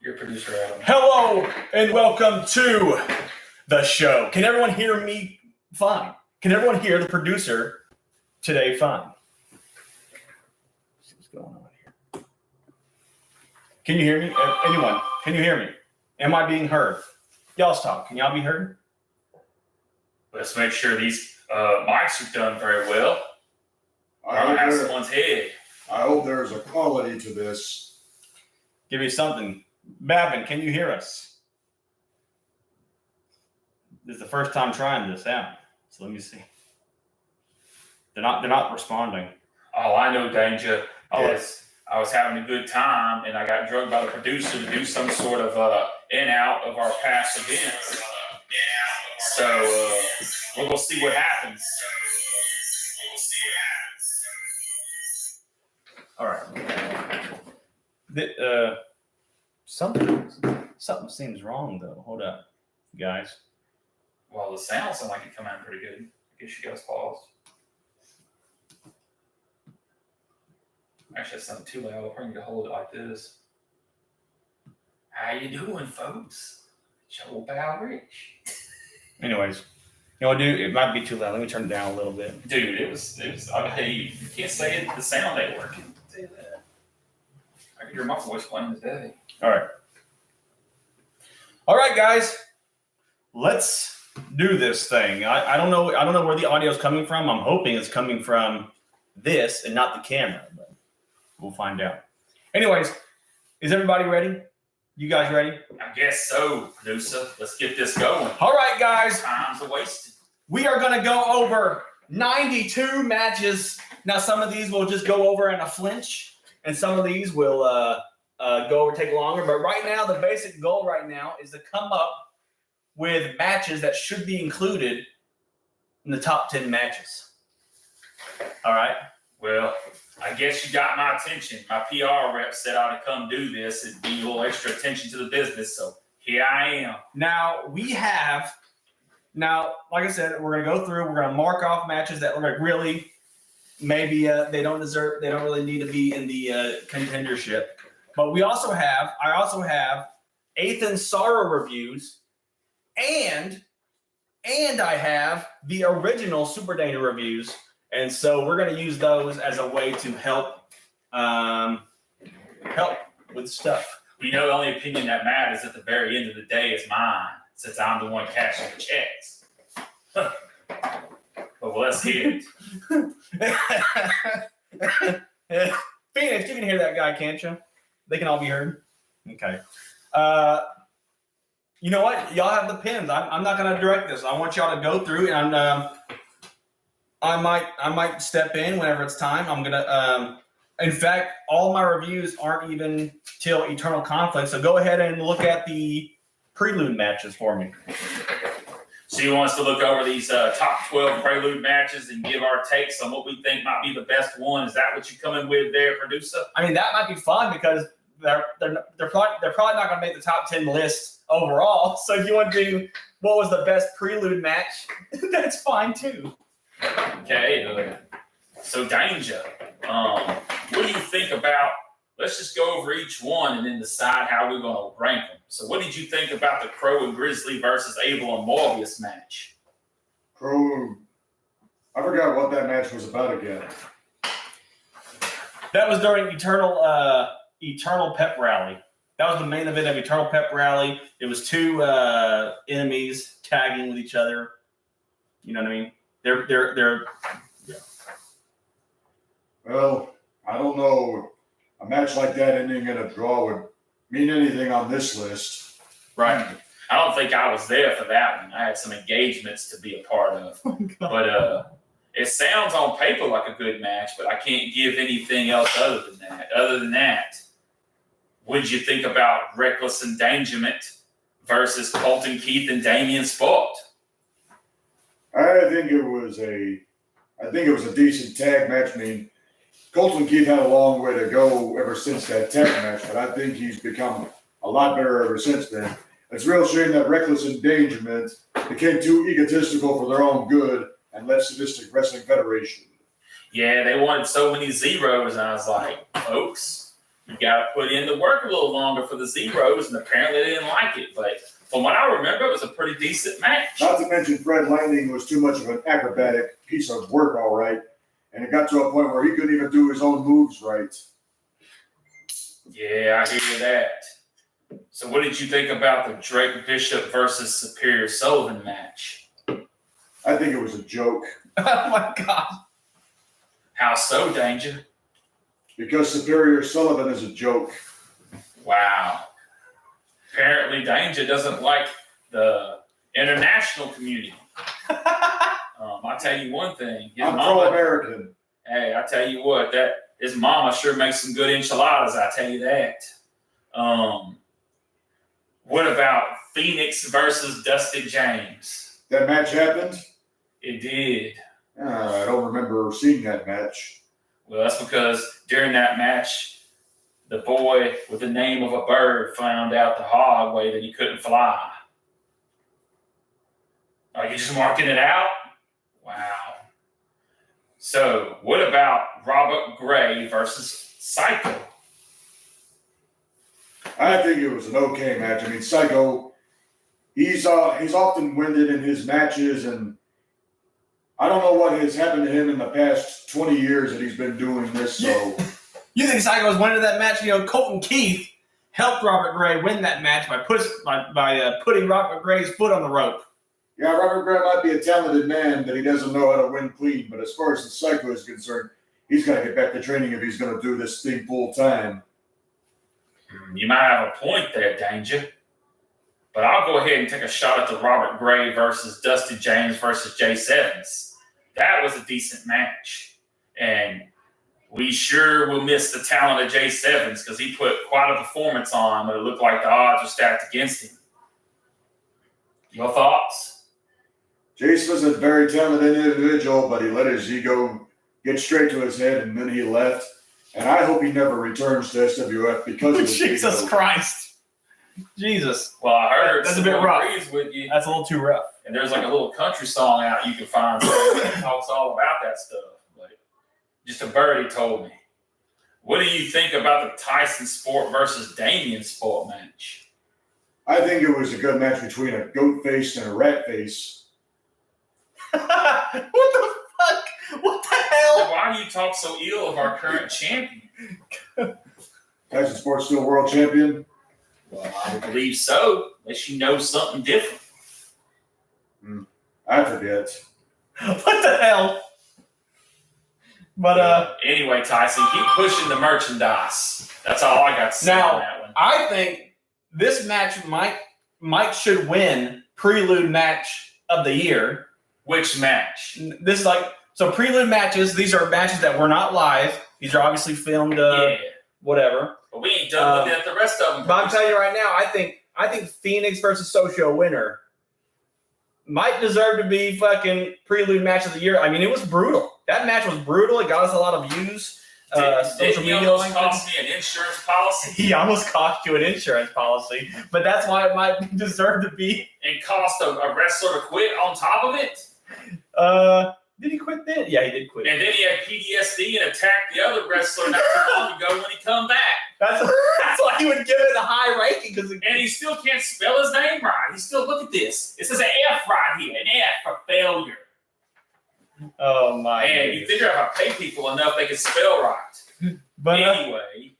Your producer, Adam. Hello and welcome to the show. Can everyone hear me fine? Can everyone hear the producer today fine? Let's see what's going on here. Can you hear me? Anyone? Can you hear me? Am I being heard? Y'all stop. Can y'all be heard? Let's make sure these mics are done very well. I have someone's head. I hope there's a quality to this. Give me something. Babin, can you hear us? This is the first time trying this out. So let me see. They're not responding. Oh, I know, Danger. I was having a good time, and I got drugged by the producer to do some sort of in out of our past events. So we're gonna see what happens. All right. Something seems wrong though. Hold up, guys. Well, the sound sounded like it come out pretty good. I guess you guys paused. Actually, that sounded too loud. I'll probably need to hold it like this. How you doing, folks? Joe Bow Rich. Anyways, you know what, dude? It might be too loud. Let me turn it down a little bit. Dude, it was. I mean, you can't say it. The sound ain't working. I'll tell you that. I can hear my voice playing today. All right, guys. Let's do this thing. I don't know where the audio is coming from. I'm hoping it's coming from this and not the camera, but we'll find out. Anyways, is everybody ready? You guys ready? I guess so, producer. Let's get this going. All right, guys. Time's a wasted. We are going to go over 92 matches. Now, some of these we'll just go over in a flinch, and some of these will go over, take longer. But right now, the basic goal right now is to come up with matches that should be included in the top 10 matches. All right? Well, I guess you got my attention. My PR rep said I ought to come do this and be a little extra attention to the business. So here I am. Now, like I said, we're going to go through, we're going to mark off matches that look like really maybe they don't really need to be in the contendership. But I also have Ethan Sorrow reviews, and I have the original Super Danger reviews. And so we're going to use those as a way to help with stuff. You know, the only opinion that matters at the very end of the day is mine, since I'm the one cashing the checks. But let's hear it. Phoenix, you can hear that guy, can't you? They can all be heard. Okay. You know what? Y'all have the pins. I'm not going to direct this. I want y'all to go through, and I might step in whenever it's time. I'm gonna. In fact, all my reviews aren't even till Eternal Conflict. So go ahead and look at the prelude matches for me. So you want us to look over these top 12 prelude matches and give our takes on what we think might be the best one? Is that what you come in with there, producer? I mean, that might be fun because they're probably not going to make the top 10 list overall. So if you want to do what was the best prelude match, that's fine too. Okay. So Danger, what do you think about? Let's just go over each one and then decide how we're going to rank them. So what did you think about the Crow and Grizzly versus Abel and Morbius match? Crow, I forgot what that match was about again. That was during Eternal Pep Rally. That was the main event of Eternal Pep Rally. It was two enemies tagging with each other. You know what I mean? They're yeah. Well, I don't know. A match like that ending in a draw would mean anything on this list. Right. I don't think I was there for that one. I had some engagements to be a part of. But it sounds on paper like a good match, but I can't give anything else other than that. What did you think about Reckless Endangerment versus Colton Keith and Damian Sport? I think it was a decent tag match. I mean, Colton Keith had a long way to go ever since that tag match, but I think he's become a lot better ever since then. It's a real shame that Reckless Endangerment became too egotistical for their own good and left Sadistic Wrestling Federation. Yeah, they wanted so many zeros, and I was like, folks, You got to put in the work a little longer for the zeros, and apparently they didn't like it. But from what I remember, it was a pretty decent match. Not to mention Fred Lightning was too much of an acrobatic piece of work, all right. And it got to a point where he couldn't even do his own moves right. Yeah, I hear that. So what did you think about the Drake Bishop versus Superior Sullivan match? I think it was a joke. Oh my God. How so, Danger? Because Superior Sullivan is a joke. Wow. Apparently, Danger doesn't like the international community. I tell you one thing. I'm pro-American. Hey, I tell you what, that his mama sure makes some good enchiladas. I tell you that. What about Phoenix versus Dusty James? That match happened? It did. I don't remember seeing that match. Well, that's because during that match, the boy with the name of a bird found out the hard way that he couldn't fly. Are you just marking it out? Wow. So, what about Robert Gray versus Psycho? I think it was an okay match. I mean, Psycho, he's often winded in his matches, and I don't know what has happened to him in the past 20 years that he's been doing this. So, You think Psycho was winning that match? Colton Keith helped Robert Gray win that match by putting Robert Gray's foot on the rope. yeah, Robert Gray might be a talented man that he doesn't know how to win clean, but as far as the Psycho is concerned, he's got to get back to training if he's going to do this thing full time. You might have a point there, Danger. But I'll go ahead and take a shot at the Robert Gray versus Dusty James versus Jay Sevens. That was a decent match. And we sure will miss the talent of Jay Sevens because he put quite a performance on, but it looked like the odds were stacked against him. Your thoughts? Jace was a very talented individual, but he let his ego get straight to his head, and then he left. And I hope he never returns to SWF because of his Jesus ego. Christ. Jesus. Well, I heard That's a bit rough. agrees with you. That's a little too rough. And there's like a little country song out you can find that talks all about that stuff. Like, just a birdie told me. What do you think about the Tyson Sport versus Damian Sport match? I think it was a good match between a goat face and a rat face. What the fuck? What the hell? Why do you talk so ill of our current champion? Tyson Sports still world champion. Well, I believe so, unless you know something different. I forget. What the hell? But anyway, Tyson, keep pushing the merchandise. That's all I got to say Now- on that one. I think this match Mike should win prelude match of the year. Which match? This is so prelude matches. These are matches that were not live. These are obviously filmed. Yeah, Whatever. but we ain't done with the rest of them. But I'm telling you right now, I think Phoenix versus Socio winner might deserve to be fucking prelude match of the year. I mean, it was brutal. That match was brutal. It got us a lot of views. Social Did he media almost language. cost me an insurance policy? He almost cost you an insurance policy, but that's why it might deserve to be. And cost a wrestler to quit on top of it? Did he quit then? Yeah, he did quit. And then he had PTSD and attacked the other wrestler not too long ago when he come back. That's why he would give it a high ranking because And he still can't spell his name right. He still, look at this. It says an F right here. An F for failure. oh my. Man, you figure out if I pay people enough, they can spell right. But Anyway,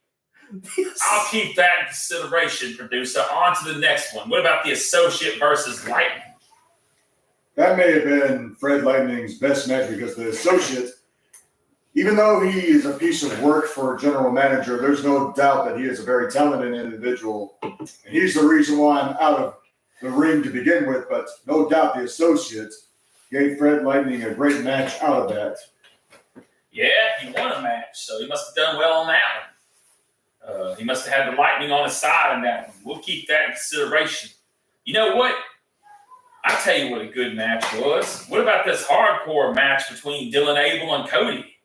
I'll keep that in consideration, producer. On to the next one. What about the Associate versus Lightning? That may have been Fred Lightning's best match because the Associate, even though he is a piece of work for a general manager, there's no doubt that he is a very talented individual. And he's the reason why I'm out of the ring to begin with, but no doubt the Associate gave Fred Lightning a great match out of that. Yeah, he won a match, so he must have done well on that one. He must have had the Lightning on his side on that one. We'll keep that in consideration. You know what? I'll tell you what a good match was. What about this hardcore match between Dylan Abel and Cody?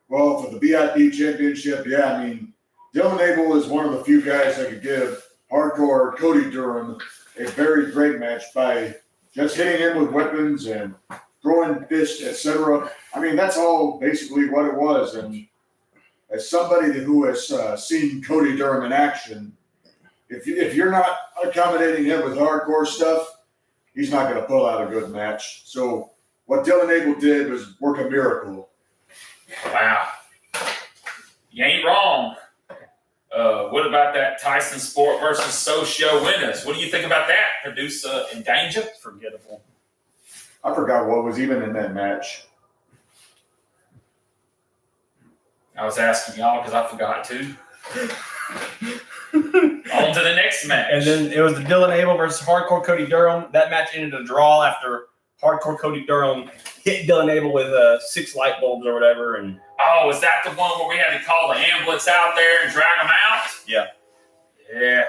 Well, for the VIP championship, yeah, I mean, Dylan Abel is one of the few guys that could give hardcore Cody Durham a very great match by just hitting him with weapons and throwing fists, etc. I mean, that's all basically what it was. And as somebody who has seen Cody Durham in action, if you're not accommodating him with hardcore stuff, he's not going to pull out a good match. So what Dylan Abel did was work a miracle. Wow. You ain't wrong. What about that Tyson Sport versus Socio winners? What do you think about that? Producer in danger? Forgettable. I forgot what was even in that match. I was asking y'all because I forgot too. On to the next match. And then it was the Dylan Abel versus Hardcore Cody Durham. That match ended a draw after Hardcore Cody Durham hit Dylan Abel with 6 light bulbs or whatever. And oh, was that the one where we had to call the ambulance out there and drag them out? Yeah. Yeah.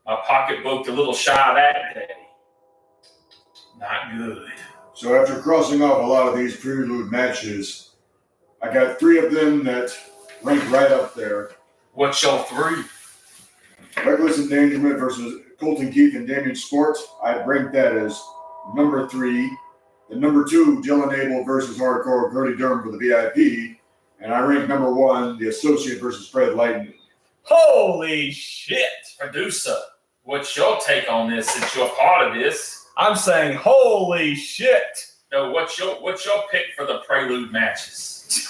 My pocketbooked a little shy of that day. Not good. So after crossing off a lot of these prelude matches, I got 3 of them that rank right up there. What's your 3? Reckless Endangerment versus Colton Keith and Damien Sport. I'd rank that as number 3. The number 2, Dylan Abel versus Hardcore Cody Durham for the VIP. And I rank number 1, the Associate versus Fred Lightning. holy shit. Producer, what's your take on this since you're part of this? I'm saying holy shit. No, what's your pick for the prelude matches?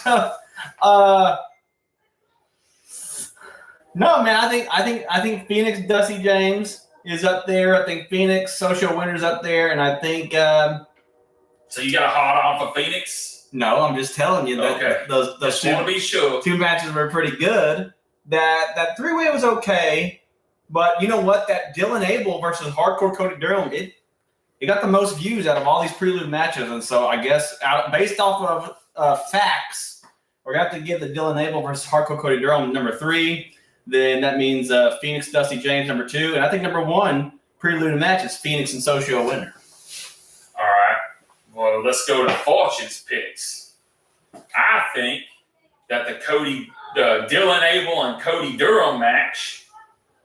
No, man, I think Phoenix Dusty James is up there. I think Phoenix Social Winner's up there, and I think So you got a hot on for Phoenix? no, I'm just telling you that Okay. those Just want to be sure. 2 matches were pretty good. That 3-way was okay, but you know what? That Dylan Abel versus Hardcore Cody Durham, it got the most views out of all these prelude matches, and so I guess based off of facts, we're gonna have to give the Dylan Abel versus Hardcore Cody Durham number 3. Then that means Phoenix Dusty James number 2, and I think number 1 prelude match is Phoenix and Socio Winner. All right. Well, let's go to Fortune's picks. I think that the Dylan Abel and Cody Durham match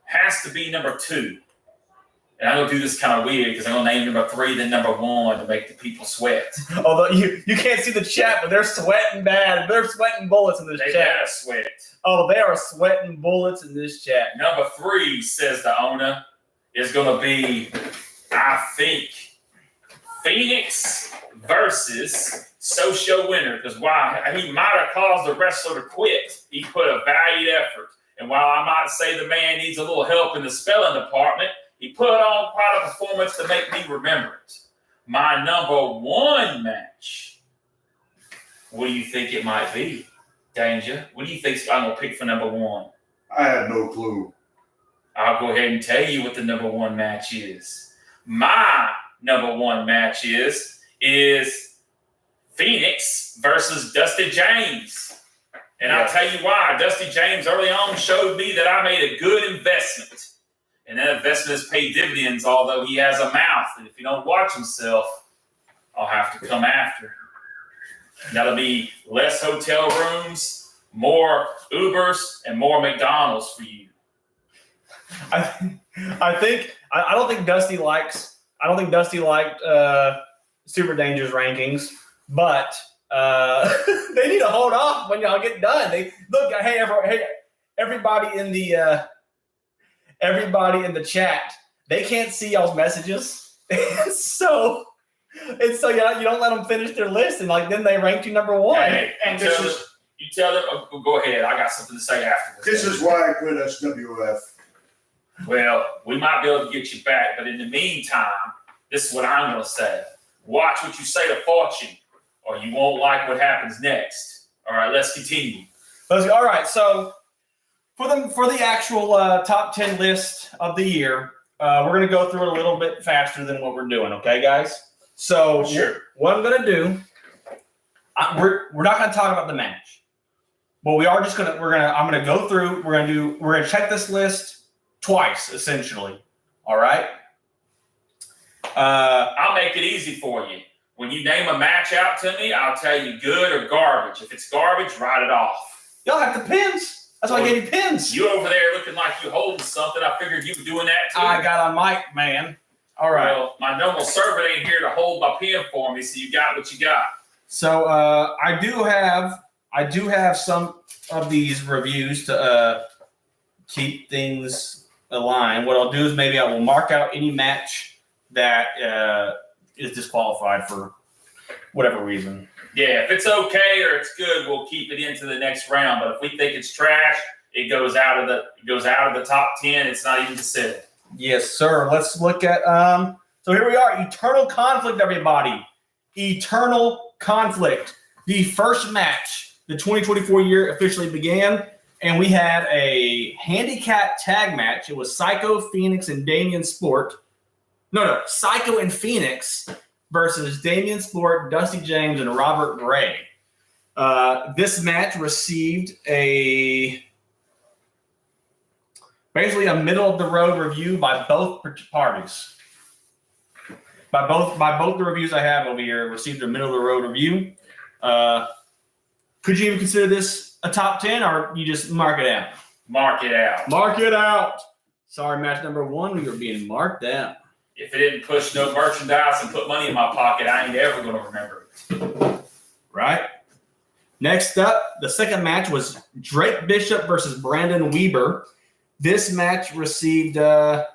has to be number 2. And I'm going to do this kind of weird because I'm going to name number 3, then number 1 to make the people sweat. Although you can't see the chat, but they're sweating bad. They're sweating bullets in this They chat. better sweat. Oh, they are sweating bullets in this chat. Number 3, says the owner, is going to be, I think, Phoenix versus Socio Winner. Because while he might have caused the wrestler to quit, he put a valiant effort. And while I might say the man needs a little help in the spelling department, he put on quite a performance to make me remember it. My number 1 match, what do you think it might be? Danger, what do you think I'm going to pick for number 1? I had no clue. I'll go ahead and tell you what the number 1 match is. My number 1 match is Phoenix versus Dusty James. And I'll tell you why. Dusty James early on showed me that I made a good investment. And that investment has paid dividends, although he has a mouth. And if he don't watch himself, I'll have to come after him. That'll be less hotel rooms, more Ubers, and more McDonald's for you. I don't think Dusty liked Super Danger's rankings, but they need to hold off when y'all get done. Everybody in the chat, they can't see y'all's messages, so you don't let them finish their list, and then they rank you number 1. Hey, you tell them. Oh, go ahead. I got something to say after This is why I quit SWF. Well, we might be able to get you back, but in the meantime, this is what I'm going to say. Watch what you say to Fortune, or you won't like what happens next. All right, let's continue. All right, so for the actual top 10 list of the year, we're going to go through it a little bit faster than what we're doing, okay, guys? So Sure. What I'm going to do, we're not going to talk about the match, but I'm going to go through. We're going to check this list twice, essentially. All right. I'll make it easy for you. When you name a match out to me, I'll tell you good or garbage. If it's garbage, write it off. Y'all have the pins. That's why I gave you pins. You over there looking like you holding something. I figured you were doing that too. I got a mic, man. All right. Well, my normal servant ain't here to hold my pen for me, so you got what you got. So I do have some of these reviews to keep things aligned, what I'll do is maybe I will mark out any match that is disqualified for whatever reason. Yeah, if it's okay or it's good, we'll keep it into the next round. But if we think it's trash, it goes out of the top 10. It's not even considered. Yes, sir. Let's look at so here we are, Eternal Conflict, everybody. Eternal Conflict. The first match, the 2024 year officially began, and we had a handicap tag match. It was Psycho, Phoenix, and Damien Sport. No, Psycho and Phoenix versus Damien Sport, Dusty James, and Robert Gray. This match received basically a middle of the road review by both parties. By both the reviews I have over here, received a middle of the road review. Could you even consider this a top 10, or you just mark it out? Mark it out. Mark it out. Sorry, match number 1, we are being marked out. If it didn't push no merchandise and put money in my pocket, I ain't ever going to remember it. Right. Next up, the second match was Drake Bishop versus Brandon Weber. This match received a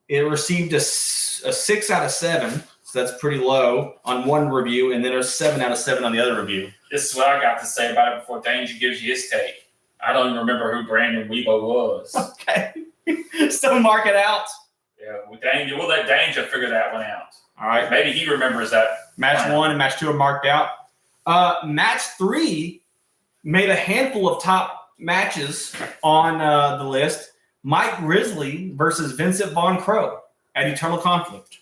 6 out of 7, so that's pretty low on one review, and then a 7 out of 7 on the other review. This is what I got to say about it before Danger gives you his take. I don't even remember who Brandon Weber was. Okay, so mark it out. Yeah, we'll let Danger figure that one out. All right, Maybe he remembers that. match 1 and match 2 are marked out. Match 3 made a handful of top matches on the list. Mike Grizzly versus Vincent Von Crow at Eternal Conflict.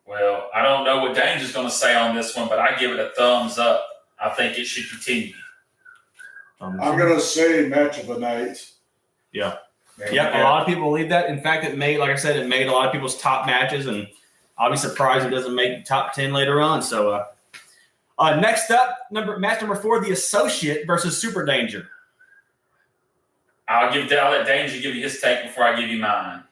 Well, I don't know what Danger's going to say on this one, but I give it a thumbs up. I think it should continue. I'm going to say match of the night. Yeah. Yep, a lot of people believe that. In fact, it made a lot of people's top matches, and I'll be surprised it doesn't make the top 10 later on. So, next up, match number 4, The Associate versus Super Danger. I'll let Danger give you his take before I give you mine.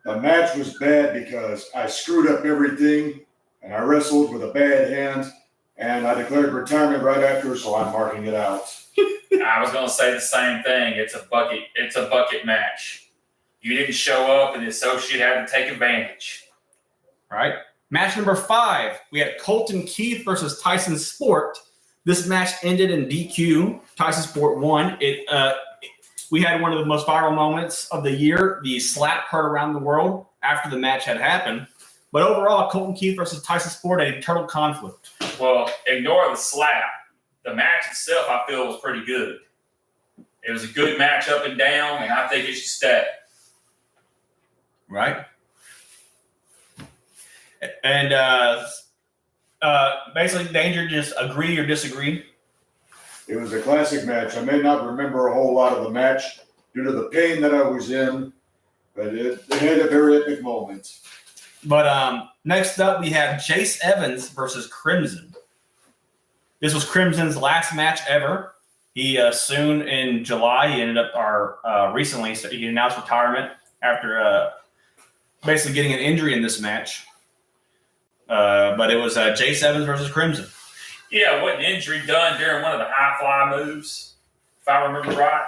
The match was bad because I screwed up everything, and I wrestled with a bad hand, and I declared retirement right after, so I'm marking it out. I was going to say the same thing. It's a bucket match. You didn't show up, and the Associate had to take advantage. All right. Match number 5, we had Colton Keith versus Tyson Sport. This match ended in DQ. Tyson Sport won. We had one of the most viral moments of the year, the slap heard around the world after the match had happened. But overall, Colton Keith versus Tyson Sport, an Eternal Conflict. Well, ignore the slap. The match itself, I feel, was pretty good. It was a good match up and down, and I think it should stay. Right. And basically, Danger, just agree or disagree. It was a classic match. I may not remember a whole lot of the match due to the pain that I was in, but it had a very epic moment. But next up, we have Jace Evans versus Crimson. This was Crimson's last match ever. He soon in July, he ended up recently, so he announced retirement after basically getting an injury in this match. But it was Jace Evans versus Crimson. Yeah, wasn't injury done during one of the high fly moves, if I remember right?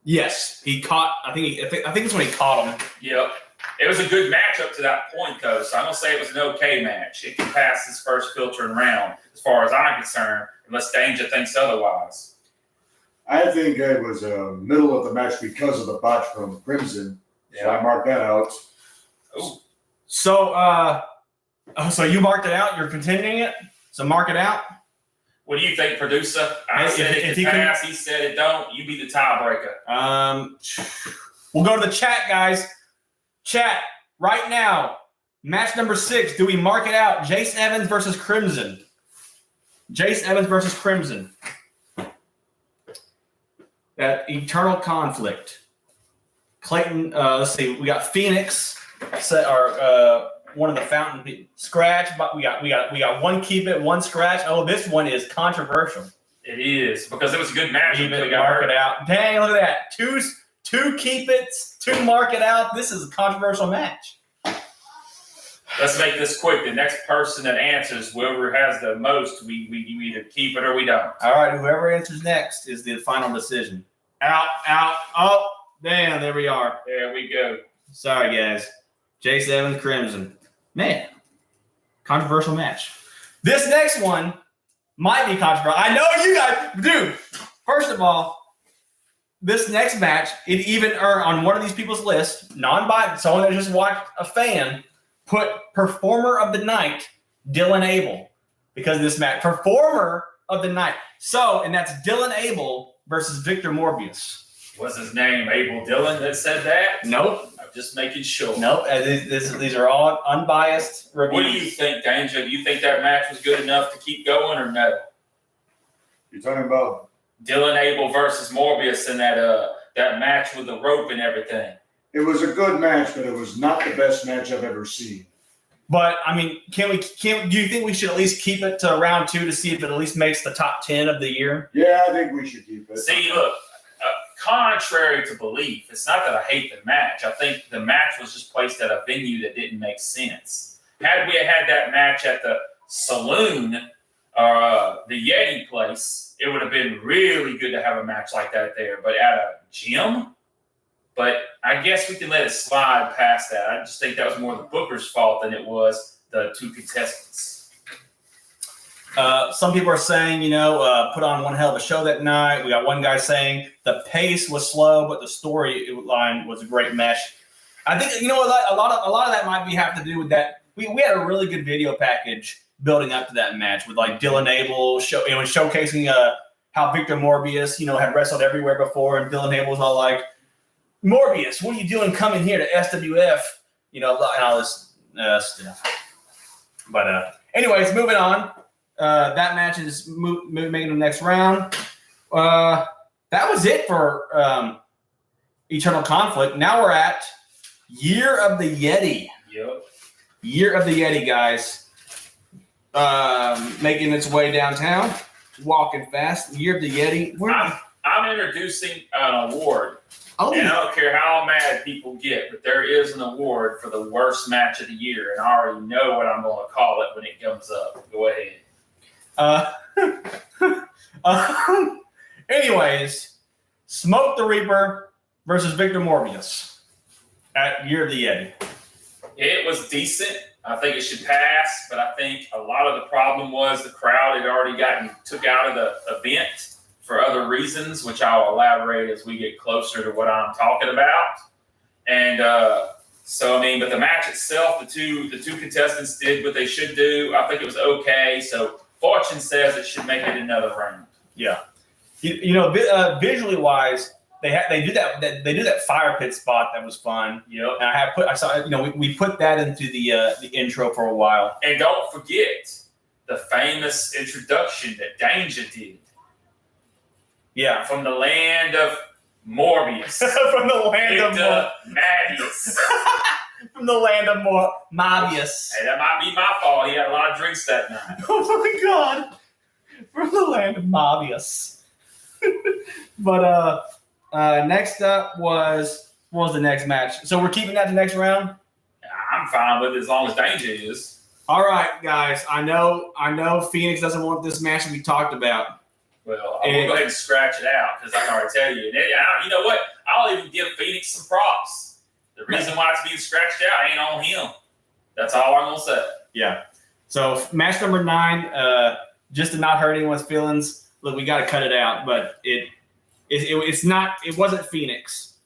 Yes, he caught. I think it's when he caught him. Yep. It was a good match up to that point, though. So I'm gonna say it was an okay match. It can pass this first filtering round, as far as I'm concerned, unless Danger thinks otherwise. I think it was a middle of the match because of the botch from Crimson. So I marked that out. Ooh. So, so you marked it out. You're continuing it. So mark it out. What do you think, producer? I said it can pass. He said it don't. You be the tiebreaker. We'll go to the chat, guys. Chat right now. Match number 6. Do we mark it out? Jace Evans versus Crimson. Jace Evans versus Crimson. That Eternal Conflict. Clayton. Let's see. We got Phoenix. One of the fountain scratch, but we got one keep it, one scratch. Oh, this one is controversial. It is because it was a good match. Keep it, mark it out. Dang, look at that. Two keep it, 2 mark it out. This is a controversial match. Let's make this quick. The next person that answers, whoever has the most, we either keep it or we don't. All right, whoever answers next is the final decision. Out. Oh, damn, there we are. There we go. Sorry, guys. Chase Evans, Crimson. Man, controversial match. This next one might be controversial. I know you guys, dude. First of all, this next match, it even earned on one of these people's list, non-biased, someone that just watched a fan, put Performer of the Night, Dylan Abel, because of this match. Performer of the Night. So, and that's Dylan Abel versus Victor Morbius. Was his name Abel Dillon that said that? Nope. I'm just making sure. Nope. These are all unbiased reviews. What do you think, Danger? Do you think that match was good enough to keep going or no? You're talking about Dylan Abel versus Morbius in that match with the rope and everything. it was a good match, but it was not the best match I've ever seen. But I mean, do you think we should at least keep it to round 2 to see if it at least makes the top 10 of the year? Yeah, I think we should keep it. See, look, contrary to belief, it's not that I hate the match. I think the match was just placed at a venue that didn't make sense. Had we had that match at the saloon or the Yeti place, it would have been really good to have a match like that there. But at a gym? But I guess we can let it slide past that. I just think that was more the booker's fault than it was the two contestants. Some people are saying, put on one hell of a show that night. We got one guy saying the pace was slow, but the storyline was a great mesh. I think a lot of that might have to do with that. We had a really good video package building up to that match with like Dylan Abel showcasing how Victor Morbius had wrestled everywhere before, and Dylan Abel was all like, Morbius, what are you doing coming here to SWF? And all this stuff. But anyways, moving on. That match is making the next round. That was it for Eternal Conflict. Now we're at Year of the Yeti. Yep. Year of the Yeti, guys. Making its way downtown, walking fast. Year of the Yeti. I'm introducing an award. Oh, and I don't care how mad people get, but there is an award for the worst match of the year, and I already know what I'm going to call it when it comes up. Go ahead. Anyways, Smoke the Reaper versus Victor Morbius at Year of the Yeti. It was decent. I think it should pass, but I think a lot of the problem was the crowd had already gotten took out of the event for other reasons, which I'll elaborate as we get closer to what I'm talking about. And but the match itself, the two contestants did what they should do. I think it was okay. So fortune says it should make it another round. Yeah, visually wise, they do that fire pit spot that was fun. Yep. And we put that into the intro for a while. And don't forget the famous introduction that Danger did. Yeah, from the land of Morbius. From the land of Morbius. From the land of Morbius. Hey, that might be my fault. He had a lot of drinks that night. Oh my God. From the land of Morbius. But next up what was the next match? So we're keeping that the next round? I'm fine with it as long as Danger is. All right, guys. I know Phoenix doesn't want this match to be talked about. Well, I'm going to go ahead and scratch it out because I can already tell you. You know what? I'll even give Phoenix some props. The reason why it's being scratched out ain't on him. That's all I'm going to say. Yeah. So match number 9, just to not hurt anyone's feelings. Look, we got to cut it out, but it's not. It wasn't Phoenix.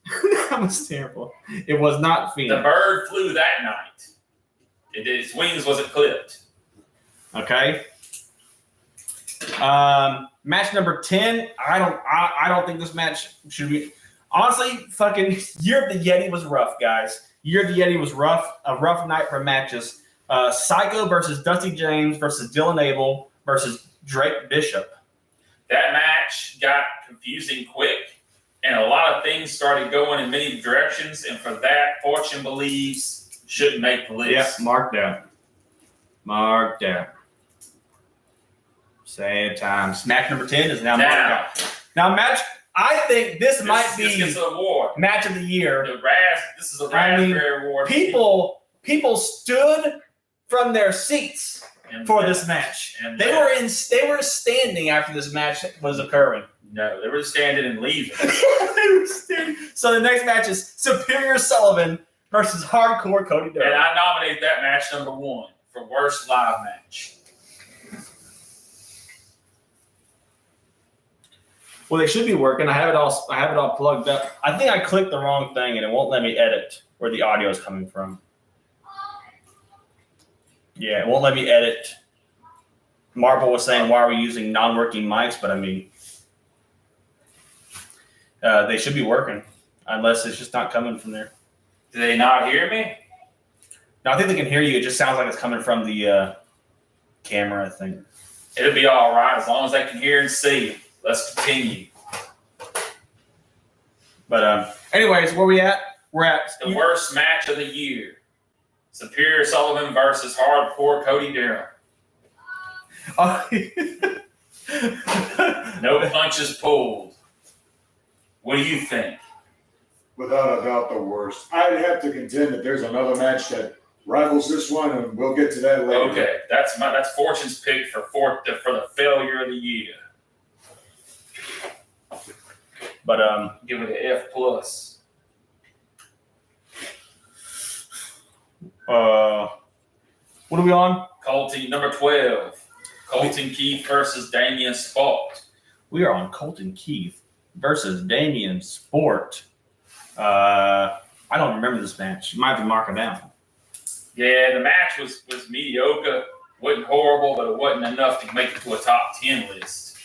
That was terrible. It was not Phoenix. The bird flew that night. Its wings wasn't clipped. Okay. Match number 10. I don't think this match should be. Honestly, fucking Year of the Yeti was rough, guys. Year of the Yeti was rough. A rough night for matches. Psycho versus Dusty James versus Dylan Abel versus Drake Bishop. That match got confusing quick, and a lot of things started going in many directions. And for that, Fortune believes shouldn't make the list. Yeah, mark down. Sad times. Match number 10 is now marked out. Now, I think this might be an award. Match of the year. This is a raspberry award. People stood from their seats for this match. And They were standing after this match was occurring. No, they were standing and leaving. They were standing. So the next match is Superior Sullivan versus Hardcore Cody Durham. And I nominate that match number 1 for worst live match. Well, they should be working. I have it all plugged up. I think I clicked the wrong thing and it won't let me edit where the audio is coming from. Yeah, it won't let me edit. Marvel was saying, why are we using non-working mics? But I mean, they should be working unless it's just not coming from there. Do they not hear me? No, I think they can hear you. It just sounds like it's coming from the camera, I think. It'll be all right as long as they can hear and see. Let's continue. But anyways, where we at? We're at The worst match of the year. Superior Sullivan versus Hardcore Cody Durham. No punches pulled. What do you think? Without a doubt, the worst. I'd have to contend that there's another match that rivals this one, and we'll get to that later. Okay, that's Fortune's pick for the failure of the year. But Give it an F plus. what are we on? Colton number 12. Colton Keith versus Damian Spalt. We are on Colton Keith versus Damian Sport. I don't remember this match. You might have to mark it down. Yeah, the match was mediocre. Wasn't horrible, but it wasn't enough to make it to a top 10 list.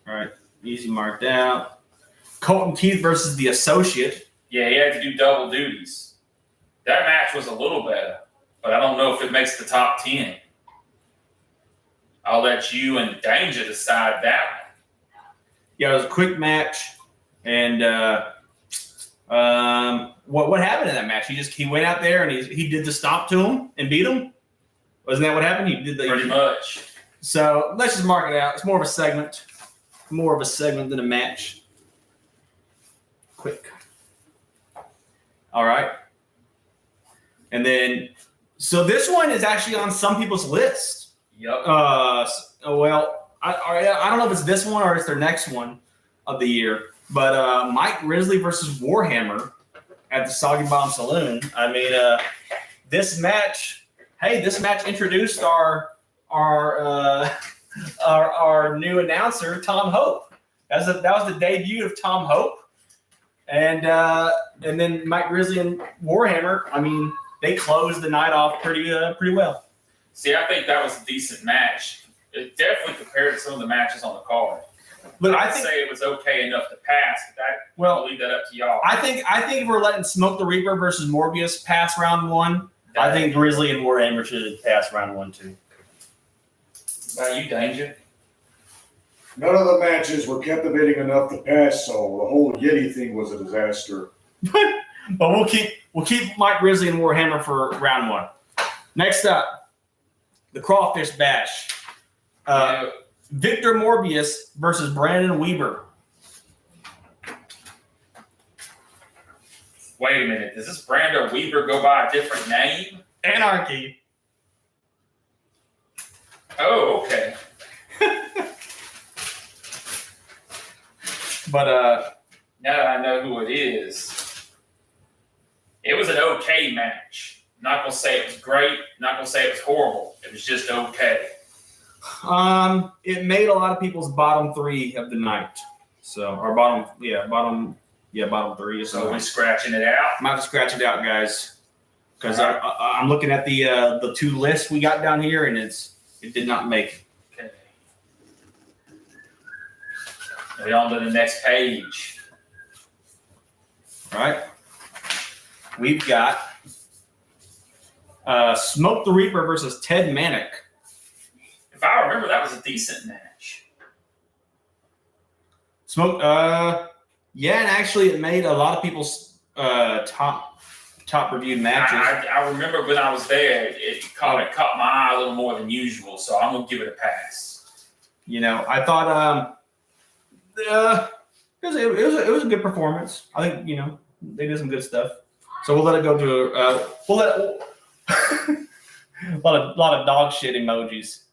All right, easy marked out. Colton Keith versus the Associate. Yeah, he had to do double duties. That match was a little better, but I don't know if it makes the top 10. I'll let you and Danger decide that one. Yeah, it was a quick match, and what happened in that match? He went out there and he did the stomp to him and beat him. Wasn't that what happened? He did Pretty much. So let's just mark it out. It's more of a segment. More of a segment than a match. Quick. All right. And then, so this one is actually on some people's list. Yep. Well, I don't know if it's this one or it's their next one of the year. But Mike Risley versus Warhammer at the Soggy Bomb Saloon. I mean, this match introduced our new announcer, Tom Hope. That was the debut of Tom Hope, and then Mike Risley and Warhammer. I mean, they closed the night off pretty well. See, I think that was a decent match. It definitely compared to some of the matches on the card. But I think it was okay enough to pass. I'll leave that up to y'all. I think if we're letting Smoke the Reaper versus Morbius pass round one, I think Grizzly and Warhammer should pass round one too. About you, Danger? None of the matches were captivating enough to pass, so the whole Yeti thing was a disaster. But we'll keep Mike Grizzly and Warhammer for round one. Next up, the Crawfish Bash. Victor Morbius versus Brandon Weber. Wait a minute. Does this Brandon Weber go by a different name? Anarchy. Oh, okay. But now that I know who it is, it was an okay match. Not gonna say it was great. Not gonna say it was horrible. It was just okay. it made a lot of people's bottom three of the night. So our bottom three. So we're scratching it out. I'm about to scratch it out, guys, because I'm looking at the two lists we got down here, and it did not make it. Okay. We're on to the next page. All right. We've got Smoke the Reaper versus Ted Manick. If I remember, that was a decent match. Smoke, yeah, and actually it made a lot of people's top reviewed matches. I remember when I was there, it caught my eye a little more than usual, so I'm gonna give it a pass. You know, I thought it was a good performance. I think they did some good stuff. So we'll let it go to A lot of dog shit emojis.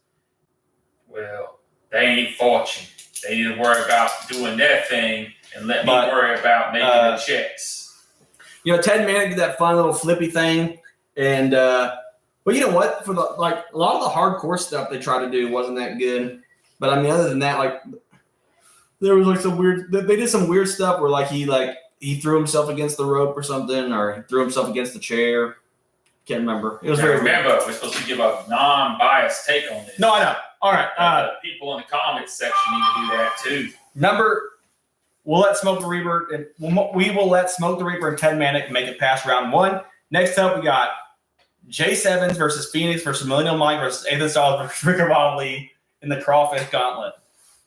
Well, they ain't fortune. They need to worry about doing their thing and let me worry about making the checks. You know, Ted Manning did that fun little flippy thing, and but you know what? For a lot of the hardcore stuff they tried to do wasn't that good. But I mean, other than that, like there was like some weird. They did some weird stuff where he threw himself against the rope or something, or he threw himself against the chair. Can't remember. It was very. Remember, we're supposed to give a non-biased take on this. No, I know. All right. People in the comments section need to do that too. We'll let Smoke the Reaper, and we will let Smoke the Reaper and Ted Manick make it past round 1. Next up, we got Jay Sevens versus Phoenix versus Millennial Mike versus Ethan Styles versus Ricker Lee in the Crawfish Gauntlet.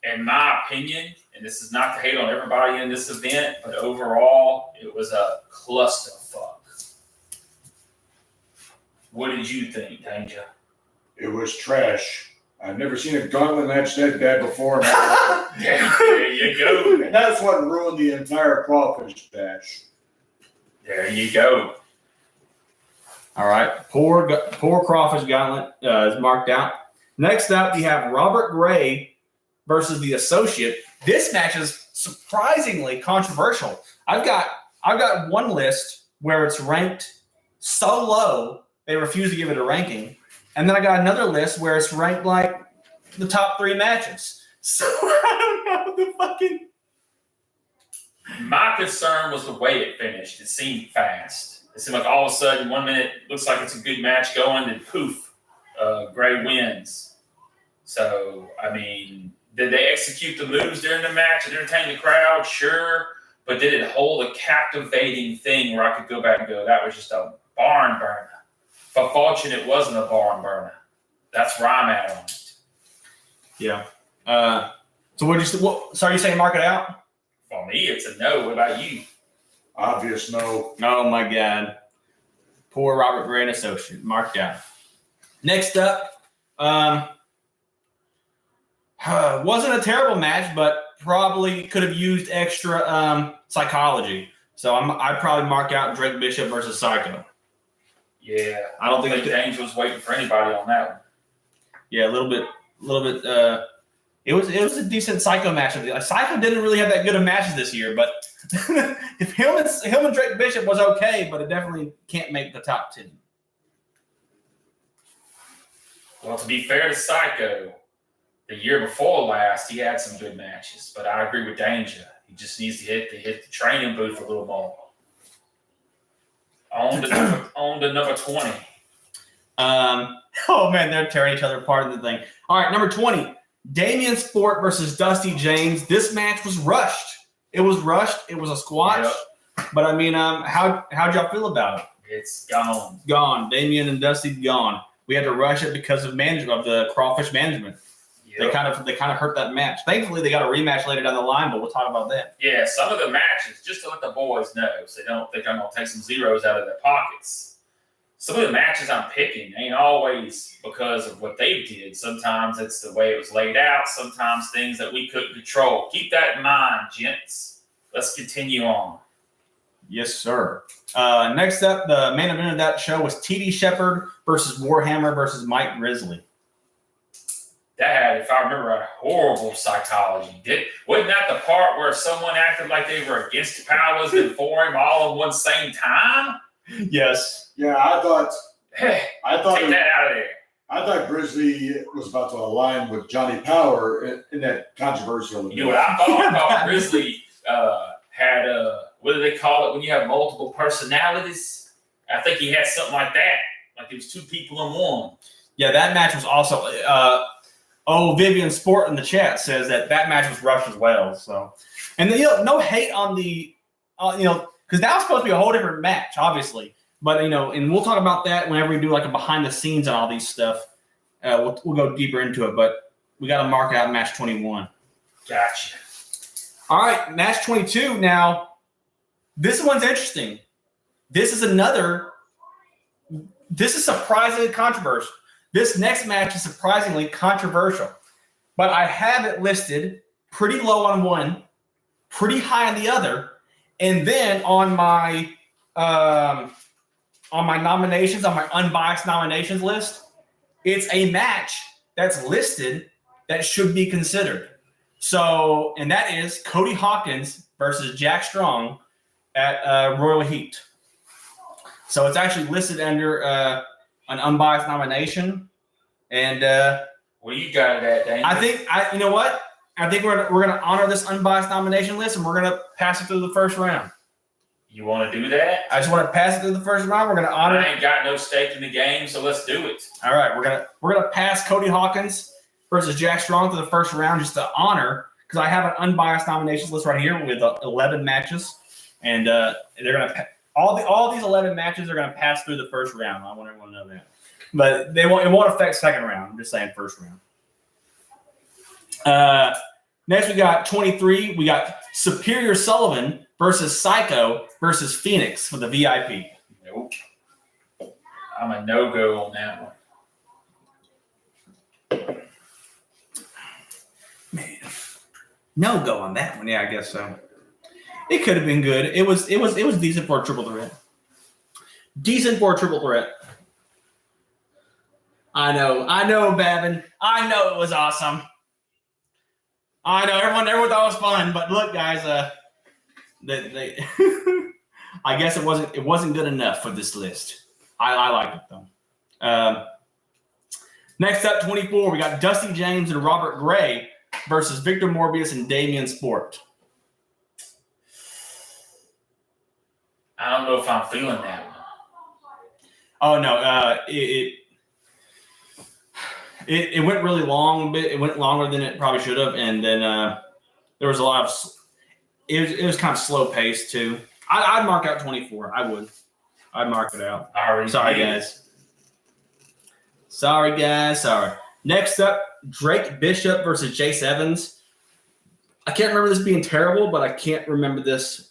In my opinion, and this is not to hate on everybody in this event, but overall, it was a clusterfuck. What did you think, Danger? It was trash. I've never seen a gauntlet match that bad before. There you go. And that's what ruined the entire crawfish match. There you go. All right. Poor Crawfish Gauntlet is marked out. Next up, we have Robert Gray versus the Associate. This match is surprisingly controversial. I've got one list where it's ranked so low they refuse to give it a ranking. And then I got another list where it's ranked like the top 3 matches. So I don't know the fucking. My concern was the way it finished. It seemed fast. It seemed like all of a sudden, 1 minute looks like it's a good match going, and poof, Gray wins. So, I mean, did they execute the moves during the match and entertain the crowd? Sure. But did it hold a captivating thing where I could go back and go, that was just a barn burner? For fortune, it wasn't a barn burner. That's where I'm at on it. Yeah. So so are you saying mark it out? For me, it's a no. What about you? Obvious no. Oh my God. Poor Robert Gray and Associate. Marked out. Next up, wasn't a terrible match, but probably could have used extra psychology. So I'd probably mark out Drake Bishop versus Psycho. Yeah, I don't think Danger was waiting for anybody on that one. Yeah, a little bit. It was a decent Psycho match. Psycho didn't really have that good of matches this year, but if him and Drake Bishop was okay, but it definitely can't make the top 10. Well, to be fair to Psycho, the year before last, he had some good matches, but I agree with Danger. He just needs to hit the training booth a little more. On to number 20. Oh man, they're tearing each other apart in the thing. All right, number 20, Damian Sport versus Dusty James. This match was rushed. It was rushed. It was a squash. Yep. But I mean, how'd y'all feel about it? It's gone. Gone. Damian and Dusty gone. We had to rush it because of the Crawfish management. Yep. They kind of hurt that match. Thankfully, they got a rematch later down the line, but we'll talk about that. Yeah, some of the matches, just to let the boys know, so they don't think I'm going to take some zeros out of their pockets. Some of the matches I'm picking ain't always because of what they did. Sometimes it's the way it was laid out. Sometimes things that we couldn't control. Keep that in mind, gents. Let's continue on. Yes, sir. Next up, the main event of that show was T.D. Shepherd versus Warhammer versus Mike Grizzly. That had, if I remember, a horrible psychology. Wasn't that the part where someone acted like they were against the powers and for him all at one same time? Yes. Yeah, I thought take that out of there. I thought Grizzly was about to align with Johnny Power in that controversial. You know what I thought? I thought Grizzly had what do they call it when you have multiple personalities? I think he had something like that. Like it was 2 people in one. Yeah, that match was also. Vivian Sport in the chat says that match was rushed as well. So, and then, no hate on the, because that was supposed to be a whole different match, obviously. But and we'll talk about that whenever we do like a behind the scenes on all these stuff. We'll go deeper into it, but we got to mark out match 21. Gotcha. All right, match 22. Now, this one's interesting. This is surprisingly controversial. This next match is surprisingly controversial, but I have it listed pretty low on one, pretty high on the other, and then on my on my nominations, on my unbiased nominations list, it's a match that's listed that should be considered. So, and that is Cody Hawkins versus Jack Strong at Royal Heat. So it's actually listed under an unbiased nomination. And well, you got it at Dane. you know what? I think we're gonna honor this unbiased nomination list, and we're gonna pass it through the first round. You want to do that? I just want to pass it through the first round. We're gonna honor. I ain't got no stake in the game, so let's do it. All right, we're gonna pass Cody Hawkins versus Jack Strong to the first round just to honor, because I have an unbiased nominations list right here with 11 matches, and they're gonna all these 11 matches are gonna pass through the first round. I want everyone to know that, but it won't affect second round. I'm just saying first round. Next we got 23. We got Superior Sullivan versus Psycho versus Phoenix for the VIP. Nope. I'm a no-go on that one. Man, no go on that one. Yeah, I guess so. It could have been good. It was decent for a triple threat. Decent for a triple threat. I know, Babin. I know it was awesome. I know everyone thought it was fun, but look, guys, they I guess it wasn't good enough for this list. I like it though. Next up, 24, we got Dusty James and Robert Gray versus Victor Morbius and Damian Sport. I don't know if I'm feeling that one. Oh no, it went really long a bit. It went longer than it probably should have, and then there was a lot of. It was kind of slow paced too. I'd mark out 24. I would. I'd mark it out. Sorry, guys. Sorry. Next up, Drake Bishop versus Chase Evans. I can't remember this being terrible, but I can't remember this.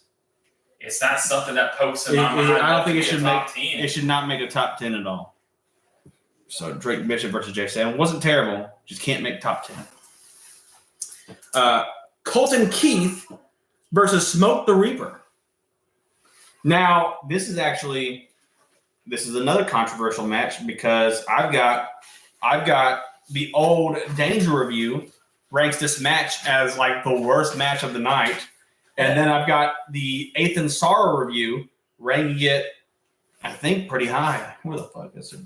It's not something that pokes in my mind. I don't think it should top 10. It should not make a top 10 at all. So Drake Bishop versus Chase Evans wasn't terrible. Just can't make top 10. Colton Keith versus Smoke the Reaper. Now, this is another controversial match because I've got the old Danger Review ranks this match as like the worst match of the night. And then I've got the Ethan Sorrow Review ranking it, I think, pretty high. Where the fuck is it?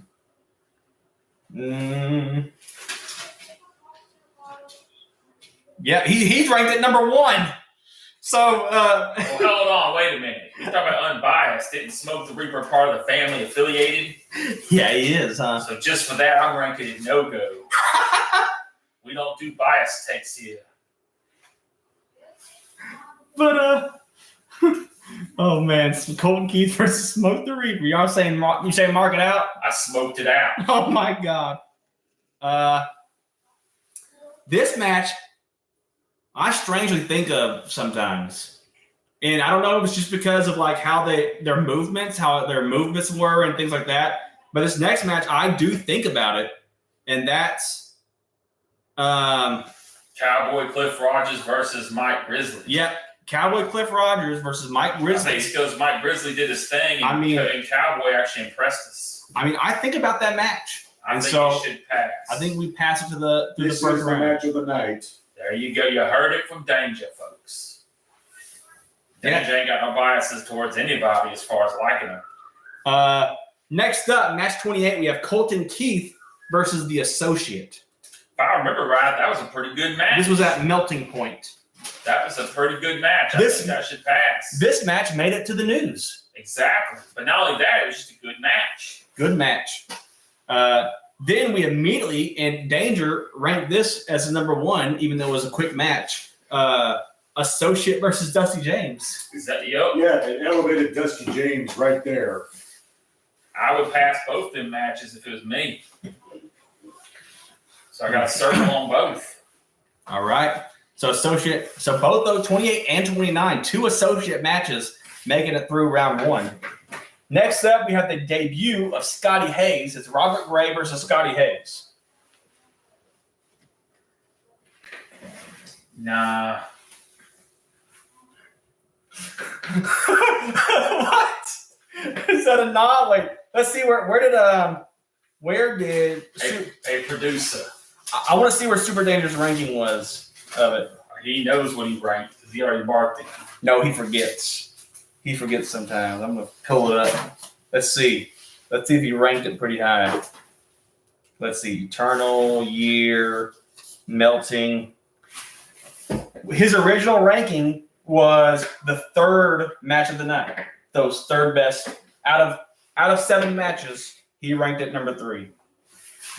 Yeah, he's ranked at number 1. So, well, hold on, wait a minute. You're talking about unbiased. Didn't Smoke the Reaper part of the family affiliated? Yeah, he is, huh? So just for that, I'm ranking it no-go. We don't do bias takes here. But, oh man, Colton Keith versus Smoke the Reaper. You saying mark it out? I smoked it out. Oh my god. This match, I strangely think of sometimes, and I don't know if it's just because of like how their movements were and things like that. But this next match, I do think about it, and that's Cowboy Cliff Rogers versus Mike Grizzly. Yep. Cowboy Cliff Rogers versus Mike Grizzly. I think it's because Mike Grizzly did his thing, and Cowboy actually impressed us. I mean, I think about that match. I think we should pass. I think we pass it to the This first is the round. match of the night. There you go. You heard it from Danger, folks. Danger ain't got no biases towards anybody as far as liking them. Next up, match 28, we have Colton Keith versus The Associate. If I remember right, that was a pretty good match. This was at Melting Point. That was a pretty good match. I think that should pass. This match made it to the news. Exactly. But not only that, it was just a good match. Good match. Then we immediately, and Danger ranked this as a number 1, even though it was a quick match. Associate versus Dusty James. Is that the oath? Yeah, it elevated Dusty James right there. I would pass both them matches if it was me. So I got a circle on both. All right. So both those 28 and 29, 2 associate matches making it through round 1. Next up, we have the debut of Scotty Hayes. It's Robert Gray versus Scotty Hayes. Nah. What? Is said a nod. Wait, let's see where did a producer. I want to see where Super Danger's ranking was of it. He knows what he ranked because he already marked it. No, he forgets. He forgets sometimes. I'm gonna pull it up. Let's see. Let's see if he ranked it pretty high. Let's see. Eternal, Year, Melting. His original ranking was the third match of the night. Those third best out of 7 matches, he ranked it number 3.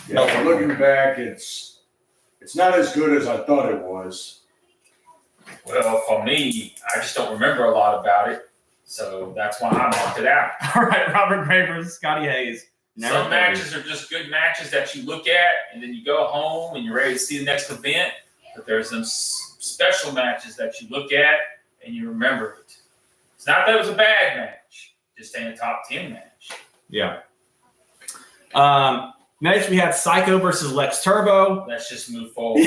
Yeah, looking back, it's not as good as I thought it was. Well, for me, I just don't remember a lot about it, so that's why I marked it out. All right, Robert Gray versus Scotty Hayes. Some matches are just good matches that you look at, and then you go home and you're ready to see the next event. But there's some special matches that you look at and you remember it. It's not that it was a bad match, just ain't a top 10 match. Yeah. Next, we had Psycho versus Lex Turbo. Let's just move forward.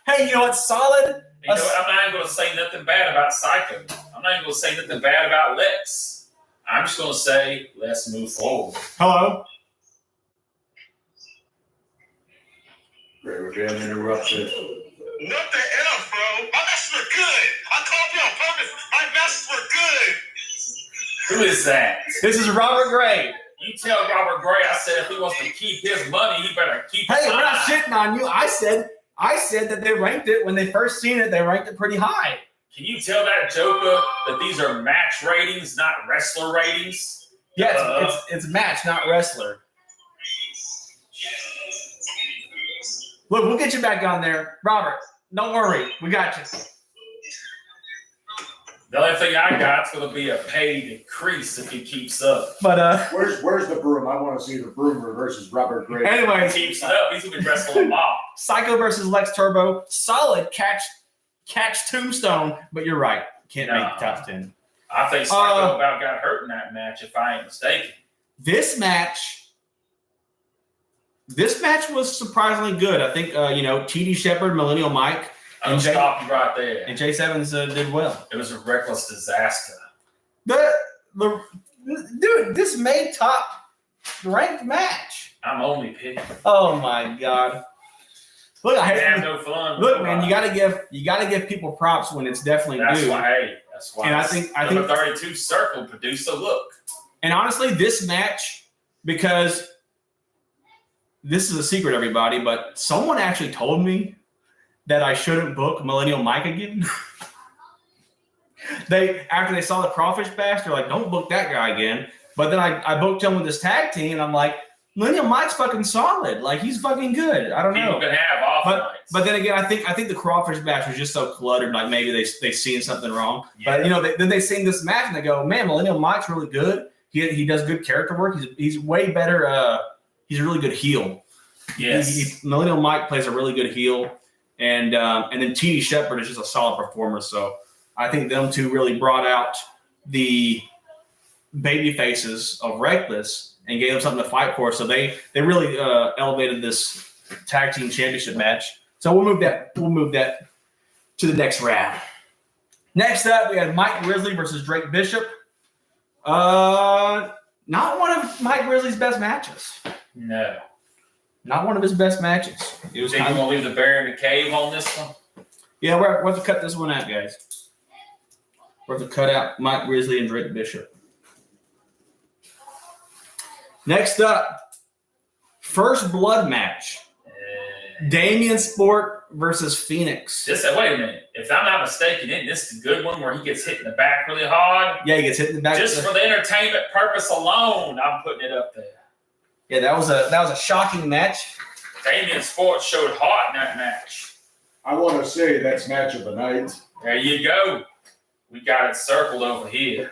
Hey, you know what? Solid. You know what? I'm not even going to say nothing bad about Psycho. I'm not even going to say nothing bad about Lex. I'm just going to say, let's move forward. Hello. Great, we're getting interrupted. What the F, bro? My matches were good. I called you on purpose. My matches were good. Who is that? This is Robert Gray. You tell Robert Gray, I said if he wants to keep his money, he better keep it. Hey, we're not shitting on you. I said that they ranked it when they first seen it. They ranked it pretty high. Can you tell that joker that these are match ratings, not wrestler ratings? Yeah, it's match, not wrestler. Look, we'll get you back on there. Robert, don't worry. We got you. The only thing I got is going to be a paid increase if he keeps up. But Where's the broom? I want to see the broomer versus Robert Gray. anyway, If he keeps it up, he's going to be wrestling a mob. Psycho versus Lex Turbo. Solid catch Tombstone, but you're right. Can't make the top 10. I think Psycho about got hurt in that match, if I ain't mistaken. This match was surprisingly good. I think TD Shepard, Millennial Mike, I'm going to stop you right there. and Jay Sevens did well. It was a reckless disaster. Dude, this made top ranked match. I'm only picking. Oh my god! Look, I have no fun. Look, man, you gotta give people props when it's definitely due. That's why. And I think number 32 Circle produced a look. And honestly, this match, because this is a secret, everybody, but someone actually told me that I shouldn't book Millennial Mike again. After they saw the Crawfish Bash, they're like, don't book that guy again. But then I booked him with this tag team, and I'm like, Millennial Mike's fucking solid. Like, he's fucking good. I don't know. People can have off nights. But then again, I think the Crawfish Bash was just so cluttered. Like, maybe they seen something wrong. Yeah. But then they seen this match and they go, man, Millennial Mike's really good. He does good character work. He's way better. He's a really good heel. Yes. Millennial Mike plays a really good heel, and then TD Shepard is just a solid performer. So I think them two really brought out the baby faces of Reckless and gave them something to fight for. So they really elevated this tag team championship match. So we'll move that to the next round. Next up, we had Mike Grizzly versus Drake Bishop. Not one of Mike Grizzly's best matches. No. Not one of his best matches. It was Think you want to leave the bear in the cave on this one? Yeah, we're have to cut this one out, guys. We're have to cut out Mike Grizzly and Drake Bishop. Next up, First Blood match. Damien Sport versus Phoenix. Wait a minute. If I'm not mistaken, isn't this the good one where he gets hit in the back really hard? Yeah, he gets hit in the back. Just for the entertainment purpose alone, I'm putting it up there. Yeah, that was a shocking match. Damien Sports showed hot in that match. I want to say that's match of the night. There you go. We got it circled over here.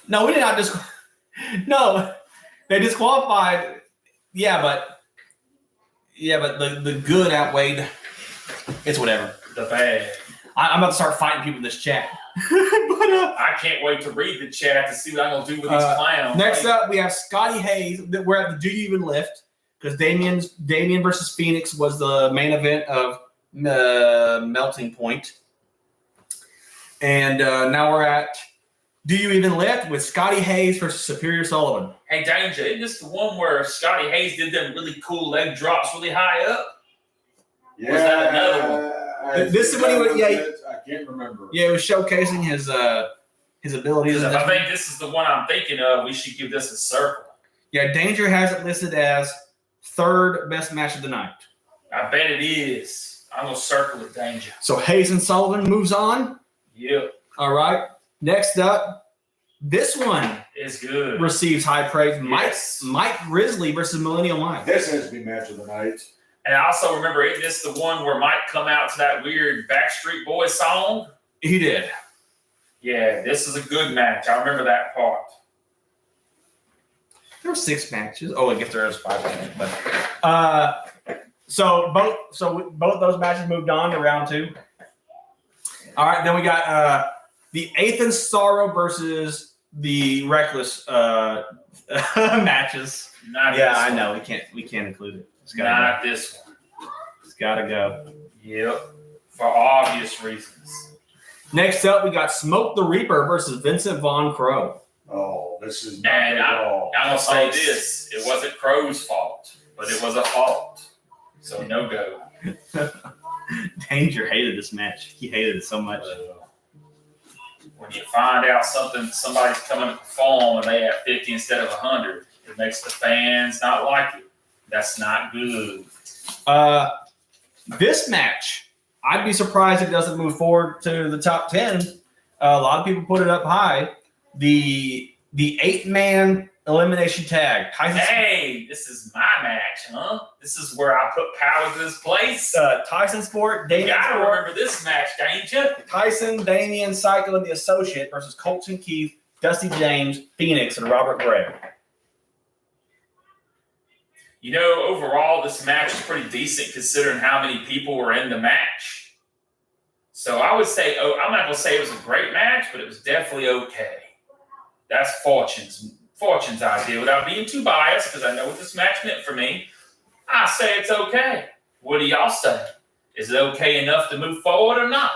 No, we did not No, they disqualified. Yeah, but the good outweighed. It's whatever. The bad. I'm about to start fighting people in this chat. I can't wait to read the chat to see what I'm going to do with these clowns. Next up, we have Scotty Hayes. We're at the Do You Even Lift because Damien versus Phoenix was the main event of melting point. And now we're at Do You Even Lift with Scotty Hayes versus Superior Sullivan. Hey, Danger, isn't this the one where Scotty Hayes did them really cool leg drops really high up? Yeah, Was that another one? This is when he would, yeah, I can't remember. yeah, it was showcasing his abilities. If I think this is the one I'm thinking of, we should give this a circle. Yeah, Danger has it listed as third best match of the night. I bet it is. I'm going to circle it, Danger. So Hayes and Sullivan moves on. Yep. All right. Next up, this one It's good. receives high praise. Yes. Mike Grizzly versus Millennial Mike. This has to be match of the night. And I also remember, isn't this the one where Mike come out to that weird Backstreet Boys song? He did. Yeah, this is a good match. I remember that part. There were 6 matches. Oh, I guess there was 5 matches. But so both those matches moved on to round 2. All right, then we got the Ethan Sorrow versus the Reckless matches. Not Yeah, this I one. know. We can't include it. It's gotta Not this one. go. It's gotta go. Yep. For obvious reasons. Next up, we got Smoke the Reaper versus Vincent Von Crow. Oh, this is not And at all. I'm going to say this. It wasn't Crow's fault, but it was a fault. So no go. Danger hated this match. He hated it so much. When you find out somebody's coming to perform and they have 50 instead of 100, it makes the fans not like it. That's not good. This match, I'd be surprised if it doesn't move forward to the top 10. A lot of people put it up high. The 8-man elimination tag. Hey, this is my match, huh? This is where I put power to this place. Tyson Sport, You Damian gotta Sport, remember this match, don't you? Tyson, Damian, Cycle, and the Associate versus Colton Keith, Dusty James, Phoenix, and Robert Gray. You know, overall, this match is pretty decent considering how many people were in the match. So I would say, I'm not going to say it was a great match, but it was definitely okay. That's Fortune's idea. Without being too biased, because I know what this match meant for me, I say it's okay. What do y'all say? Is it okay enough to move forward or not?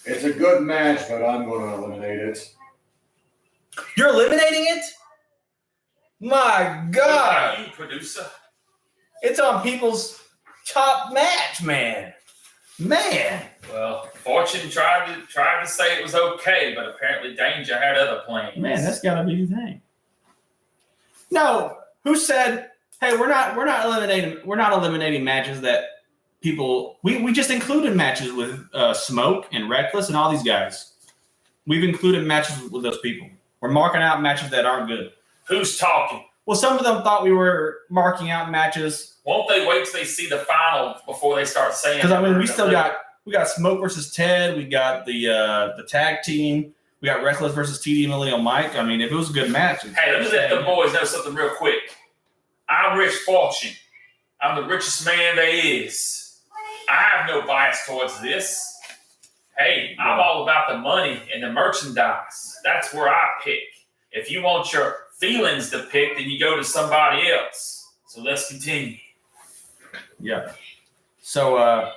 It's a good match, but I'm going to eliminate it. You're eliminating it? My What God. about you, producer? It's on people's top match, man. Man. Well, Fortune tried to say it was okay, but apparently Danger had other plans. Man, that's got to be the thing. No, who said, "Hey, we're not eliminating matches that people we just included matches with Smoke and Reckless and all these guys. We've included matches with those people. We're marking out matches that aren't good." Who's talking? Well, some of them thought we were marking out matches Won't they wait till they see the final before they start saying? because I mean we got Smoke versus Ted, we got the tag team, we got Reckless versus TD Millennial Mike. I mean, if it was a good match. Hey, let me let the boys know something real quick. I'm Rich Fortune. I'm the richest man there is. I have no bias towards this. Hey, I'm all about the money and the merchandise. That's where I pick. If you want your feelings to pick, then you go to somebody else. So let's continue. Yeah. So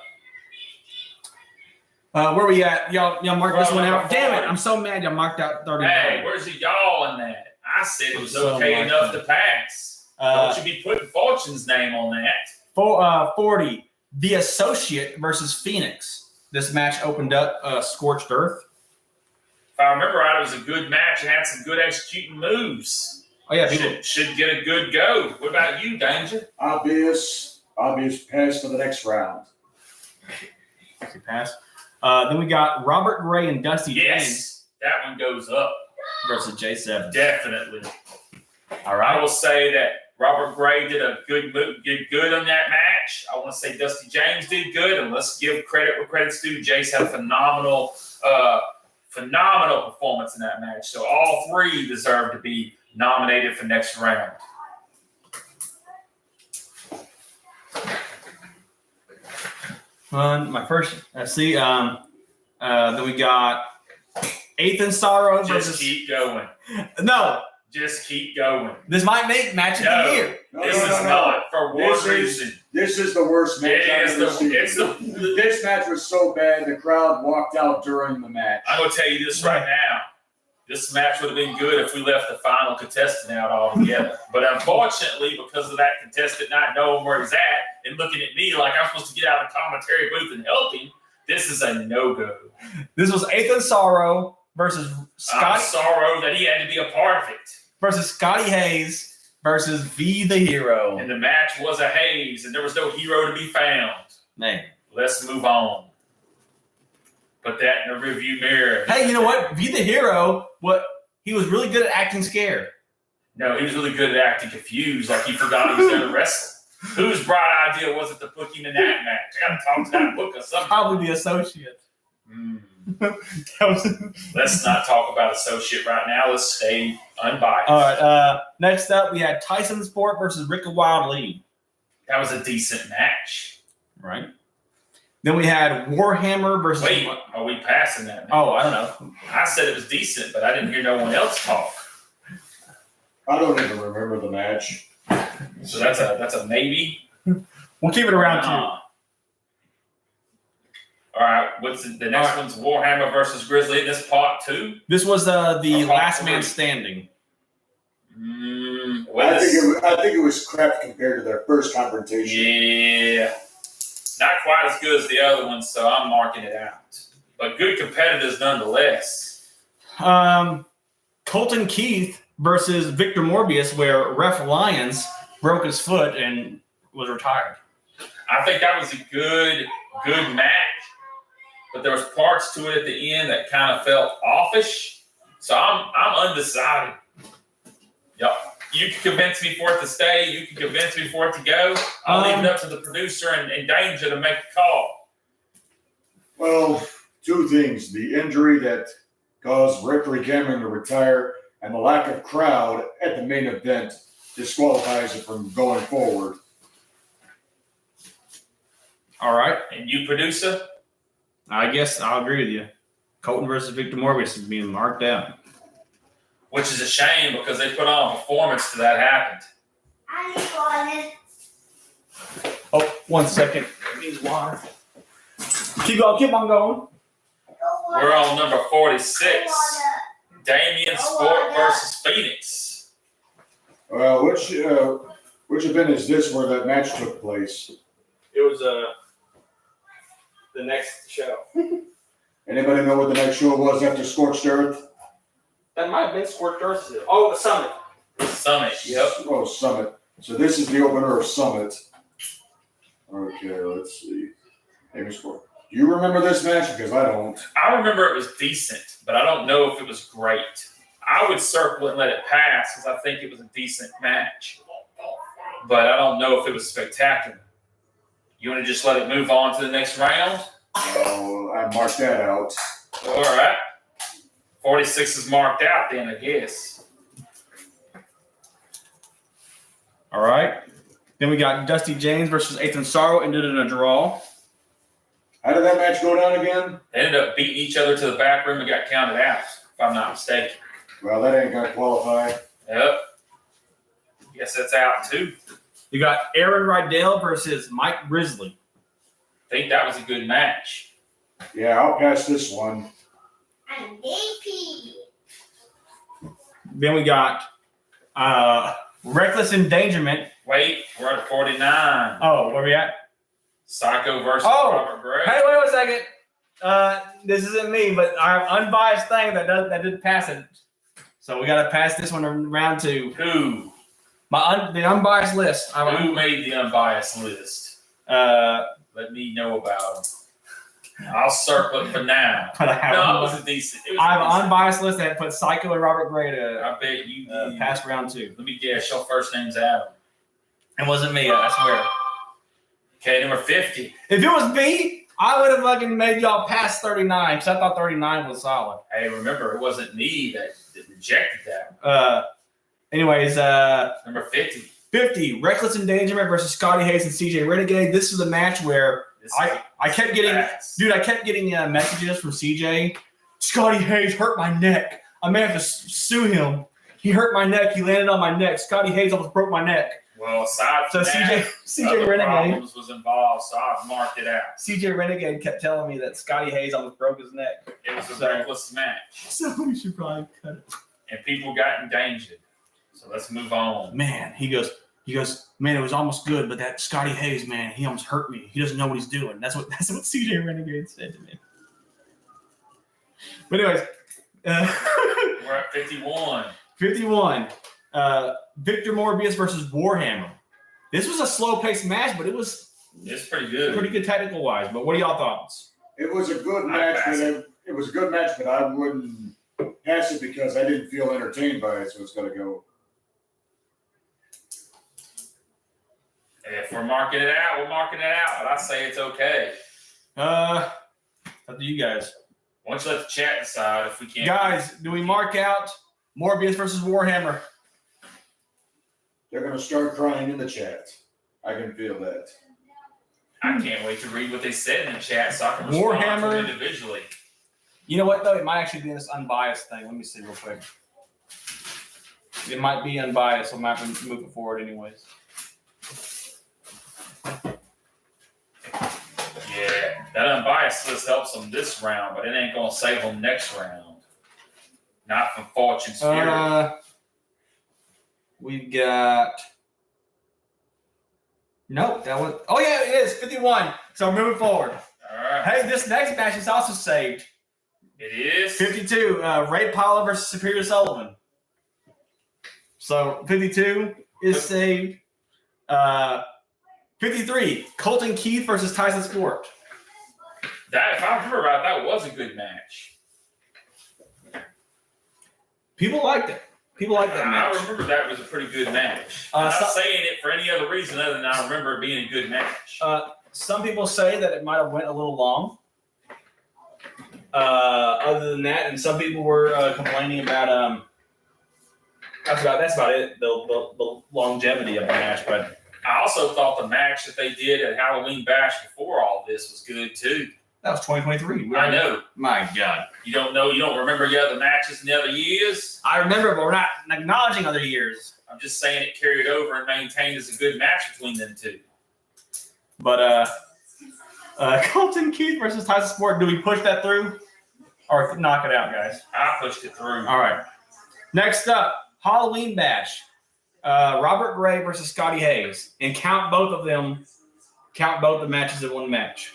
where we at? Y'all mark this one out. Damn it! I'm so mad y'all marked out 30. Hey, where's the y'all in that? I said it was So okay much enough fun. to pass. Don't you be putting Fortune's name on that. 40. The Associate versus Phoenix. This match opened up Scorched Earth. If I remember right, it was a good match and had some good executing moves. Oh yeah, people. Should get a good go. What about you, Danger? Obvious pass to the next round. Okay, pass. Then we got Robert Gray and Dusty James Yes, that one goes up. versus J7. Definitely. All I right. will say that Robert Gray did a good move, did good on that match. I want to say Dusty James did good, and let's give credit where credit's due. Jace had a phenomenal performance in that match. So all three deserve to be nominated for next round. My first. Let's see. Then we got Ethan Sorrow Just versus. keep going. No, Just keep going. this might make match of the year. No, This no, is no, no. not for one This is- reason. This is the worst match I've ever seen. This match was so bad, the crowd walked out during the match. I'm going to tell you this right now. This match would have been good if we left the final contestant out altogether. But unfortunately, because of that contestant not knowing where he's at and looking at me like I'm supposed to get out of the commentary booth and help him, this is a no-go. This was Ethan Sorrow versus Scotty. Sorrow that he had to be a part of it. Versus Scotty Hayes versus V the Hero. And the match was a Hayes, and there was no hero to be found. Man. Let's move on. Put that in the review mirror. Hey, you know what? V the Hero, he was really good at acting scared. No, he was really good at acting confused, like he forgot he was going to wrestle. Whose bright idea was it to put him in that match? I got to talk to that book or something. Probably the associate. Let's not talk about associate right now. Let's stay unbiased. All right. Next up, we had Tyson Sport versus Rick Wild Lee. That was a decent match. Right. Then we had Warhammer versus. Wait, are we passing that match? Oh, I don't know. I said it was decent, but I didn't hear no one else talk. I don't even remember the match. So that's a maybe. We'll keep it around two. All right, what's the next one's Warhammer versus Grizzly. This part 2? This was the last man standing. I think it was crap compared to their first confrontation. Yeah. Not quite as good as the other one, so I'm marking it out. But good competitors nonetheless. Colton Keith versus Victor Morbius, where Ref Lyons broke his foot and was retired. I think that was a good match. But there was parts to it at the end that kind of felt offish. So I'm undecided. Yep. You can convince me for it to stay. You can convince me for it to go. I'll leave it up to the producer and Danger to make the call. Well, two things. The injury that caused referee Cameron to retire and the lack of crowd at the main event disqualifies it from going forward. All right. And you, producer? I guess I'll agree with you. Colton versus Victor Morbius is being marked out. Which is a shame because they put on a performance till that happened. Oh, 1 second. It needs water. Keep on going. We're on number 46. Damien Sport versus Phoenix. Well, which event is this where that match took place? It was the next show. Anybody know what the next show was after Scorched Earth? That might have been Scorched Earth. Oh, the Summit. Summit, yep. Oh, Summit. So this is the opener of Summit. Okay, let's see. Amy Sport. Do you remember this match? Because I don't. I remember it was decent, but I don't know if it was great. I would circle it and let it pass because I think it was a decent match. But I don't know if it was spectacular. You want to just let it move on to the next round? Oh, I marked that out. All right. 46 is marked out then, I guess. All right. Then we got Dusty James versus Ethan Sorrow, ended in a draw. How did that match go down again? They ended up beating each other to the back room and got counted out, if I'm not mistaken. Well, that ain't gonna qualify. Yep. Guess that's out too. You got Aaron Rydell versus Mike Grizzly. I think that was a good match. Yeah, I'll pass this one. I'm DP. Then we got Reckless Endangerment. Wait, we're at 49. Oh, where we at? Psycho versus Oh, Robert Gray. Hey, wait a second. This isn't me, but I have unbiased thing that didn't pass it. So we got to pass this one in round 2. Who? The unbiased list. Who made the unbiased list? Let me know about them. I'll circle it for now. But It was a decent. I have an unbiased list that put Psycho and Robert Gray to I bet you did. pass round 2. Let me guess. Your first name's Adam. It wasn't me, I swear. Okay, number 50. If it was me, I would have fucking made y'all pass 39 because I thought 39 was solid. Hey, remember, it wasn't me that rejected that. Anyways, Number 50. 50, Reckless Endangerment versus Scotty Hayes and CJ Renegade. This is a match where I kept getting, messages from CJ. Scotty Hayes hurt my neck. I may have to sue him. He hurt my neck. He landed on my neck. Scotty Hayes almost broke my neck. Well, aside So from that, CJ other Renegade. problems was involved, so I've marked it out. CJ Renegade kept telling me that Scotty Hayes almost broke his neck. It was a So- reckless match, So we should probably cut it. and people got endangered. So let's move on. Man, he goes, man, it was almost good, but that Scotty Hayes, man, he almost hurt me. He doesn't know what he's doing. That's what CJ Renegade said to me. But anyways, We're at 51. 51. Victor Morbius versus Warhammer. This was a slow-paced match, but it was It's pretty good. pretty good technical-wise. But what are y'all thoughts? It was a good I'd match, pass but it was a good match, but I wouldn't pass it because I didn't feel entertained by it, so it's gonna go. If we're marking it out, we're marking it out. But I say it's okay. Up to you guys. Why don't you let the chat decide if we can't. Guys, do we mark out Morbius versus Warhammer? They're gonna start crying in the chat. I can feel that. I can't wait to read what they said in the chat so I can respond to Warhammer. them individually. You know what, though? It might actually be this unbiased thing. Let me see real quick. It might be unbiased, so I might have to move it forward anyways. Yeah, that unbiased list helps them this round, but it ain't gonna save them next round. Not from Fortune's Fury. We've got. Nope, that was. Oh yeah, it is 51. So moving forward. All right, Hey, this next match is also saved. it is. 52. Ray Paula versus Superior Sullivan. So 52 is saved. 53. Colton Keith versus Tyson Sport. That, if I remember right, that was a good match. People liked it. People liked that I match. remember that was a pretty good match. I'm not saying it for any other reason other than I remember it being a good match. Some people say that it might have went a little long. Other than that, and some people were complaining about that's about it. The longevity of the match, but I also thought the match that they did at Halloween Bash before all this was good too. that was 2023. I know. My God, You don't remember the other matches in the other years? I remember, but we're not acknowledging other years. I'm just saying it carried over and maintained as a good match between them two. But Colton Keith versus Tyson Sport. Do we push that through, or knock it out, guys? I pushed it through. All right. Next up, Halloween Bash. Robert Gray versus Scotty Hayes, and count both of them. Count both the matches in one match.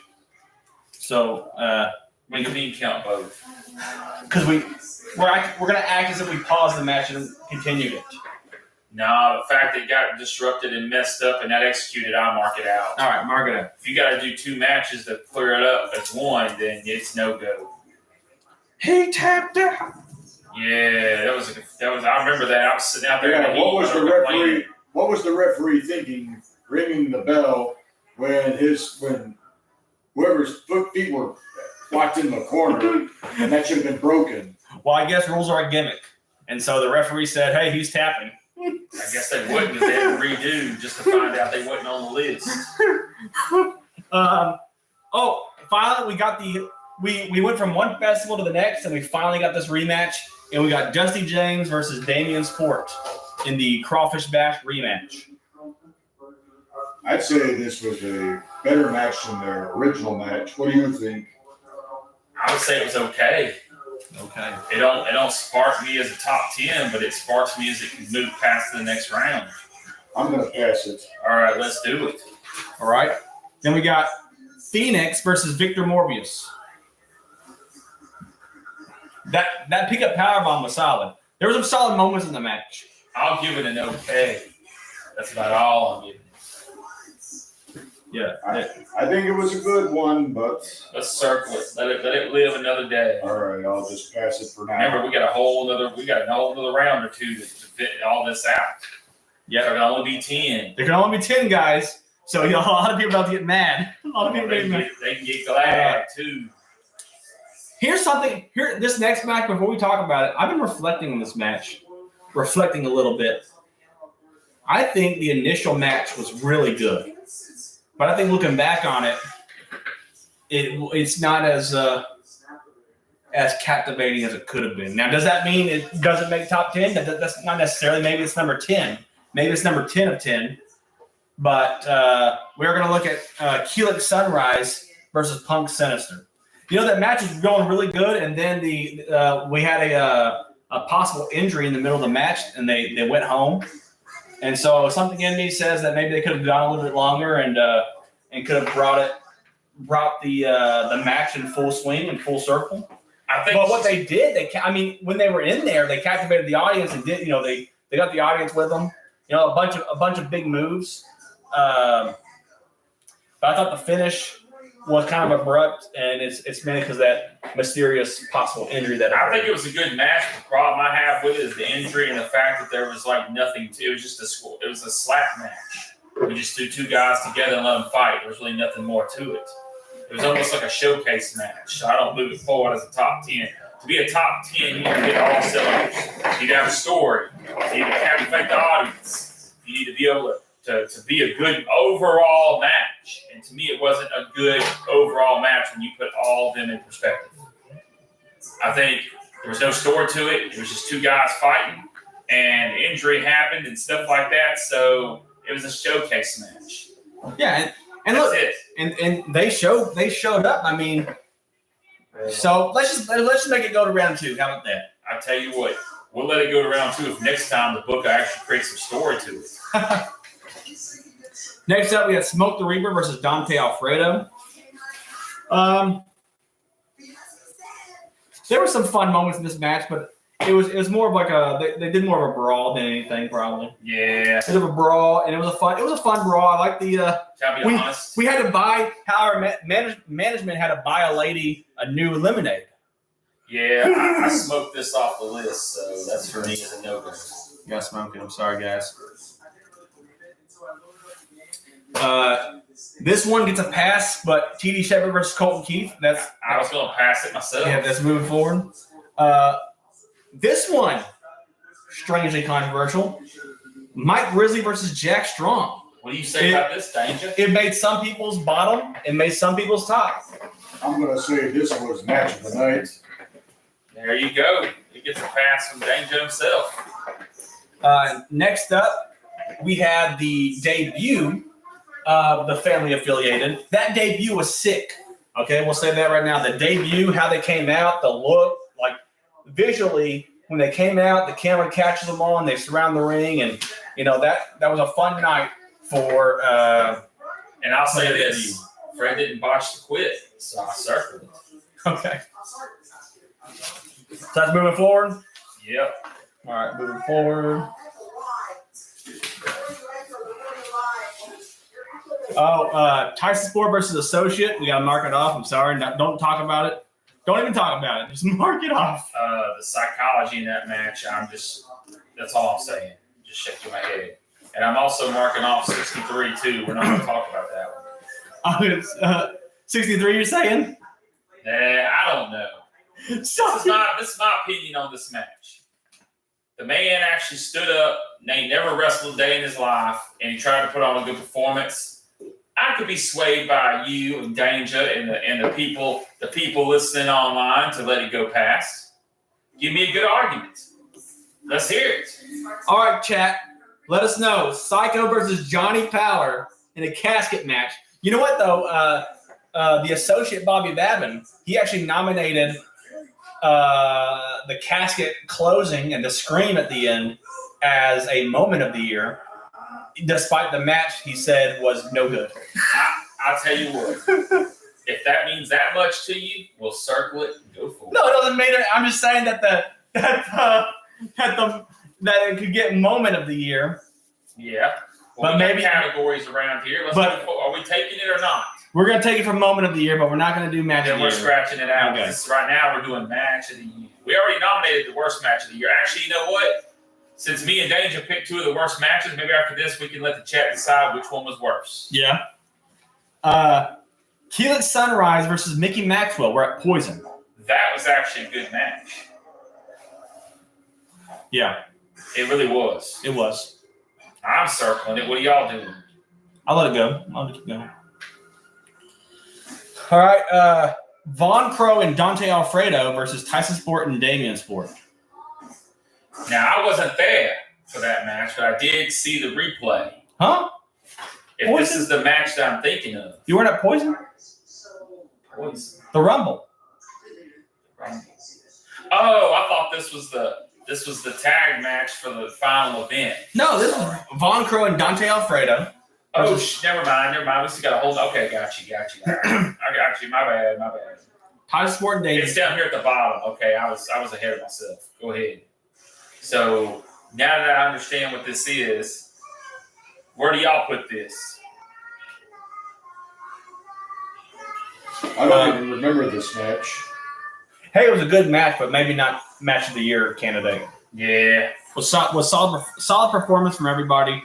So, What do you mean count both? because we're gonna act as if we paused the match and continued it. No, the fact that it got disrupted and messed up and not executed, I'll mark it out. All right, mark it up. If you got to do two matches to clear it up as one, then it's no go. He tapped out. Yeah, that was. I remember that. I was sitting out there. Yeah, in the heat, what was the referee thinking ringing the bell when whoever's feet were locked in the corner and that should have been broken? Well, I guess rules are a gimmick, and so the referee said, "Hey, he's tapping." I guess they wouldn't because they had to redo just to find out they wasn't on the list. Finally, we got we went from one festival to the next, and we finally got this rematch, and we got Dusty James versus Damian Sport in the Crawfish Bash rematch. I'd say this was a better match than their original match. What do you think? I would say it was okay. Okay. It don't spark me as a top 10, but it sparks me as it can move past to the next round. I'm going to pass it. All right, let's do it. All right. Then we got Phoenix versus Victor Morbius. That pickup powerbomb was solid. There were some solid moments in the match. I'll give it an okay. That's about all I'm giving it. Yeah. I think it was a good one, but Let's circle it. Let it live another day. all right, I'll just pass it for now. Remember, we got a whole other round or two to fit all this out. Yeah. There can only be 10. There can only be 10 guys, so a lot of people about to get mad. A lot of people They getting mad. can get glad too. Here's something. This next match, before we talk about it, I've been reflecting on this match. Reflecting a little bit. I think the initial match was really good. But I think looking back on it, it's not as captivating as it could have been. Now, does that mean it doesn't make top 10? That's not necessarily. Maybe it's number 10. Maybe it's number 10 of 10. But we're going to look at Keelik Sunrise versus Punk Sinister. You know, that match was going really good, and then we had a possible injury in the middle of the match, and they went home. And so something in me says that maybe they could have gone a little bit longer and could have brought the match in full swing and full circle. I think. But what they did, when they were in there, they captivated the audience and did, they got the audience with them. You know, a bunch of big moves. But I thought the finish was kind of abrupt, and it's mainly because of that mysterious possible injury that I think it was a good match. The problem I have with it is the injury and the fact that there was like nothing to it. Was just it was a slap match. We just threw two guys together and let them fight. There was really nothing more to it. It was almost like a showcase match. So I don't move it forward as a top 10. To be a top 10, you need to hit all cylinders. You need to have a story. You need to captivate the audience. You need to be able to be a good overall match. And to me, it wasn't a good overall match when you put all of them in perspective. I think there was no story to it. It was just two guys fighting, and injury happened and stuff like that. So it was a showcase match. Yeah, and That's look, it. and they showed up. I mean, so let's just make it go to round 2. How about that? I tell you what, we'll let it go to round 2 if next time the book actually creates some story to it. Next up, we have Smoke the Reaper versus Dante Alfredo. There were some fun moments in this match, but it was more of like they did more of a brawl than anything, probably. Yeah. A bit of a brawl, and it was a fun brawl. I like the Can I be honest? we had to buy our management had to buy a lady a new lemonade. Yeah, I smoked this off the list, so that's for me as a no-go. You got smoking. I'm sorry, guys. This one gets a pass, but TD Shepard versus Colton Keith. I was going to pass it myself. Yeah, that's moving forward. This one, strangely controversial. Mike Grizzly versus Jack Strong. What do you say about this, Danger? It made some people's bottom. It made some people's top. I'm going to say this was match of the night. There you go. He gets a pass from Danger himself. Next up, we had the debut of the family affiliated. That debut was sick. Okay, we'll say that right now. The debut, how they came out, the look, like visually, when they came out, the camera catches them on, they surround the ring, and that was a fun night for. And I'll say this: Fred didn't botch the quit, so I circled it. Okay. So that's moving forward. Yep. All right, moving forward. Tyson Sport versus Associate. We got to mark it off. I'm sorry. Don't talk about it. Don't even talk about it. Just mark it off. The psychology in that match, that's all I'm saying. Just shaking my head. And I'm also marking off 63 too. We're not going to talk about that one. Oh, it's 63 you're saying? I don't know. This is my opinion on this match. The man actually stood up, and he never wrestled a day in his life, and he tried to put on a good performance. I could be swayed by you and Danger and the people listening online to let it go past. Give me a good argument. Let's hear it. All right, chat. Let us know. Psycho versus Johnny Power in a casket match. You know what, though? The associate Bobby Babin, he actually nominated the casket closing and the scream at the end as a moment of the year, despite the match he said was no good. I'll tell you what. If that means that much to you, we'll circle it and go for it. No, it doesn't mean it. I'm just saying that it could get moment of the year. Yeah. Well, But maybe categories around here. Are we taking it or not? We're going to take it for moment of the year, but we're not going to do match of Then the we're year. scratching it out. Okay. Right now, we're doing match of the year. We already nominated the worst match of the year. Actually, you know what? Since me and Danger picked two of the worst matches, maybe after this, we can let the chat decide which one was worse. Yeah. Keelik Sunrise versus Mickey Maxwell. We're at Poison. That was actually a good match. Yeah, It really was. it was. I'm circling it. What are y'all doing? I'll let it go. I'll let it go. All right. Von Crow and Dante Alfredo versus Tyson Sport and Damian Sport. Now, I wasn't there for that match, but I did see the replay. Huh? If this is the match that I'm thinking of. You weren't at Poison? Poison. The Rumble. Oh, I thought this was the tag match for the final event. No, this is Von Crow and Dante Alfredo. Oh, never mind. We still got to hold. Okay, got you. I got you. My bad. Titus Sport and Davis. It's down here at the bottom. Okay, I was ahead of myself. Go ahead. So now that I understand what this is, where do y'all put this? I don't even remember this match. Hey, it was a good match, but maybe not match of the year candidate. Yeah. Was solid performance from everybody.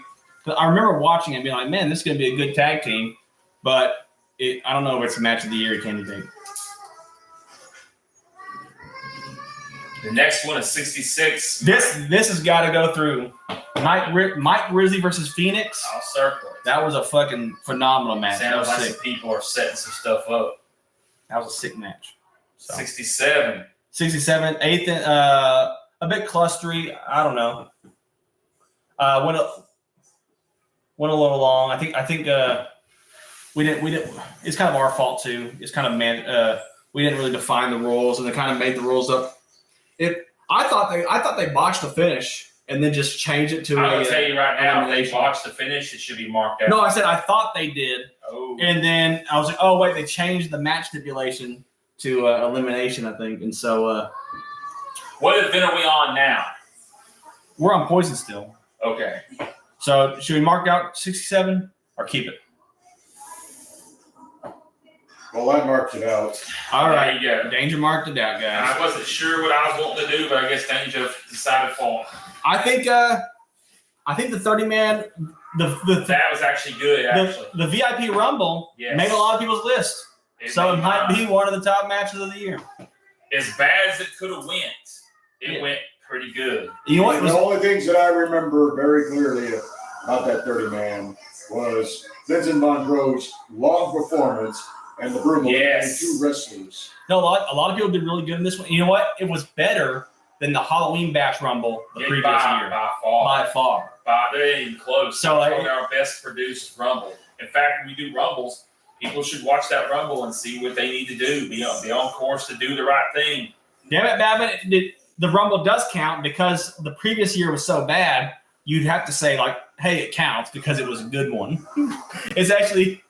I remember watching it and being like, man, this is going to be a good tag team, but I don't know if it's a match of the year candidate. The next one is 66. This has got to go through Mike Rizzi versus Phoenix. I'll circle it. That was a fucking phenomenal match. That Sounds was like sick. some people are setting some stuff up. That was a sick match. So. 67. 67, 8th, a bit clustery. I don't know. Went a little long. I think we didn't. It's kind of our fault too. It's kind of we didn't really define the rules, and they kind of made the rules up. I thought they botched the finish and then just changed it to. I'm gonna tell you right now, if they elimination. botched the finish, it should be marked out. No, I said I thought they did, Oh. and then I was like, oh wait, they changed the match stipulation to elimination, I think, and so What event are we on now? we're on Poison still. Okay. So should we mark out 67 or keep it? Well, I marked it out. All right, There you go. Danger marked it out, guys. I wasn't sure what I was wanting to do, but I guess Danger decided for him. I think the 30-man That was actually good, actually. the VIP Rumble Yes. made a lot of people's list. So it might be one of the top matches of the year. as bad as it could have went. It went pretty good. You know what? The only things that I remember very clearly about that 30-man was Vincent Monroe's long performance and the broom Yes. two wrestlers. No, a lot of people did really good in this one. You know what? It was better than the Halloween Bash Rumble the previous year. By far. By far. They ain't even close. So, It's probably our best produced Rumble. In fact, when we do Rumbles, people should watch that Rumble and see what they need to do. Be on course to do the right thing. Damn it, Babin. The Rumble does count because the previous year was so bad, you'd have to say, like, hey, it counts because it was a good one. It's actually...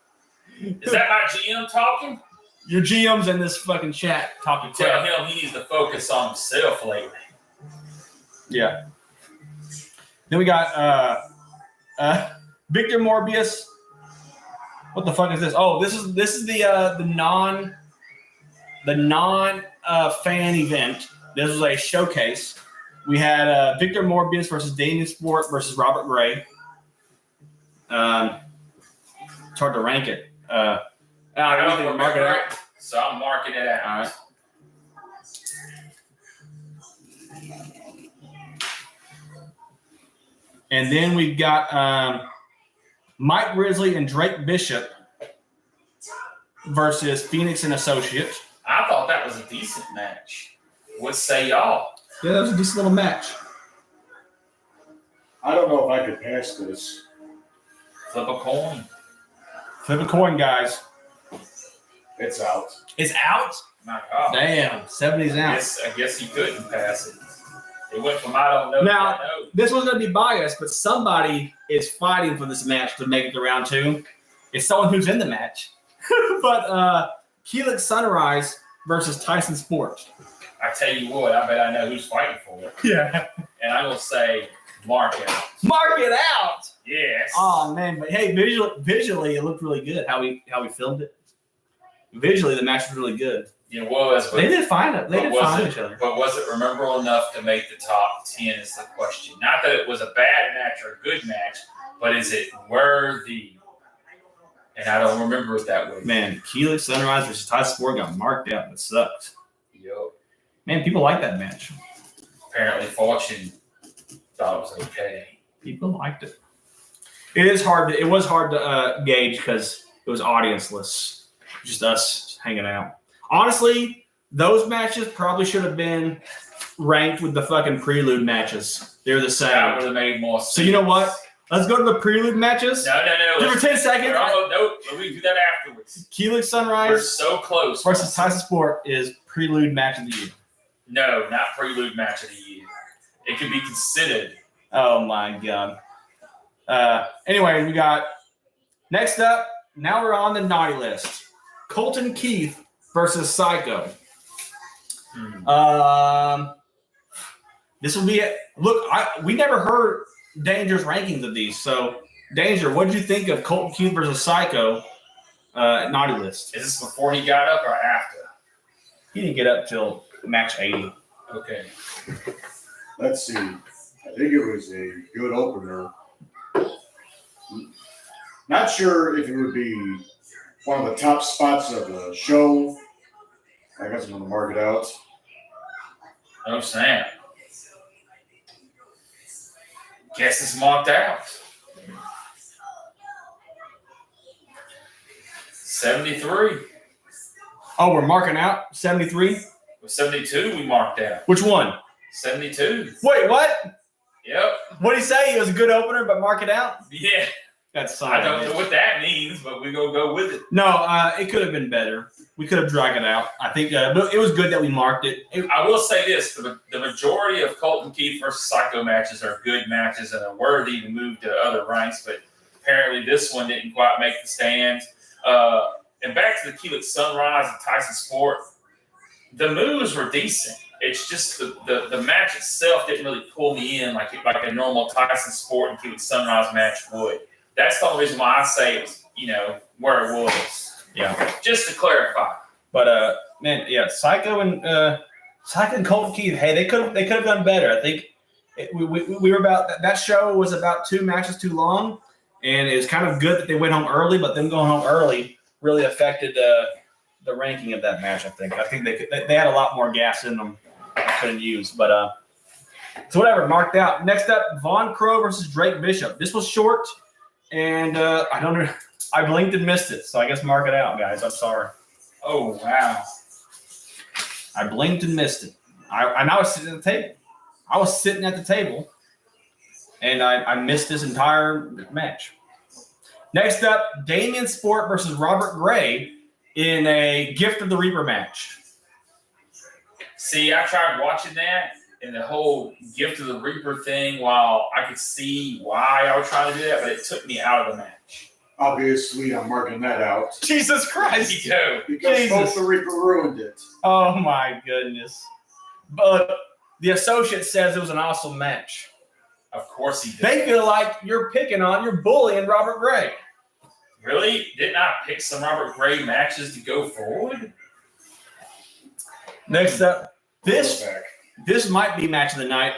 Is that my GM talking? Your GM's in this fucking chat talking Tell crap. him he needs to focus on himself lately. Yeah. Then we got Victor Morbius. What the fuck is this? Oh, this is the non fan event. This was a showcase. We had Victor Morbius versus Damien Sport versus Robert Gray. It's hard to rank it. I don't think mark it out. So I'm marking it out. All right. And then we've got Mike Risley and Drake Bishop versus Phoenix and Associates. I thought that was a decent match. What say y'all? Yeah, that was a decent little match. I don't know if I could pass this. Flip a coin. Flip a coin, guys. It's out. It's out? My God. Damn, 70's out. I guess you couldn't pass it. It went from I don't know Now- to I know. This one's going to be biased, but somebody is fighting for this match to make it to round two. It's someone who's in the match. But Helix Sunrise versus Tyson Sports. I tell you what, I bet I know who's fighting for it. Yeah. And I will say, mark it out. Mark it out. Yes. Oh man, but hey, visually it looked really good. How we filmed it. Visually, the match was really good. It was, but They did find it. They but did was find it- each other. But was it memorable enough to make the top 10 is the question. Not that it was a bad match or a good match, but is it worthy? And I don't remember it that way. Man, Helix Sunrise versus Tyson Sport got marked out. It sucked. Yo, Man, people like that match. apparently Fortune thought it was okay. People liked it. It was hard to gauge because it was audienceless, just us hanging out. Honestly, those matches probably should have been ranked with the fucking prelude matches. They're the That same. would have made more sense. So you know what? Let's go to the prelude matches. No. Give her 10 seconds. Nope. We can do that afterwards. Keelik We're Sunrise so close. versus Tyson Sport is prelude match of the year. No, not prelude match of the year. It could be considered. Oh my god. Anyway, we got next up. Now we're on the naughty list. Colton Keith versus Psycho. This will be it. Look, we never heard Danger's rankings of these. So, Danger, what did you think of Colton Keith versus Psycho naughty list? Is this before he got up or after? He didn't get up till match 80. Okay. Let's see. I think it was a good opener. Not sure if it would be one of the top spots of the show. I guess I'm going to mark it out. Oh, snap. Guess it's marked out. 73. Oh, we're marking out 73? With 72, we marked out. Which one? 72. Wait, what? Yep. What did he say? It was a good opener, but mark it out? Yeah. That's I don't know what that means, but we're going to go with it. No, it could have been better. We could have dragged it out. I think but it was good that we marked it. I will say this. The majority of Colton Keith versus Psycho matches are good matches and are worthy to move to other ranks, but apparently this one didn't quite make the stand. And back to the Keelik Sunrise and Tyson Sport, the moves were decent. It's just the match itself didn't really pull me in like a normal Tyson Sport and Keelik Sunrise match would. That's the only reason why I say it was, where it was. Yeah. Just to clarify. But man, yeah, Psycho and Colton Keith, hey, they could have done better. I think we were about that show was about 2 matches too long, and it was kind of good that they went home early, but them going home early really affected the ranking of that match. I think they had a lot more gas in them I couldn't use, but so whatever, marked out. Next up, Von Crow versus Drake Bishop. This was short, and I don't know. I blinked and missed it, so I guess mark it out, guys. I'm sorry. Oh, wow. I blinked and missed it. I was sitting at the table. I was sitting at the table, and I missed this entire match. Next up, Damien Sport versus Robert Gray in a Gift of the Reaper match. See, I tried watching that and the whole Gift of the Reaper thing while I could see why I was trying to do that, but it took me out of the match. Obviously, I'm marking that out. Jesus Christ. Me too. Because Jesus. both the Reaper ruined it. Oh, my goodness. But the associate says it was an awesome match. Of course he did. They feel like you're bullying Robert Gray. Really? Didn't I pick some Robert Gray matches to go forward? Next up, this Back. might be match of the night.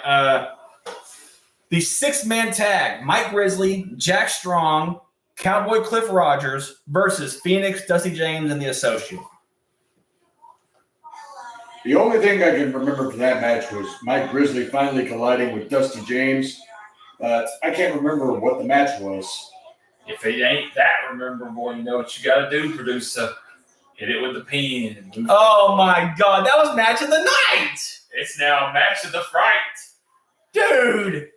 The 6-man tag, Mike Grizzly, Jack Strong, Cowboy Cliff Rogers versus Phoenix, Dusty James, and the Associate. The only thing I can remember from that match was Mike Grizzly finally colliding with Dusty James. But I can't remember what the match was. If it ain't that memorable, you know what you got to do, producer. Hit it with the pen. Oh, my God. That was match of the night. It's now match of the fright. Dude,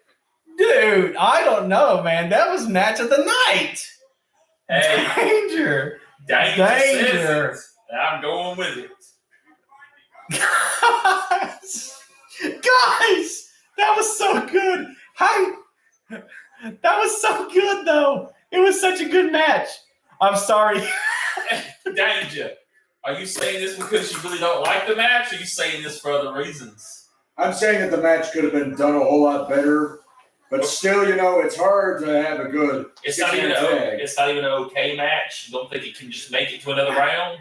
I don't know, man. That was match of the night. Hey, Danger. Danger. Says it. I'm going with it. Guys, that was so good. That was so good, though. It was such a good match. I'm sorry. Danger. Are you saying this because you really don't like the match, or are you saying this for other reasons? I'm saying that the match could have been done a whole lot better, but still, it's hard to have a good It's not even an okay match. You don't think it can just make it to another round?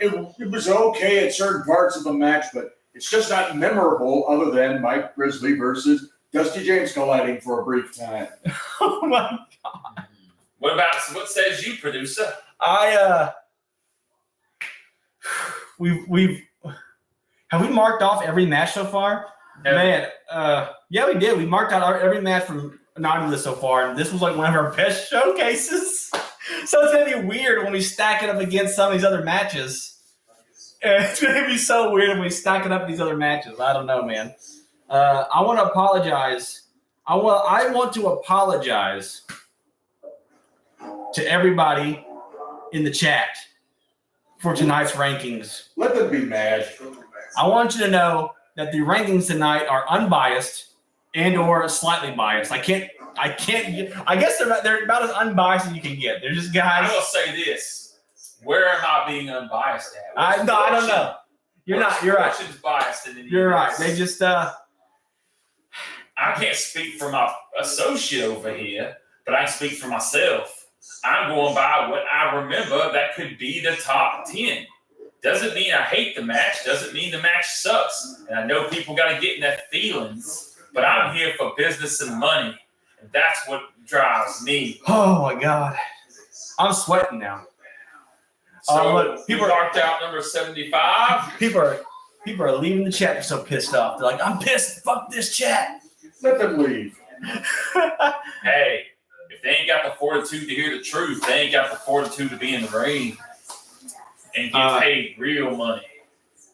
It was okay at certain parts of the match, but it's just not memorable other than Mike Grizzly versus Dusty James colliding for a brief time. Oh, my God. What says you, producer? Have we marked off every match so far? No. Man, yeah, we did. We marked out every match from Naughty List so far, and this was like one of our best showcases. So it's gonna be weird when we stack it up against some of these other matches. And it's gonna be so weird when we stack it up these other matches. I don't know, man. I want to apologize. I want to apologize to everybody in the chat for tonight's rankings. Let them be mad. I want you to know that the rankings tonight are unbiased and or slightly biased. I guess they're about as unbiased as you can get. They're just guys. I will say this: where am I being unbiased at? I don't know. You're not. You're right. Fortune's biased in any You're of right. this. They just I can't speak for my associate over here, but I can speak for myself. I'm going by what I remember that could be the top 10. Doesn't mean I hate the match. Doesn't mean the match sucks. And I know people got to get in their feelings, but I'm here for business and money. And that's what drives me. Oh my God, I'm sweating now. So look, people marked out number 75. People are leaving the chat. They're so pissed off. They're like, I'm pissed. Fuck this chat. Let them leave. Hey, if they ain't got the fortitude to hear the truth, they ain't got the fortitude to be in the ring and get paid real money.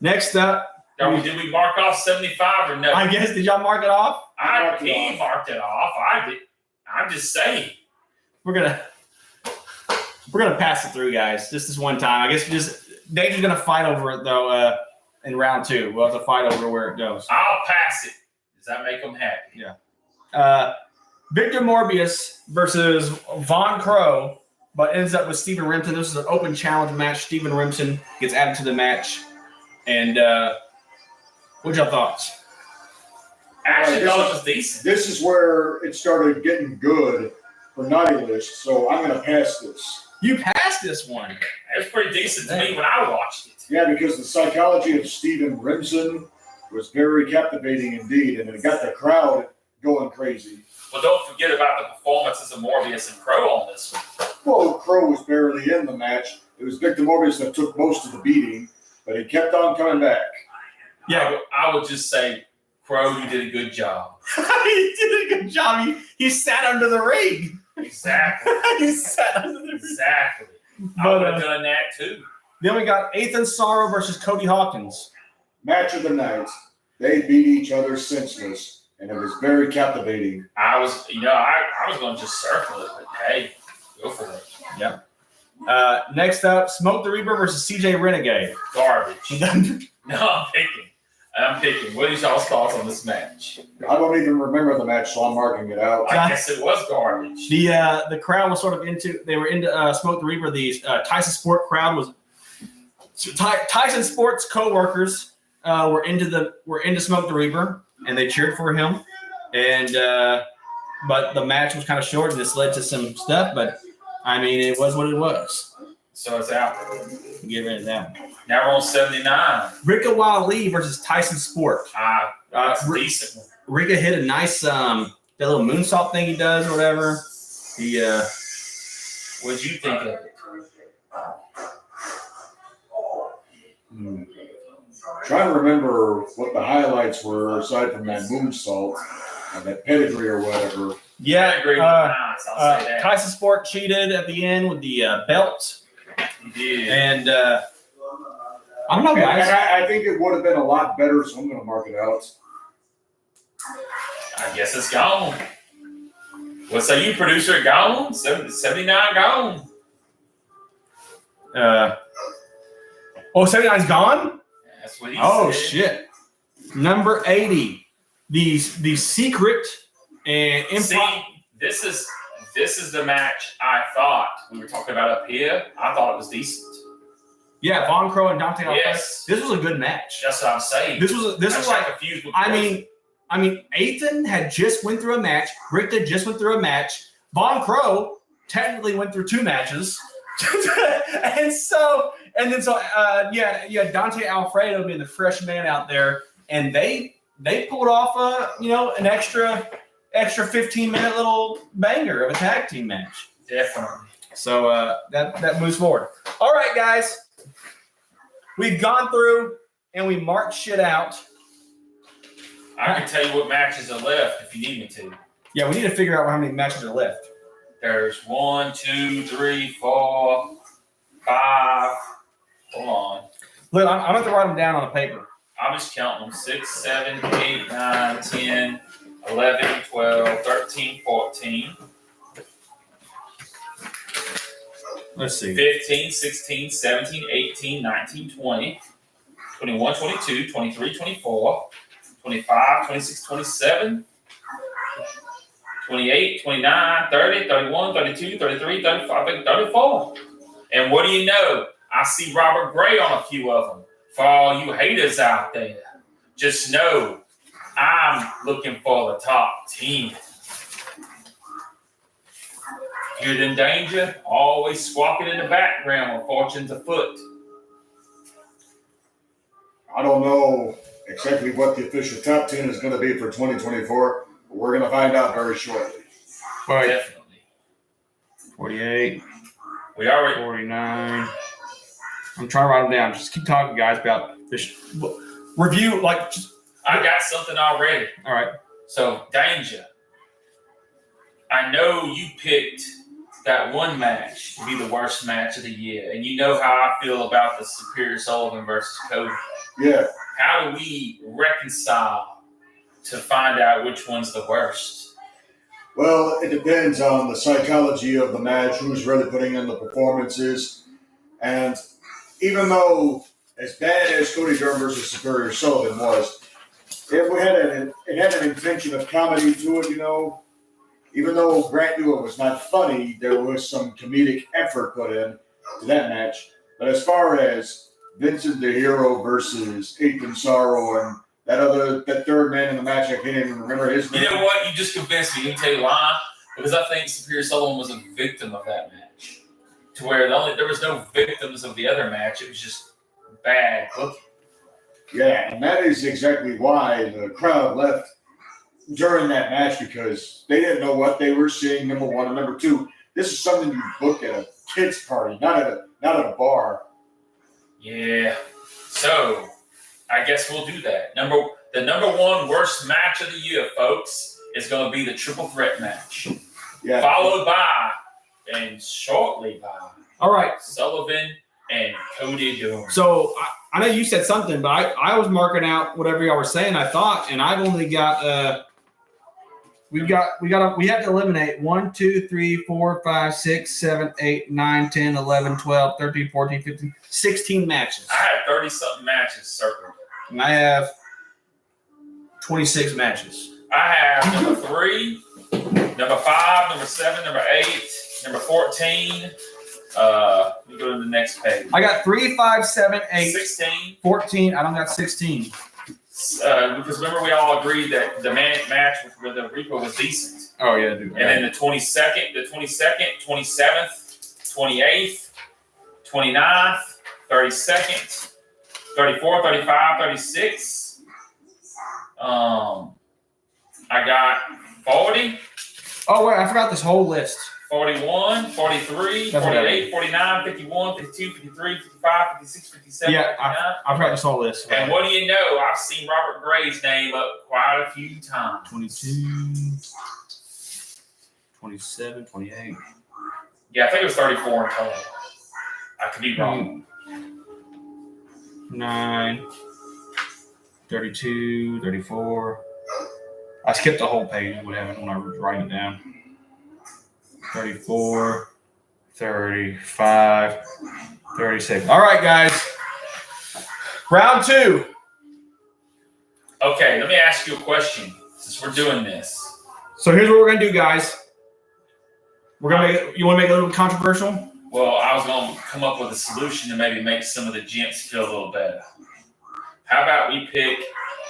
Next up, Did we mark off 75 or no? I guess, did y'all mark it off? He marked it off. I did. I'm just saying. We're gonna pass it through, guys. Just this one time. I guess Danger's gonna fight over it though. In round 2, we'll have to fight over where it goes. I'll pass it. Does that make them happy? Yeah. Victor Morbius versus Von Crow, but ends up with Steven Remsen. This is an open challenge match. Steven Remsen gets added to the match. And what's your thoughts? Actually, that was decent. This is where it started getting good for Naughty List, so I'm going to pass this. You passed this one. It was pretty decent to me when I watched it. Yeah, because the psychology of Steven Remsen was very captivating indeed, and it got the crowd going crazy. Well, don't forget about the performances of Morbius and Crow on this one. Well, Crow was barely in the match. It was Victor Morbius that took most of the beating, but he kept on coming back. Yeah, I would just say, Crow, you did a good job. He did a good job. He sat under the ring. Exactly. He sat under the ring. Exactly. I But, would have done that too. Then we got Ethan Sorrow versus Cody Hawkins. Match of the night. They beat each other senseless, and it was very captivating. I was going to just circle it, but hey, go for it. Yeah. Next up, Smoke the Reaper versus CJ Renegade. Garbage. No, I'm picking. What are y'all's thoughts on this match? I don't even remember the match, so I'm marking it out. I guess it was garbage. The crowd was sort of into Smoke the Reaper. The Tyson Sport crowd was Tyson Sports co-workers were into Smoke the Reaper, and they cheered for him. And but the match was kind of short, and this led to some stuff. But I mean, it was what it was. So it's out. Give it that. Now we're on 79. Rika Wali versus Tyson Sport. That's a decent one. Rika hit a nice that little moonsault thing he does or whatever. He What'd you think of it? Trying to remember what the highlights were aside from that moonsault and that pedigree or whatever. yeah. I agree with nice. I'll say that. Tyson Sport cheated at the end with the belt. He did. And I don't know, And guys. I think it would have been a lot better, so I'm going to mark it out. I guess it's gone. What say you, producer? Gone? 79 gone. 79's gone? That's what he Oh, said. shit. Number 80. The secret and improv. See, this is the match I thought we were talking about up here. I thought it was decent. Yeah, Von Crow and Dante Alfredo. Yes. This was a good match. That's what I'm saying. This was like, confused with I mean, Ethan had just went through a match. Rika just went through a match. Von Crow technically went through 2 matches. and then Dante Alfredo being the fresh man out there, and they pulled off an extra 15-minute little banger of a tag team match. Definitely. So that moves forward. All right, guys, we've gone through and we marked shit out. I can tell you what matches are left if you need me to. Yeah, we need to figure out how many matches are left. There's 1, 2, 3, 4, 5. Hold on. Look, I'm going to write them down on a paper. I'm just counting them. 6, 7, 8, 9, 10, 11, 12, 13, 14, Let's see. 15, 16, 17, 18, 19, 20, 21, 22, 23, 24, 25, 26, 27, 28, 29, 30, 31, 32, 33, 35, 34. And what do you know? I see Robert Gray on a few of them. For all you haters out there, just know I'm looking for the top 10. You're in danger, always squawking in the background when fortune's afoot. I don't know exactly what the official top 10 is going to be for 2024, but we're going to find out very shortly. All right. Definitely. 48, We already 49. I'm trying to write them down. Just keep talking, guys, about this review. Like, just, I got something already. all right. So, danger. I know you picked that one match to be the worst match of the year, and you know how I feel about the Superior Sullivan versus Cody. Yeah, How do we reconcile to find out which one's the worst? well, it depends on the psychology of the match, who's really putting in the performances. And even though, as bad as Cody Durham versus Superior Sullivan was, it had an intention of comedy to it, you know. Even though Grant knew it was not funny, there was some comedic effort put in to that match. But as far as Vincent the Hero versus Ethan Sorrow and that third man in the match, I can't even remember his name. You know what? You just convinced me. You can tell you why. Because I think Superior Sullivan was a victim of that match. To where there was no victims of the other match. It was just bad booking. Yeah, and that is exactly why the crowd left during that match, because they didn't know what they were seeing, number one. And number two, this is something you book at a kid's party, not at a bar. Yeah. So, I guess we'll do that. The number one worst match of the year, folks, is going to be the triple threat match. Yeah. Followed by, and shortly by, All right. Sullivan and Cody Durham. So I know you said something, but I was marking out whatever y'all were saying, I thought, and I've only got we have to eliminate 1, 2, 3, 4, 5, 6, 7, 8, 9, 10, 11, 12, 13, 14, 15, 16 matches. I had 30-something matches circled. And I have 26 matches. I have number 3, number 5, number 7, number 8, number 14. Let me go to the next page. I got 3, 5, 7, 8, 16. 14. I don't got 16. Because remember we all agreed that the match with the Repo was decent. Oh, yeah, dude. And then the 22nd, 27th, 28th, 29th, 32nd, 34, 35, 36. I got 40, Oh, wait, I forgot this whole list. 41, 43, That's 48, 49, 51, 52, 53, 55, 56, 57, Yeah, 59. I forgot this whole list. And what do you know? I've seen Robert Gray's name up quite a few times. 22, 27, 28. Yeah, I think it was 34 in total. I could be wrong. 9, 32, 34. I skipped the whole page, whatever, when I was writing it down. 34, 35, 36. All right, guys. Round 2. Okay, let me ask you a question since we're doing this. So here's what we're going to do, guys. You want to make it a little controversial? Well, I was going to come up with a solution to maybe make some of the gents feel a little better. How about we pick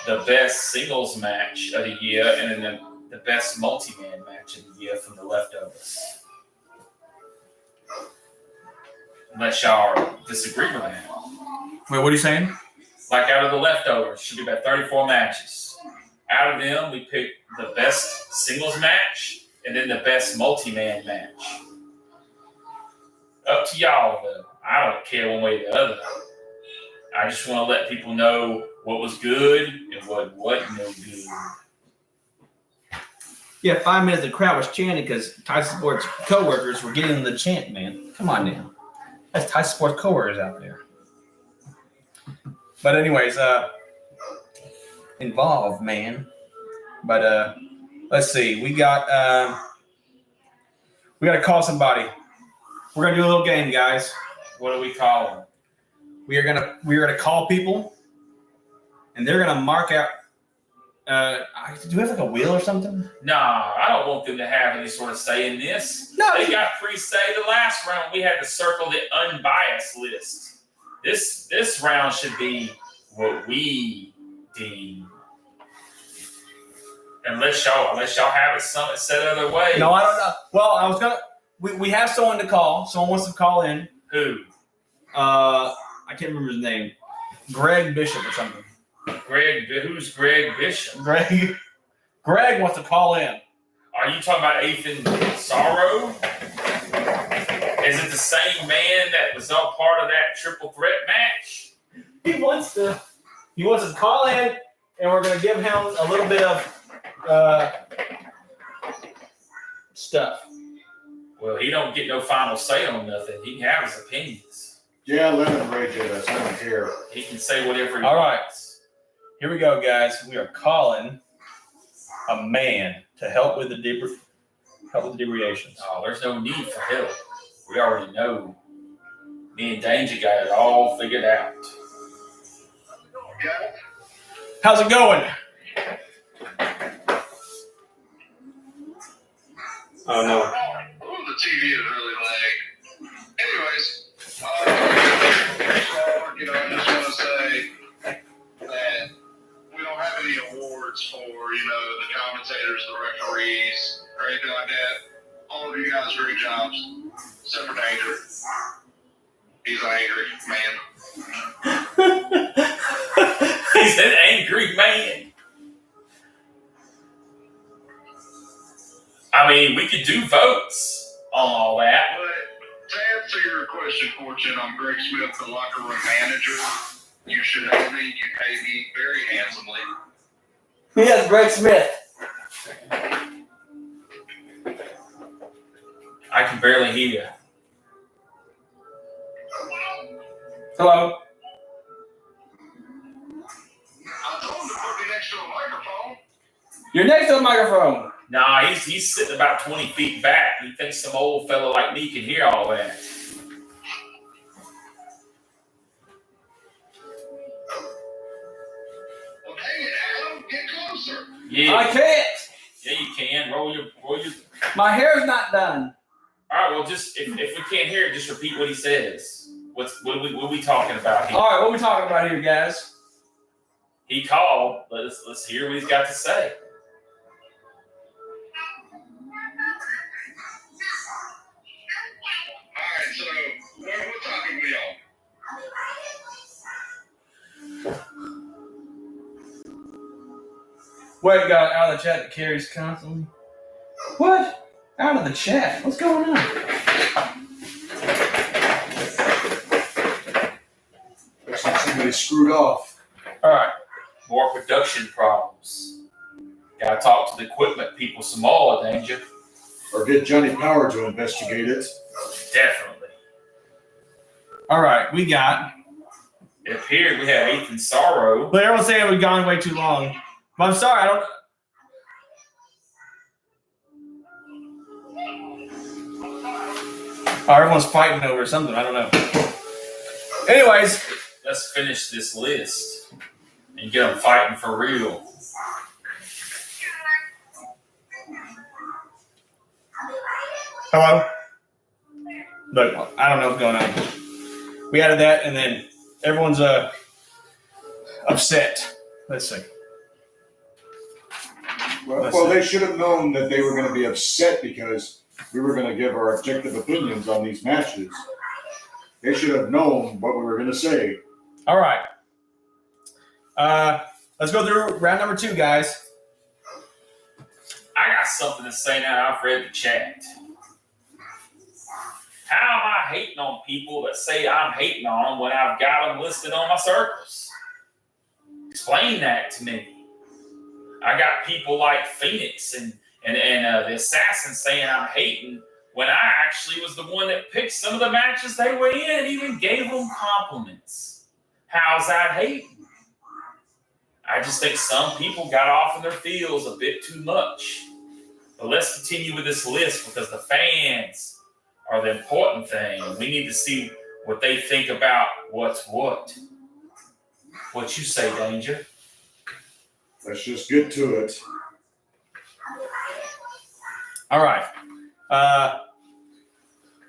the best singles match of the year and then the best multi-man match of the year from the leftovers? Unless y'all disagree with that. Wait, what are you saying? Like out of the leftovers, should be about 34 matches. Out of them, we pick the best singles match and then the best multi-man match. Up to y'all, though. I don't care one way or the other. I just want to let people know what was good and what wasn't no good. Yeah, 5 minutes the crowd was chanting because Tyson Sports coworkers were getting the chant, man. Come on now. That's Tyson Sports coworkers out there. But anyways, involved, man. But Let's see. We got to call somebody. We're gonna do a little game, guys. What do we call them? We're gonna call people, and they're gonna mark out. Do we have like a wheel or something? Nah, I don't want them to have any sort of say in this. No, They got pre-say the last round. We had to circle the unbiased list. This round should be what we deem. Unless y'all have it set other way. No, I don't know. Well, I was gonna. We have someone to call. Someone wants to call in. Who? I can't remember his name. Greg Bishop or something. Who's Greg Bishop? Greg wants to call in. Are you talking about Ethan Sorrow? Is it the same man that was all part of that triple threat match? He wants to call in, and we're gonna give him a little bit of stuff. Well, he don't get no final say on nothing. He can have his opinions. Yeah, let him rage at us. I don't care. He can say whatever he All right. wants. Here we go, guys. We are calling a man to help with the debridations. Oh, there's no need for help. We already know. Me and Danger got it all figured out. How's it going? Oh no. Oh, the TV is really lag. Anyways, I just want to say that we don't have any awards for, the commentators, the referees, or anything like that. All of you guys, great jobs, except for Danger. He's an angry man. He's an angry man. I mean, we could do votes on all that. But to answer your question, Fortune, I'm Greg Smith, the locker room manager. You should know me. You pay me very handsomely. Yes, Greg Smith. I can barely hear you. Hello. I told him to put me next to a microphone. You're next to the microphone. Nah, he's sitting about 20 feet back. He thinks some old fella like me can hear all that. Well, dang it, Adam, get closer. Yeah, I can't. yeah, you can. Roll your. My hair's not done. All right, well, just if we can't hear it, just repeat what he says. What are we talking about here? All right, what are we talking about here, guys? He called. Let's hear what he's got to say. Alright, so what topic we on? Wait, got out of the chat that carries constantly. What? Out of the chat? What's going on? Looks like somebody screwed off. All right. More production problems. Gotta talk to the equipment people some more, Danger. Or get Johnny Power to investigate it. Definitely. All right, we got. It appeared we had Ethan Sorrow. But everyone's saying we've gone way too long. But I'm sorry, I don't. Oh, everyone's fighting over something. I don't know. Anyways, Let's finish this list and get them fighting for real. hello. Look, I don't know what's going on. We added that, and then everyone's upset. Let's see. Well, they should have known that they were going to be upset because we were going to give our objective opinions on these matches. They should have known what we were going to say. All right. Let's go through round number 2, guys. I got something to say now. I've read the chat. How am I hating on people that say I'm hating on them when I've got them listed on my circles? Explain that to me. I got people like Phoenix and the Assassin saying I'm hating when I actually was the one that picked some of the matches they were in and even gave them compliments. How's that hating? I just think some people got off in their feels a bit too much. But let's continue with this list because the fans are the important thing. We need to see what they think about what's what. What you say, Danger? Let's just get to it. All right.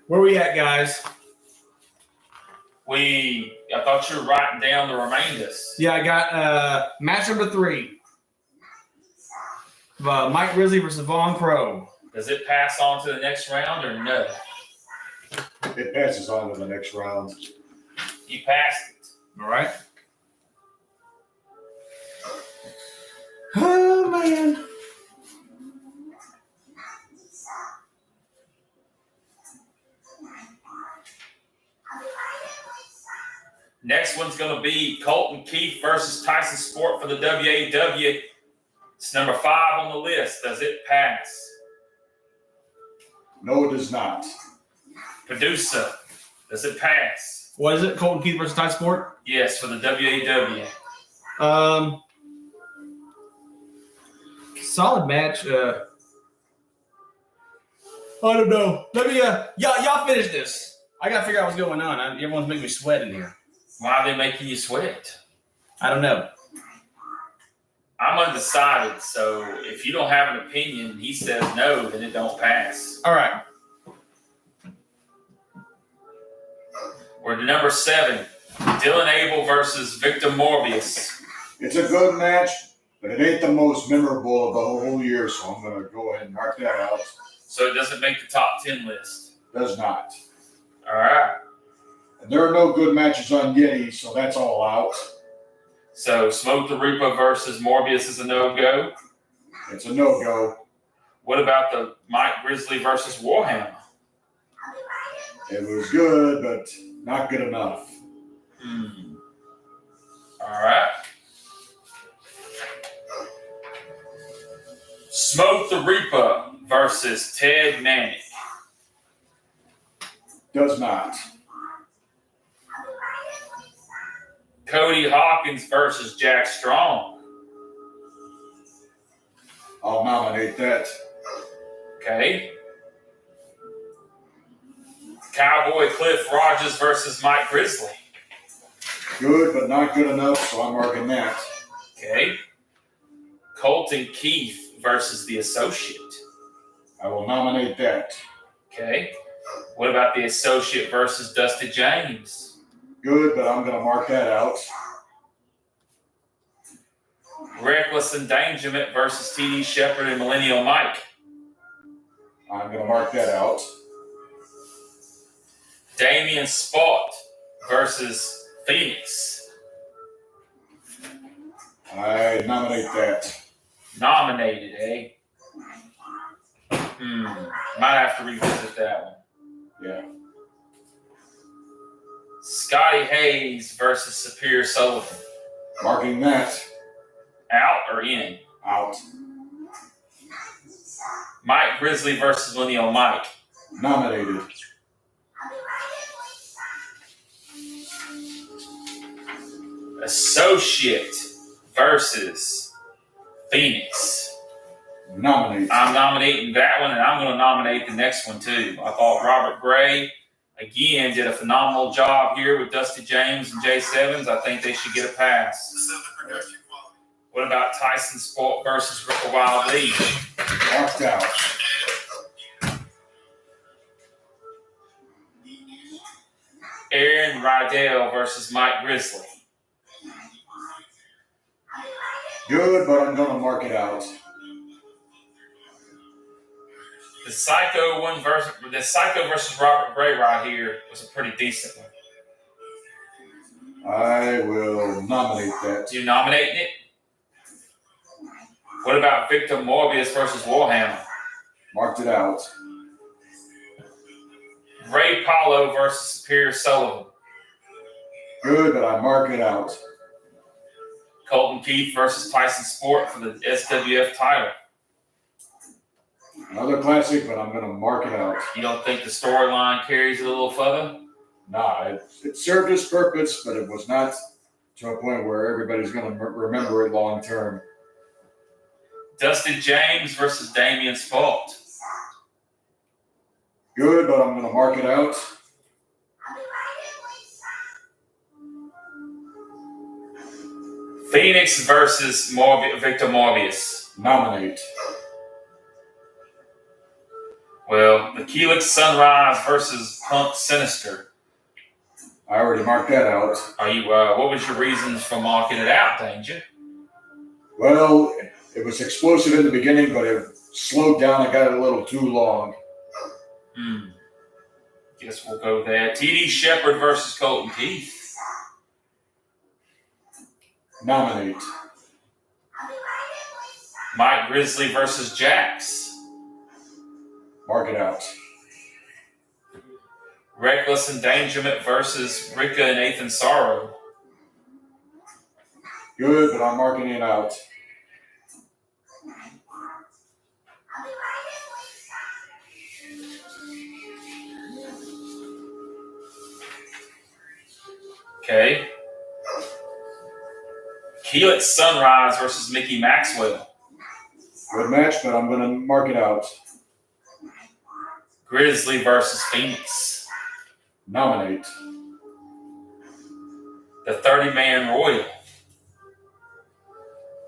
Where we at, guys? I thought you were writing down the remainders. Yeah, I got match number 3. Mike Grizzly versus Vaughn Crow. Does it pass on to the next round or no? It passes on to the next round. You passed it. All right. Oh, man. Next one's going to be Colton Keith versus Tyson Sport for the WAW. It's number 5 on the list. Does it pass? No, it does not. Producer, does it pass? What is it? Colton Keith versus Ty Sport? Yes, for the WAW. Solid match. I don't know. Let me y'all finish this. I gotta figure out what's going on. Everyone's making me sweat in here. Why are they making you sweat? I don't know. I'm undecided, so if you don't have an opinion, he says no, then it don't pass. All right. We're to number 7, Dylan Abel versus Victor Morbius. It's a good match, but it ain't the most memorable of the whole year, so I'm going to go ahead and mark that out. So it doesn't make the top 10 list. Does not. All right. And there are no good matches on Yeti, so that's all out. So Smoke the Reaper versus Morbius is a no-go. It's a no-go. What about the Mike Grizzly versus Warhammer? It was good, but not good enough. All right. Smoke the Reaper versus Ted Manick. Does not. Cody Hawkins versus Jack Strong. I'll nominate that. Okay. Cowboy Cliff Rogers versus Mike Grizzly. Good, but not good enough, so I'm marking that. Okay. Colton Keith versus The Associate. I will nominate that. Okay. What about The Associate versus Dusty James? Good, but I'm going to mark that out. Reckless Endangerment versus TD Shepard and Millennial Mike. I'm going to mark that out. Damian Spot versus Phoenix. I nominate that. Nominated, eh? Might have to revisit that one. Yeah. Scotty Hayes versus Superior Sullivan. Marking that. Out or in? Out. Mike Grizzly versus Millennial Mike. Nominated. Associate versus Phoenix. Nominate. I'm nominating that one, and I'm going to nominate the next one too. I thought Robert Gray, again, did a phenomenal job here with Dusty James and Jay Sevens. I think they should get a pass. What about Tyson Sport versus Ripper Wild Lee? Marked out. Aaron Rydell versus Mike Grizzly. Good, but I'm going to mark it out. The Psycho versus Robert Gray right here was a pretty decent one. I will nominate that. You nominating it? What about Victor Morbius versus Warhammer? Marked it out. Ray Paulo versus Superior Sullivan. Good, but I mark it out. Colton Keith versus Tyson Sport for the SWF title. Another classic, but I'm going to mark it out. You don't think the storyline carries it a little further? Nah, it served its purpose, but it was not to a point where everybody's going to remember it long term. Dustin James versus Damian Spalt. Good, but I'm going to mark it out. Phoenix versus Victor Morbius. Nominate. Well, the Keelix Sunrise versus Punk Sinister. I already marked that out. Are you? What was your reasons for marking it out, Danger? Well, it was explosive in the beginning, but it slowed down and got a little too long. Guess we'll go there. T.D. Shepard versus Colton Keith. Nominate. Mike Grizzly versus Jax. Mark it out. Reckless Endangerment versus Rika and Nathan Sorrow. Good, but I'm marking it out. Okay. Keelix Sunrise versus Mickey Maxwell. Good match, but I'm going to mark it out. Grizzly versus Phoenix. Nominate. The 30-man Royal.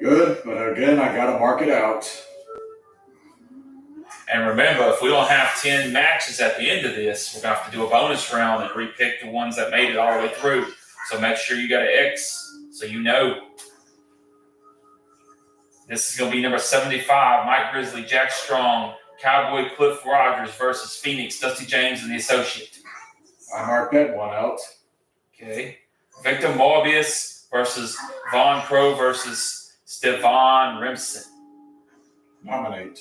Good, but again, I got to mark it out. And remember, if we don't have 10 matches at the end of this, we're going to have to do a bonus round and repick the ones that made it all the way through. So make sure you got an X so you know. This is going to be number 75, Mike Grizzly, Jack Strong, Cowboy Cliff Rogers versus Phoenix, Dusty James and the Associate. I marked that one out. Okay. Victor Morbius versus Von Crow versus Stevan Remsen. Nominate.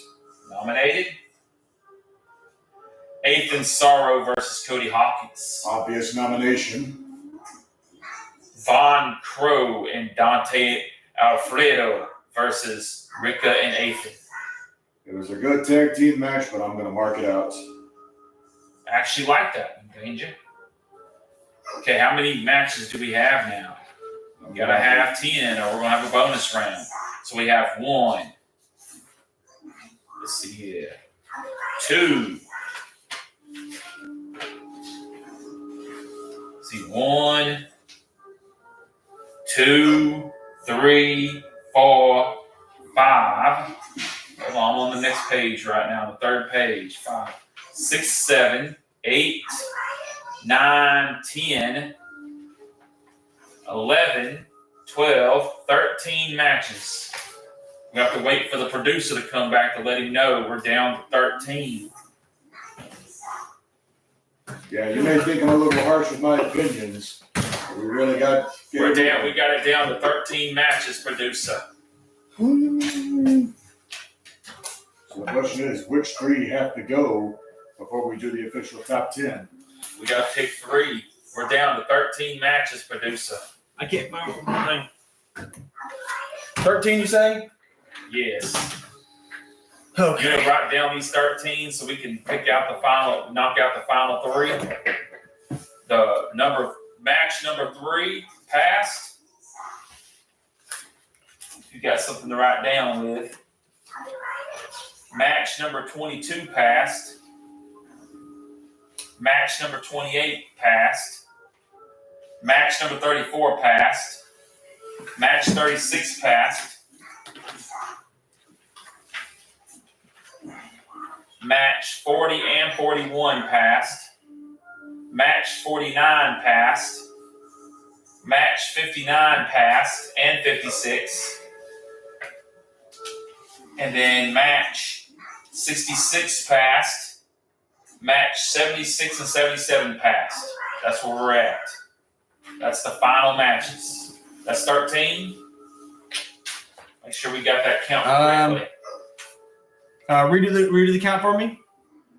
Nominated. Ethan Sorrow versus Cody Hawkins. Obvious nomination. Von Crow and Dante Alfredo versus Rika and Ethan. It was a good tag team match, but I'm going to mark it out. I actually like that one, Danger. Okay, how many matches do we have now? We got to have 10 or we're going to have a bonus round. So we have 1. Let's see here. 2. Let's see, 1, 2, 3, 4, 5. Hold on, I'm on the next page right now, the third page. 5, 6, 7, 8, 9, 10, 11, 12, 13 matches. We have to wait for the producer to come back to let him know we're down to 13. Yeah, you may think I'm a little harsh with my opinions, but we really got. We're down. We got it down to 13 matches, producer. So the question is, which 3 have to go before we do the official top 10? We got to pick 3. We're down to 13 matches, producer. I can't find one thing. 13, you say? Yes. Okay. You're gonna write down these 13 so we can pick out the final, knock out the final 3. The match number 3 passed. If you got something to write down with. Match number 22 passed. Match number 28 passed. Match number 34 passed. Match 36 passed. Match 40 and 41 passed. Match 49 passed. Match 59 passed and 56. And then match 66 passed. Match 76 and 77 passed. That's where we're at. That's the final matches. That's 13. Make sure we got that count correctly. Redo the count for me.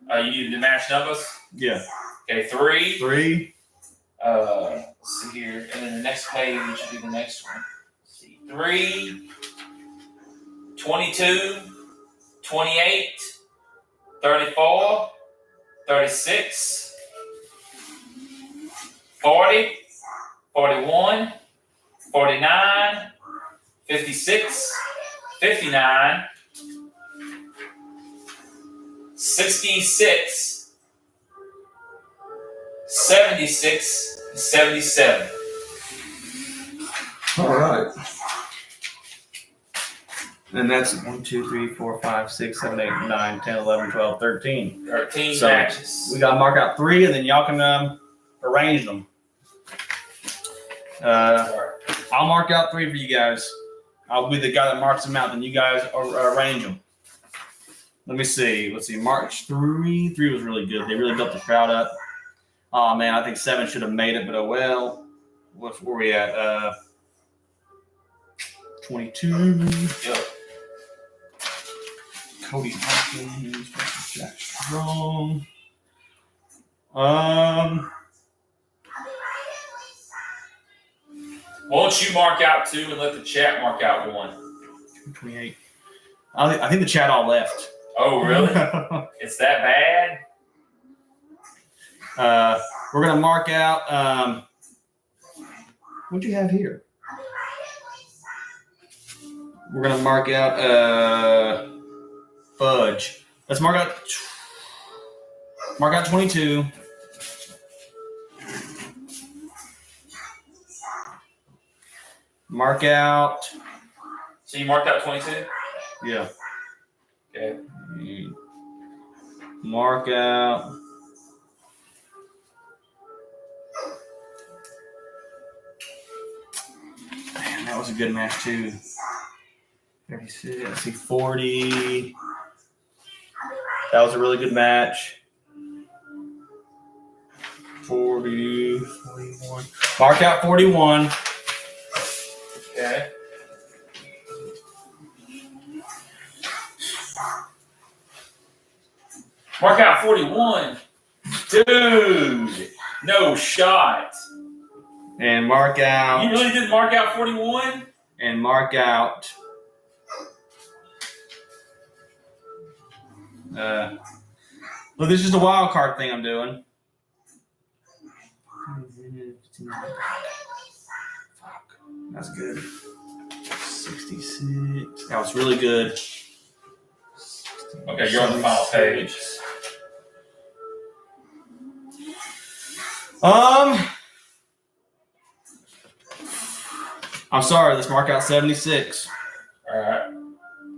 You need the match numbers? Yeah. Okay, 3. 3. Let's see here. And then the next page will be the next one. Let's see. 3, 22, 28, 34, 36, 40, 41, 49, 56, 59, 66, 76, 77. All right. And that's 1, 2, 3, 4, 5, 6, 7, 8, 9, 10, 11, 12, 13. 13 So, matches. We got to mark out 3, and then y'all can arrange them. I'll mark out 3 for you guys. I'll be the guy that marks them out, then you guys arrange them. Let me see. Let's see. March 3. 3 was really good. They really built the crowd up. Oh, man, I think 7 should have made it, but oh well. Where we at? 22. Yep. Cody Hopkins, Jack Strong. Why don't you mark out 2 and let the chat mark out 1? 28. I think the chat all left. Oh, really? It's that bad? We're gonna mark out. What'd you have here? We're gonna mark out fudge. Let's mark out 22. Mark out. So you marked out 22? Yeah. Okay. Mark out. Man, that was a good match too. 36. Let's see, 40. That was a really good match. 40, 41. Mark out 41. Okay. Mark out 41. Dude, no shot. And mark out. You really did mark out 41? And mark out. Well, this is the wild card thing I'm doing. Fuck. That's good. 66. That was really good. Okay, you're on the final page. I'm sorry, let's mark out 76. All right.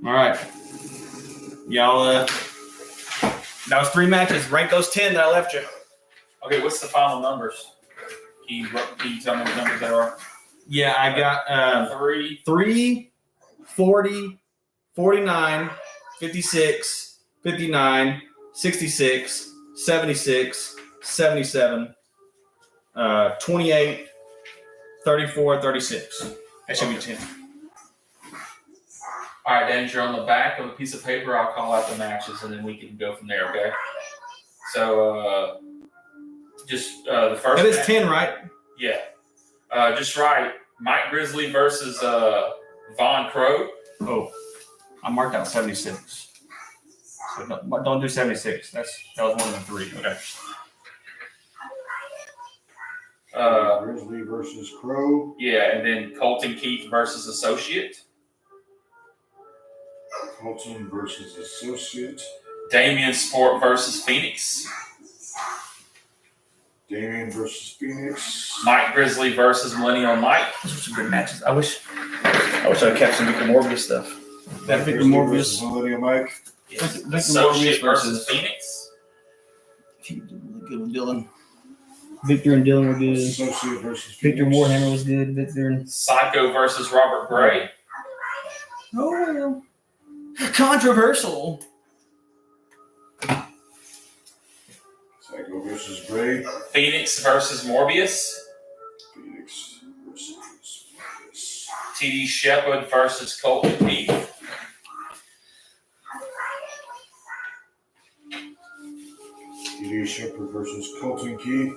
All right. Y'all, that was 3 matches. Rank those 10 that I left you. Okay, what's the final numbers? Can you tell me what numbers there are? Yeah, I got 3, 40, 49, 56, 59, 66, 76, 77, 28, 34, 36. That should be 10. All right, Dan, you're on the back of a piece of paper. I'll call out the matches, and then we can go from there, okay? So, just the first That is match. 10, right? Yeah. Just right. Mike Grizzly versus Von Crow. Oh, I marked out 76. So don't do 76. That was one of the 3. Okay. Grizzly versus Crow. Yeah, and then Colton Keith versus Associate. Colton versus Associate. Damien Sport versus Phoenix. Damien versus Phoenix. Mike Grizzly versus Millennial Mike. Those were some good matches. I wish I kept some Victor Morbius stuff. That Victor Grizzly Morbius. versus Millennium Mike. Yes. Victor Associate Morbius versus Phoenix. He did really good with Dylan. Victor and Dylan were good. Associate versus Victor Phoenix. Warhammer was good. Victor and Psycho versus Robert Gray. oh well, controversial. Psycho versus Gray. Phoenix versus Morbius. Phoenix versus Morbius. TD Shepard versus Colton Keith. TD Shepard versus Colton Keith.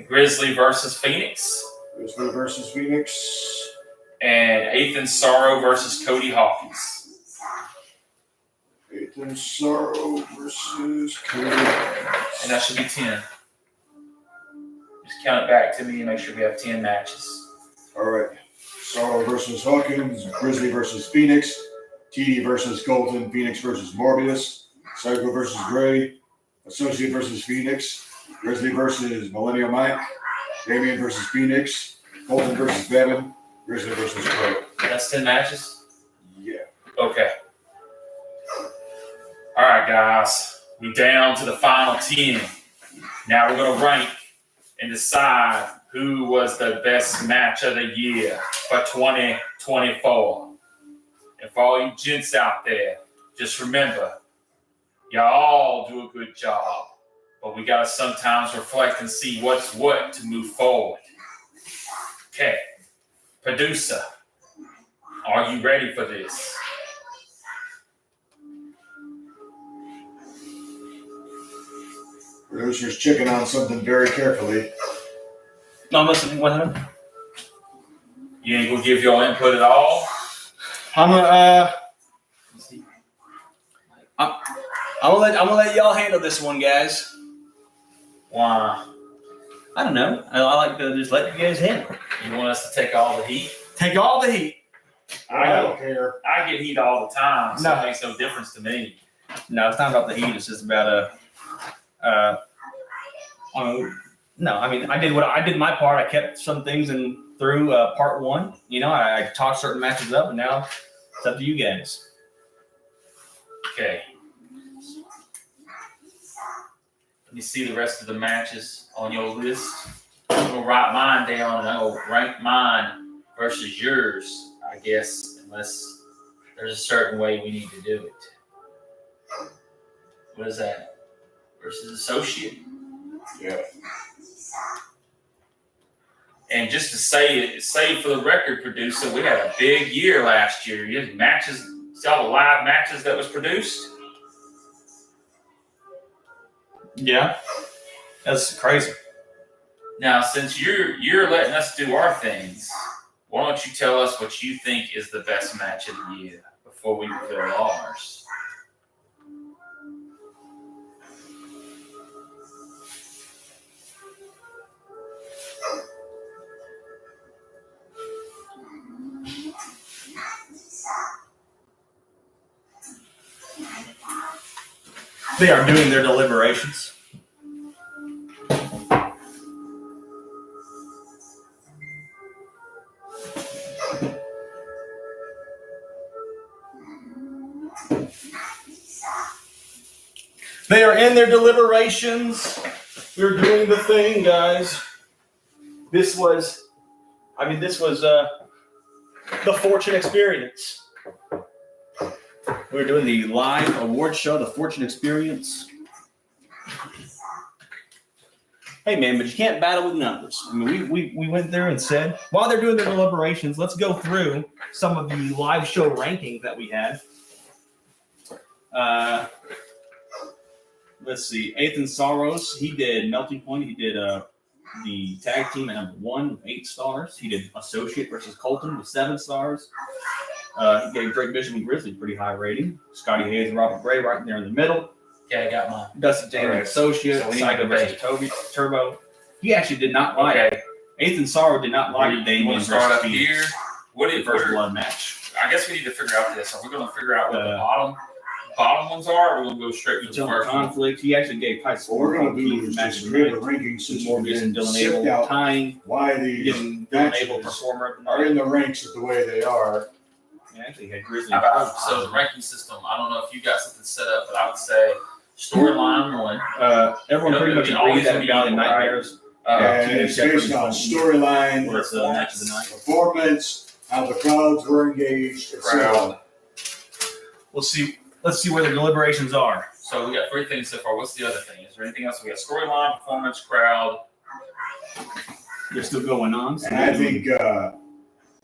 Grizzly versus Phoenix. Grizzly versus Phoenix. And Ethan Sorrow versus Cody Hawkins. Ethan Sorrow versus Cody. And that should be 10. Just count it back to me and make sure we have 10 matches. All right. Sorrow versus Hawkins. Grizzly versus Phoenix. TD versus Colton. Phoenix versus Morbius. Psycho versus Gray, Associate versus Phoenix, Grizzly versus Millennial Mike, Damien versus Phoenix, Colton versus Bevan, Grizzly versus Gray. That's 10 matches? Yeah. Okay. All right, guys. We're down to the final 10. Now we're going to rank and decide who was the best match of the year for 2024. And for all you gents out there, just remember, y'all all do a good job. But we got to sometimes reflect and see what's what to move forward. Okay. Producer, are you ready for this? Producer's checking on something very carefully. No, I'm listening. What happened? You ain't gonna give your input at all? I'm gonna let y'all handle this one, guys. Why? I don't know. I like to just let you guys handle it. You want us to take all the heat? Take all the heat. I don't care. I get heat all the time, so No. it makes no difference to me. No, it's not about the heat. It's just about no. I mean, I did my part. I kept some things through part one. You know, I talked certain matches up, and now it's up to you guys. Okay. Let me see the rest of the matches on your list. I'm gonna write mine down and I'll rank mine versus yours, I guess, unless there's a certain way we need to do it. What is that? Versus associate? Yeah. And just to say for the record, producer, we had a big year last year. You had matches, see all the live matches that was produced? Yeah, that's crazy. Now, since you're letting us do our things, why don't you tell us what you think is the best match of the year before we reveal ours? They are doing their deliberations. They are in their deliberations. We're doing the thing, guys. This was the Fortune Experience. We're doing the live award show, the Fortune Experience. Hey man, but you can't battle with numbers. I mean, we went there and said, while they're doing their deliberations, let's go through some of the live show rankings that we had. Let's see. Ethan Sorrows, he did Melting Point. He did the tag team at #1 with 8 stars. He did Associate versus Colton with 7 stars. He gave Drake Bishop and Grizzly pretty high rating. Scotty Hayes and Robert Gray right there in the middle. Okay, I got mine. Dustin Taylor, Right. Associate. So we need Psycho to versus Turbo. He actually did not like Okay. Ethan Sorrow did not like You Damien want to start versus up Phoenix. here? What The is first blood match. I guess we need to figure out this. Are we going to figure out what the bottom ones are, or we're going to go straight to the Until first one? conflict, he actually gave high What score. we're going to do is match just read the rankings since we've Morgan and been Dylan sipped Abel out tying. why these Giving Dylan Abel matches performer of the are night. in the ranks the way they are. Yeah, actually had Grizzly. How about, so the ranking system, I don't know if you got something set up, but I would say storyline 1. Everyone pretty much agreed that Valley Nightmares. And Teenage it's Shepherd based on was storyline, the match of the night. performance, how the crowds were engaged, etc. Let's see where the deliberations are. So we got 3 things so far. What's the other thing? Is there anything else? We got storyline, performance, crowd. They're still going on. So And I think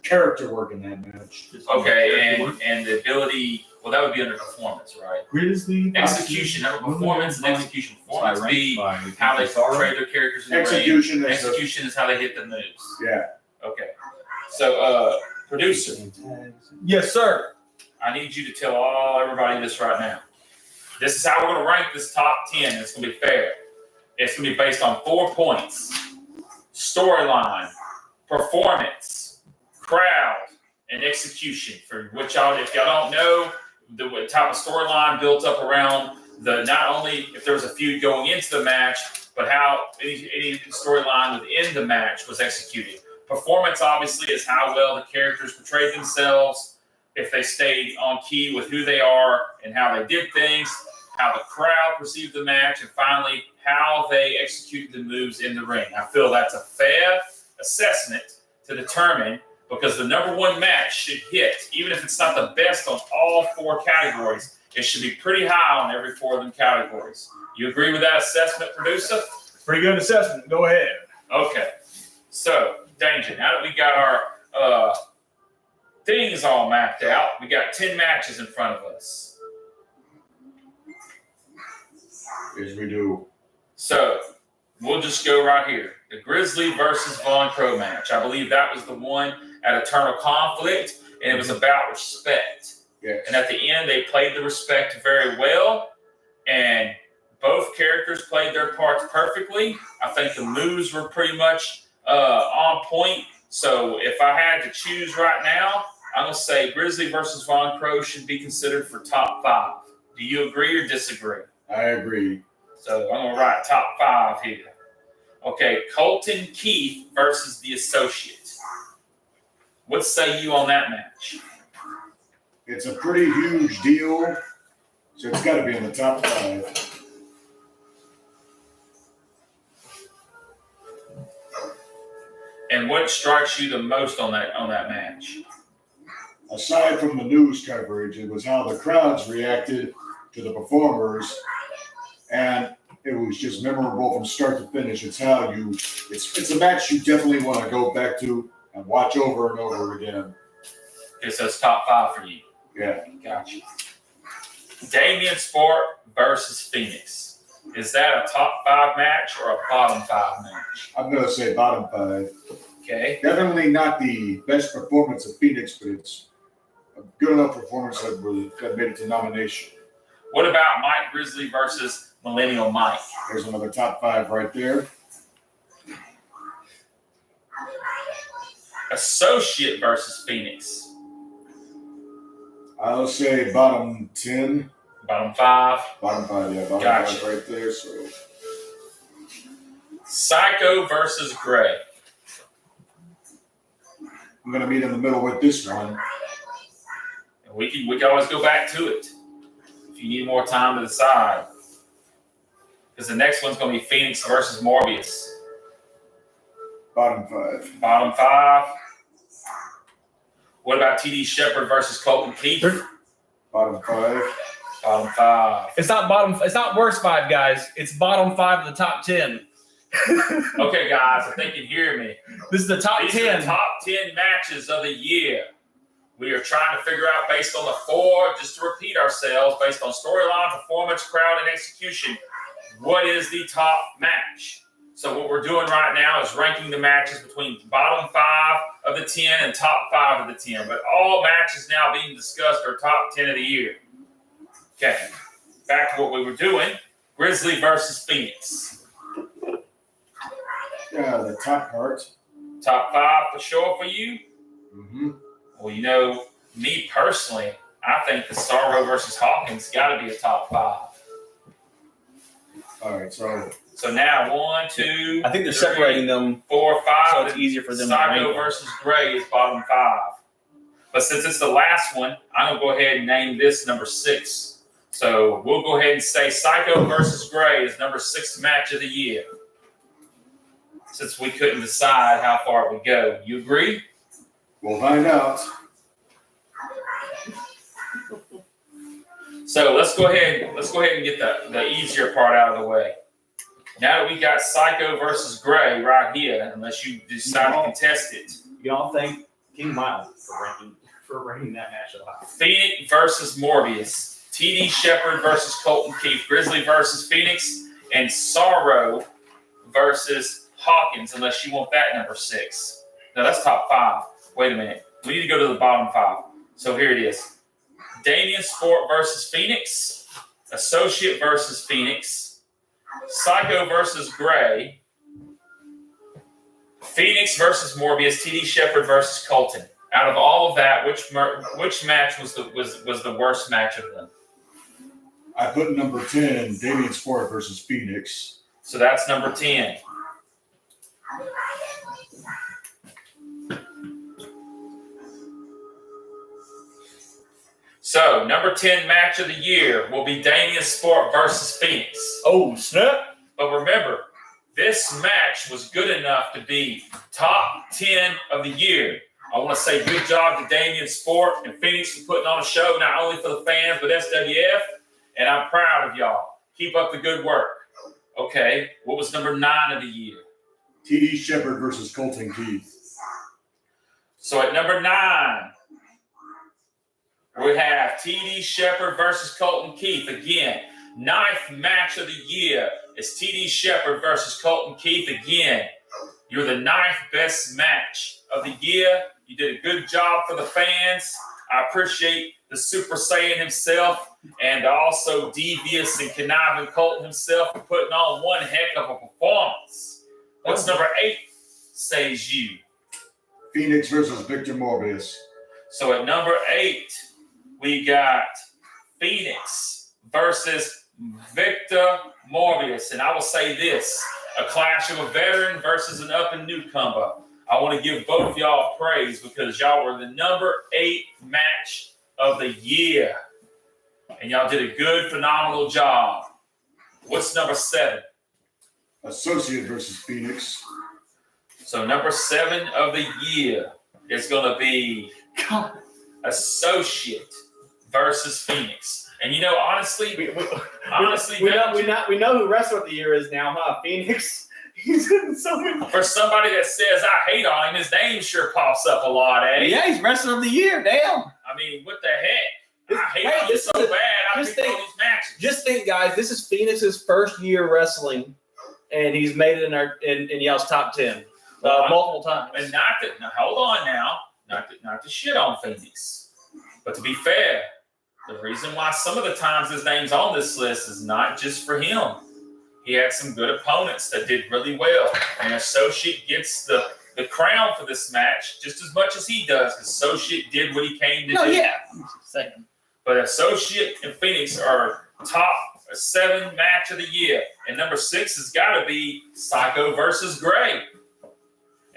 character work in that match. Okay, and the ability, well, that would be under performance, right? Grizzly Execution, performance and execution. Performance be how they portray their characters in the ring. Execution is Execution is how they hit the moves. yeah. Okay. So, producer, Yes, sir. I need you to tell everybody this right now. This is how we're going to rank this top 10. It's going to be fair. It's going to be based on 4 points: storyline, performance, crowd, and execution. For which y'all, if y'all don't know, the type of storyline built up around not only if there was a feud going into the match, but how any storyline within the match was executed. Performance, obviously, is how well the characters portrayed themselves, if they stayed on key with who they are and how they did things, how the crowd perceived the match, and finally, how they executed the moves in the ring. I feel that's a fair assessment to determine, because the number one match should hit, even if it's not the best on all 4 categories, it should be pretty high on every 4 of them categories. You agree with that assessment, producer? Pretty good assessment. Go ahead. Okay. So, Danger, now that we got our things all mapped out, we got 10 matches in front of us. Yes, we do. So, we'll just go right here. The Grizzly versus Von Crow match. I believe that was the one at Eternal Conflict, and it was about respect. Yes. And at the end, they played the respect very well, and both characters played their parts perfectly. I think the moves were pretty much on point. So if I had to choose right now, I'm going to say Grizzly versus Von Crow should be considered for top 5. Do you agree or disagree? I agree. So I'm going to write top 5 here. Okay, Colton Keith versus The Associate. What say you on that match? It's a pretty huge deal, so it's got to be in the top 5. And what strikes you the most on that match? Aside from the news coverage, it was how the crowds reacted to the performers, and it was just memorable from start to finish. It's how it's a match you definitely want to go back to and watch over and over again. Okay, so it's top 5 for you. Yeah. Gotcha. Damien Sport versus Phoenix. Is that a top 5 match or a bottom 5 match? I'm going to say bottom 5. Okay. Definitely not the best performance of Phoenix, but it's a good enough performance that made it to nomination. What about Mike Grizzly versus Millennial Mike? There's another top 5 right there. Associate versus Phoenix. I'll say bottom 10. Bottom 5. Bottom 5, yeah. Bottom Gotcha. 5 right there. So Psycho versus Gray. I'm going to meet in the middle with this one. And we can always go back to it if you need more time to decide. Because the next one's going to be Phoenix versus Morbius. Bottom 5. Bottom 5. What about TD Shepard versus Colton Keith? Bottom 5. Bottom 5. It's not worst 5, guys. It's bottom 5 of the top 10. Okay, guys, I think you hear me. This is the top These 10. are the top 10 matches of the year. We are trying to figure out, based on the 4, just to repeat ourselves, based on storyline, performance, crowd, and execution, what is the top match? So what we're doing right now is ranking the matches between bottom 5 of the 10 and top 5 of the 10. But all matches now being discussed are top 10 of the year. Okay, back to what we were doing. Grizzly versus Phoenix. Yeah, the top part. Top 5 for sure for you? Mm-hmm. Well, you know, me personally, I think the Sorrow versus Hawkins got to be a top 5. All right, So now 1, 2, I think they're 3, separating them 4, 5. so it's easier for them to Psycho rank. versus Gray is bottom 5. But since it's the last one, I'm going to go ahead and name this number 6. So we'll go ahead and say Psycho versus Gray is number 6 match of the year. Since we couldn't decide how far we go. You agree? we'll find out. So let's go ahead and get the easier part out of the way. Now that we got Psycho versus Gray right here, unless you decide to contest it. Y'all thank King Miles for ranking that match alive. Phoenix versus Morbius. TD Shepard versus Colton Keith. Grizzly versus Phoenix. And Sorrow versus Hawkins, unless you want that number 6. No, that's top 5. Wait a minute. We need to go to the bottom 5. So here it is. Damien Sport versus Phoenix. Associate versus Phoenix. Psycho versus Gray. Phoenix versus Morbius. TD Shepard versus Colton. Out of all of that, which match was the worst match of them? I put number 10, Damian Sport versus Phoenix. So that's number 10. So number 10 match of the year will be Damian Sport versus Phoenix. Oh, snap. But remember, this match was good enough to be top 10 of the year. I want to say good job to Damian Sport and Phoenix for putting on a show, not only for the fans, but SWF. And I'm proud of y'all. Keep up the good work. Okay, what was number 9 of the year? TD Shepard versus Colton Keith. So at number 9, we have TD Shepard versus Colton Keith. Again, 9th match of the year is TD Shepard versus Colton Keith. Again, you're the 9th best match of the year. You did a good job for the fans. I appreciate the Super Saiyan himself and also Devious and Conniving Colton himself for putting on one heck of a performance. What's number 8, says you? Phoenix versus Victor Morbius. So at number 8, we got Phoenix versus Victor Morbius. And I will say this, a clash of a veteran versus an up-and-newcomer. I want to give both y'all praise because y'all were the number 8 match of the year. And y'all did a good, phenomenal job. What's number 7? Associate versus Phoenix. So number 7 of the year is going to be Associate versus Phoenix. And you know, honestly, we know who wrestler of the year is now, huh? Phoenix. He's in so many. For somebody that says I hate on him, his name sure pops up a lot, eh? Yeah, he's wrestler of the year. Damn. I mean, what the heck? I hate on him so bad. I picked all these matches. Just think, guys. This is Phoenix's first year wrestling, and he's made it in y'all's top 10 multiple times. And now, hold on now, not to shit on Phoenix, but to be fair, the reason why some of the times his name's on this list is not just for him. He had some good opponents that did really well. And Associate gets the crown for this match just as much as he does, because Associate did what he came to do. Yeah. Second. But Associate and Phoenix are top 7 match of the year. And number 6 has got to be Psycho versus Gray.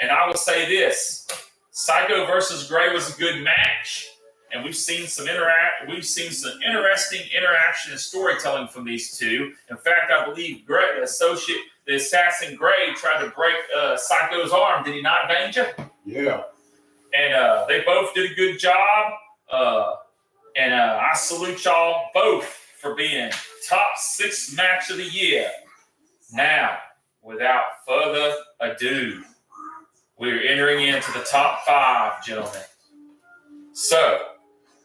And I will say this, Psycho versus Gray was a good match. And we've seen some interesting interaction and storytelling from these two. In fact, I believe Gray, the assassin Gray, tried to break Psycho's arm. Did he not, Danger? Yeah. And they both did a good job. And I salute y'all both for being top 6 match of the year. Now, without further ado, we're entering into the top 5, gentlemen. So,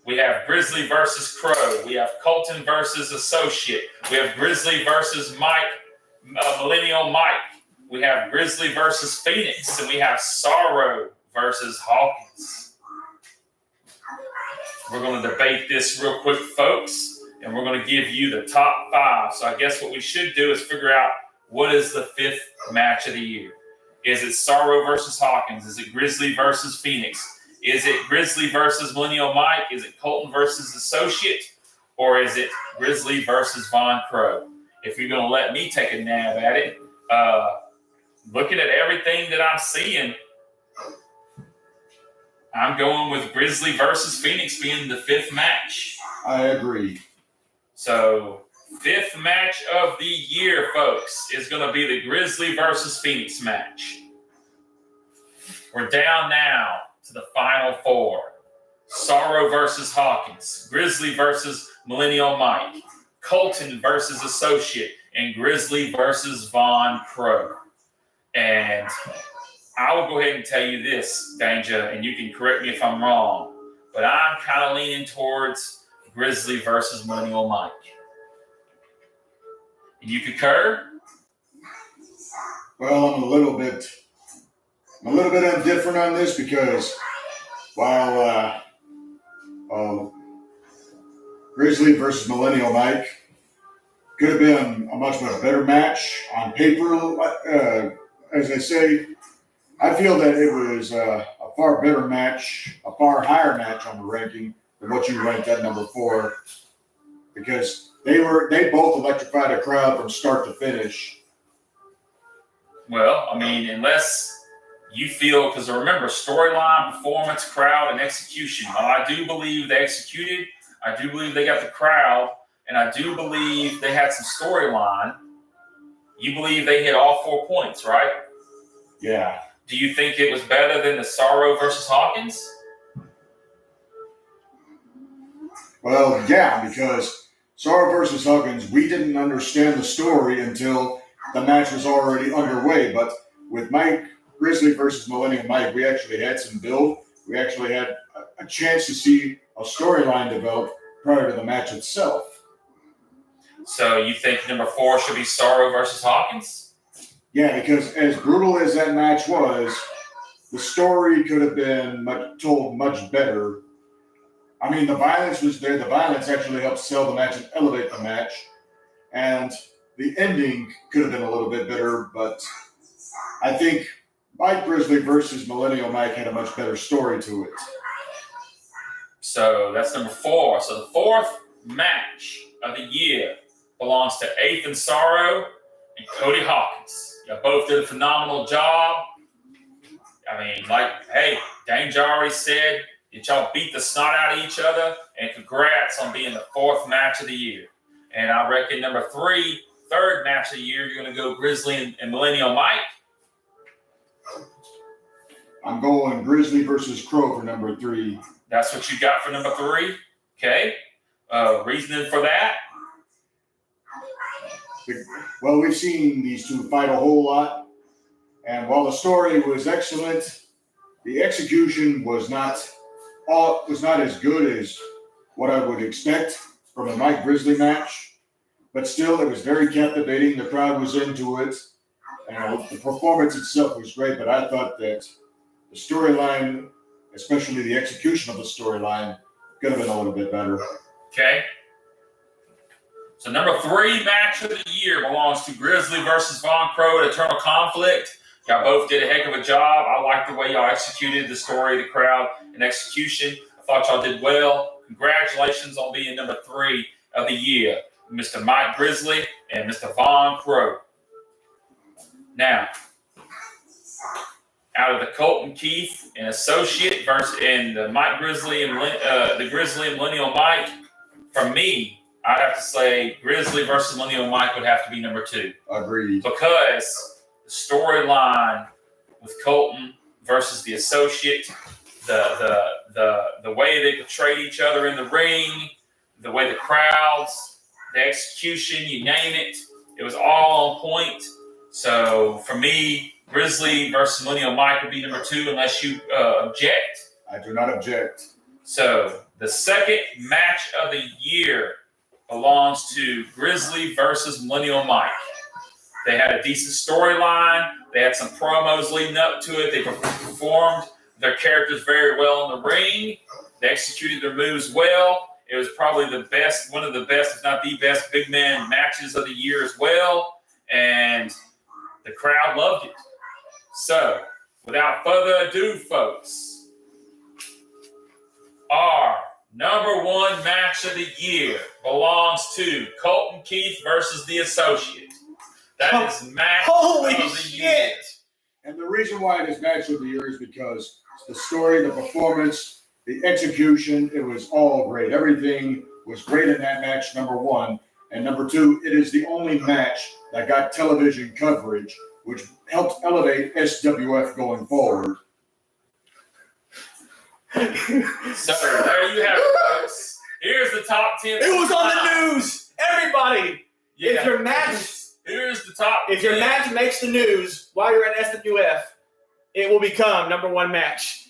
we have Grizzly versus Crow. We have Colton versus Associate. We have Grizzly versus Millennial Mike. We have Grizzly versus Phoenix. And we have Sorrow versus Hawkins. We're going to debate this real quick, folks. And we're going to give you the top 5. So I guess what we should do is figure out what is the 5th match of the year. Is it Sorrow versus Hawkins? Is it Grizzly versus Phoenix? Is it Grizzly versus Millennial Mike? Is it Colton versus Associate? Or is it Grizzly versus Von Crow? If you're going to let me take a nab at it, looking at everything that I'm seeing, I'm going with Grizzly versus Phoenix being the 5th match. I agree. So, 5th match of the year, folks, is going to be the Grizzly versus Phoenix match. We're down now to the final 4. Sorrow versus Hawkins, Grizzly versus Millennial Mike, Colton versus Associate, and Grizzly versus Von Crow. And I will go ahead and tell you this, Danger, and you can correct me if I'm wrong, but I'm kind of leaning towards Grizzly versus Millennial Mike. And you concur? Well, I'm a little bit indifferent on this because while Grizzly versus Millennial Mike could have been a much better match on paper, as I say, I feel that it was a far better match, a far higher match on the ranking than what you ranked at number 4. because they both electrified a crowd from start to finish. Well, I mean, unless you feel, because remember, storyline, performance, crowd, and execution. While I do believe they executed, I do believe they got the crowd, and I do believe they had some storyline. You believe they hit all 4 points, right? Yeah. Do you think it was better than the Sorrow versus Hawkins? Well, yeah, because Sorrow versus Huggins, we didn't understand the story until the match was already underway. But with Mike Grizzly versus Millennium Mike, we actually had some build. We actually had a chance to see a storyline develop prior to the match itself. So you think number 4 should be Sorrow versus Hawkins? Yeah, because as brutal as that match was, the story could have been told much better. I mean, the violence was there. The violence actually helped sell the match and elevate the match. And the ending could have been a little bit better, but I think Mike Grizzly versus Millennial Mike had a much better story to it. So that's number 4. So the 4th match of the year belongs to Eighth and Sorrow and Cody Hawkins. You both did a phenomenal job. I mean, hey, Danger already said that y'all beat the snot out of each other, and congrats on being the 4th match of the year. And I reckon number 3, 3rd match of the year, you're going to go Grizzly and Millennial Mike. I'm going Grizzly versus Crow for number 3. That's what you got for number 3? Okay. Reasoning for that? Well, we've seen these two fight a whole lot, and while the story was excellent, the execution was not as good as what I would expect from a Mike Grizzly match. But still, it was very captivating. The crowd was into it, and the performance itself was great. But I thought that the storyline, especially the execution of the storyline, could have been a little bit better. Okay. So number 3 match of the year belongs to Grizzly versus Von Crow at Eternal Conflict. Y'all both did a heck of a job. I like the way y'all executed the story, the crowd, and execution. I thought y'all did well. Congratulations on being number 3 of the year, Mr. Mike Grizzly and Mr. Von Crow. Now, out of the Colton Keith and Associate versus and the Mike Grizzly and the Grizzly and Millennial Mike, for me, I'd have to say Grizzly versus Millennial Mike would have to be number 2. Agreed. Because the storyline with Colton versus the Associate, the way they portrayed each other in the ring, the way the crowds, the execution, you name it, it was all on point. So for me, Grizzly versus Millennial Mike would be number 2 unless you object. I do not object. So the 2nd match of the year belongs to Grizzly versus Millennial Mike. They had a decent storyline. They had some promos leading up to it. They performed their characters very well in the ring. They executed their moves well. It was probably the best, one of the best, if not the best, big man matches of the year as well. And the crowd loved it. So, without further ado, folks, our number 1 match of the year belongs to Colton Keith versus the Associate. That is match of the year. And the reason why it is match of the year is because the story, the performance, the execution, it was all great. Everything was great in that match, number 1. And number 2, it is the only match that got television coverage, which helped elevate SWF going forward. So there you have it, folks. Here's the top 10. It was on the news. Everybody, Yeah. if your match Here's the top 10. If your match makes the news while you're at SWF, it will become number 1 match.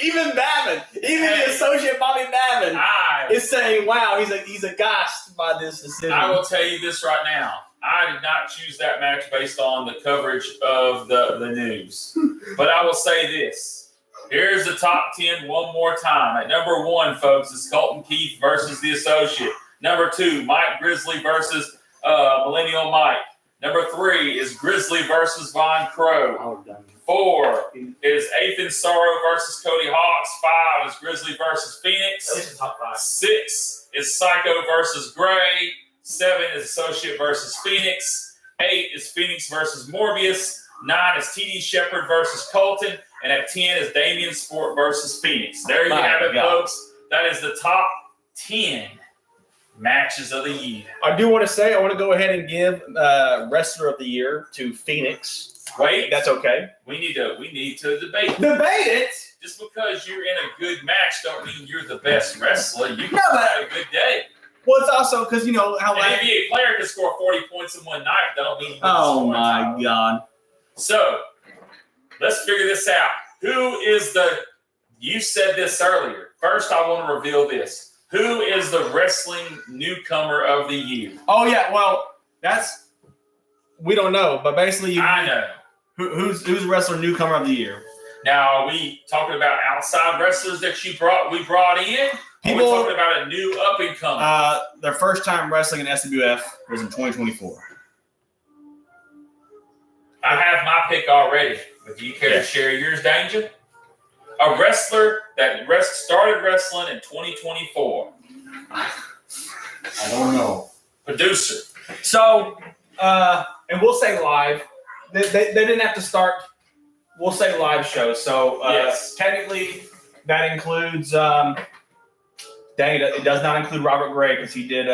Even Babin, the associate Bobby Babin is saying, "Wow, he's aghast by this decision." I will tell you this right now. I did not choose that match based on the coverage of the news. But I will say this. Here's the top 10 one more time. At number 1, folks, is Colton Keith versus the Associate. Number 2, Mike Grizzly versus Millennial Mike. Number 3 is Grizzly versus Von Crow. 4 is Eighth and Sorrow versus Cody Hawks. 5 is Grizzly versus Phoenix. 6 is Psycho versus Gray. 7 is Associate versus Phoenix. 8 is Phoenix versus Morbius. 9 is TD Shepard versus Colton. And at 10 is Damien Sport versus Phoenix. There you have it, folks. That is the top 10 matches of the year. I do want to say, I want to go ahead and give Wrestler of the Year to Phoenix. Wait. That's okay. We need to debate. Debate it? Just because you're in a good match don't mean you're the best wrestler. You can No, have a good day. Well, it's also because, you know, how An NBA player can score 40 points in one night. That don't mean you can Oh, score my time. God. So, let's figure this out. Who is you said this earlier. First, I want to reveal this. Who is the wrestling newcomer of the year? Oh, yeah. Well, we don't know. But basically, I know. Who's the wrestler newcomer of the year? Now, are we talking about outside wrestlers that we brought in? Or are we talking about a new up-and-comer? Their first time wrestling in SWF was in 2024. I have my pick already. But do you care to share yours, Danger? A wrestler that started wrestling in 2024. I don't know. Producer. So, and we'll say live. They didn't have to start. We'll say live shows. So Yes. technically, that includes. Dang it does not include Robert Gray because he did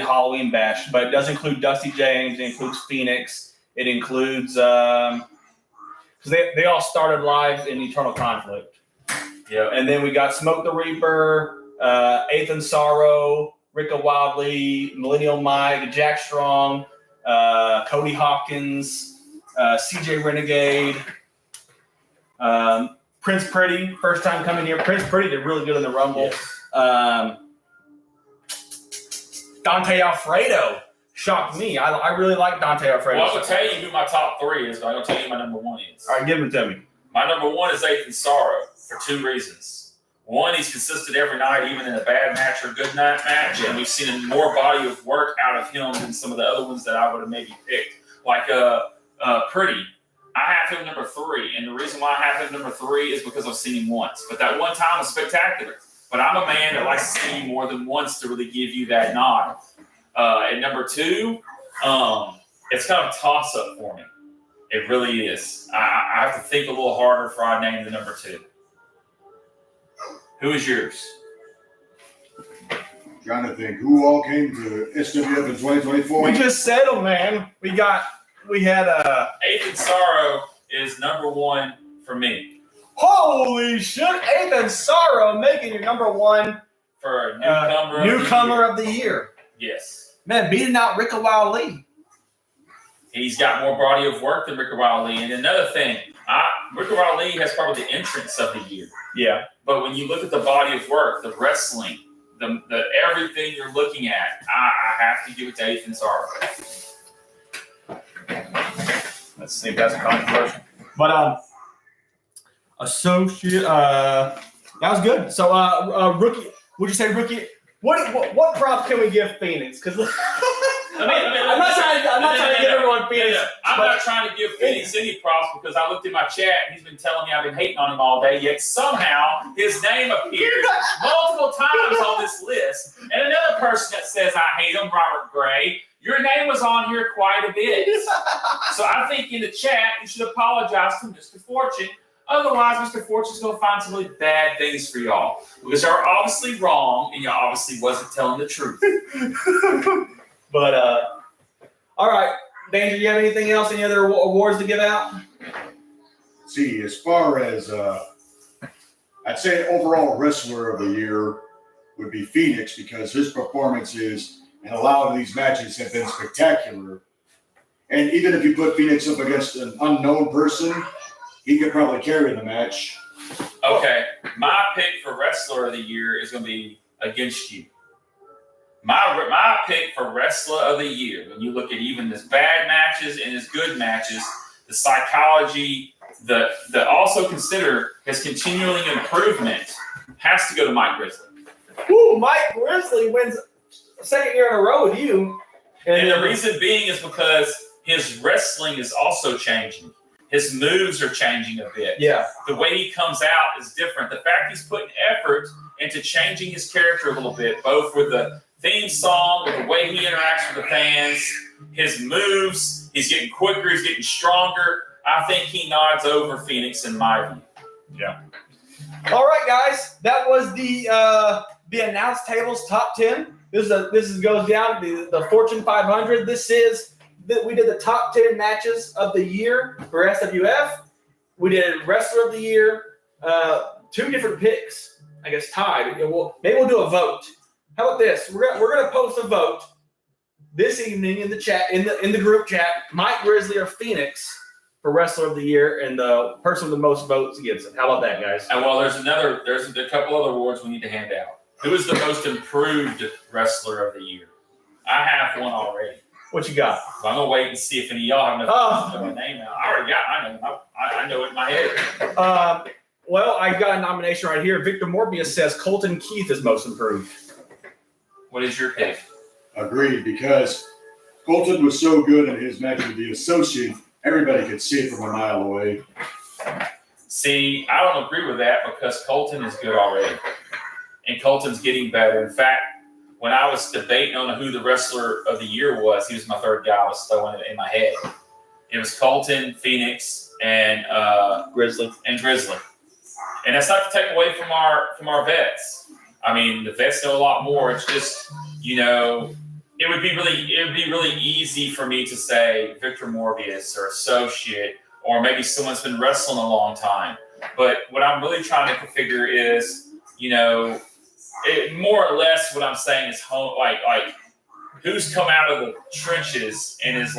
Halloween Bash, but it does include Dusty James. It includes Phoenix. It includes because they all started live in Eternal Conflict. Yeah. And then we got Smoke the Reaper, Ethan Sorrow, Ricka Wildley, Millennial Mike, Jack Strong, Cody Hawkins, CJ Renegade, Prince Pretty, first time coming here. Prince Pretty did really good in the Rumble. Yes. Dante Alfredo shocked me. I really like Dante Alfredo. Well, I'm going to tell you who my top 3 is, but I'm going to tell you who my number 1 is. All right, give it to me. My number 1 is Ethan Sorrow for 2 reasons. 1, he's consistent every night, even in a bad match or good night match, and we've seen more body of work out of him than some of the other ones that I would have maybe picked. Like Pretty. I have him number 3, and the reason why I have him number 3 is because I've seen him once. But that one time was spectacular. But I'm a man that likes to see you more than once to really give you that nod. And number 2, it's kind of a toss-up for me. It really is. I have to think a little harder before I name the number 2. Who is yours? Trying to think who all came to SWF in 2024. We just said them, man. We had Ethan Sorrow is number 1 for me. Holy shit! Ethan Sorrow making your number 1 For a newcomer of the year. Yes. Man, beating out Ricka Wildley. He's got more body of work than Ricka Lee. And another thing, Ricka Lee has probably the entrance of the year. Yeah. But when you look at the body of work, the wrestling, the everything you're looking at, I have to give it to Ethan Sorrow. Let's see if that's a controversial. But associate, that was good. So rookie, would you say rookie? What prop can we give Phoenix? Because I'm not trying to give everyone Phoenix. I'm not trying to give Phoenix any props because I looked in my chat and he's been telling me I've been hating on him all day, yet somehow his name appears multiple times on this list. And another person that says I hate him, Robert Gray, your name was on here quite a bit. So I think in the chat you should apologize to Mr. Fortune. Otherwise, Mr. Fortune's going to find some really bad things for y'all. Because you're obviously wrong and you obviously wasn't telling the truth. But, all right. Danger, do you have anything else? Any other awards to give out? See, as far as, I'd say overall wrestler of the year would be Phoenix because his performances in a lot of these matches have been spectacular. And even if you put Phoenix up against an unknown person, he could probably carry the match. Okay, my pick for wrestler of the year is going to be against you. My pick for wrestler of the year, when you look at even his bad matches and his good matches, the psychology, the also consider his continuing improvement, has to go to Mike Grizzly. Woo, Mike Grizzly wins a second year in a row with you. And the reason being is because his wrestling is also changing. His moves are changing a bit. Yeah. The way he comes out is different. The fact he's putting effort into changing his character a little bit, both with the theme song, with the way he interacts with the fans, his moves, he's getting quicker, he's getting stronger. I think he nods over Phoenix in my view. Yeah. All right, guys. That was the announced tables top 10. This goes down to the Fortune 500. We did the top 10 matches of the year for SWF. We did Wrestler of the Year. 2 different picks, I guess, tied. Maybe we'll do a vote. How about this? We're gonna post a vote this evening in the chat, in the group chat. Mike Grizzly or Phoenix for Wrestler of the Year, and the person with the most votes gets it. How about that, guys? And well, there's a couple other awards we need to hand out. Who is the most improved Wrestler of the Year? I have one already. What you got? So I'm gonna wait and see if any of y'all have enough to know my name out. I already got. I know it in my head. Well, I got a nomination right here. Victor Morbius says Colton Keith is most improved. What is your pick? Agreed, because Colton was so good in his match with the Associate, everybody could see it from a mile away. See, I don't agree with that because Colton is good already, and Colton's getting better. In fact, when I was debating on who the Wrestler of the Year was, he was my third guy. I was throwing it in my head. It was Colton, Phoenix, and Grizzly. And that's not to take away from our vets. I mean, the vets know a lot more. It's just, it would be really easy for me to say Victor Morbius or Associate, or maybe someone's been wrestling a long time. But what I'm really trying to figure is, more or less what I'm saying is like who's come out of the trenches and is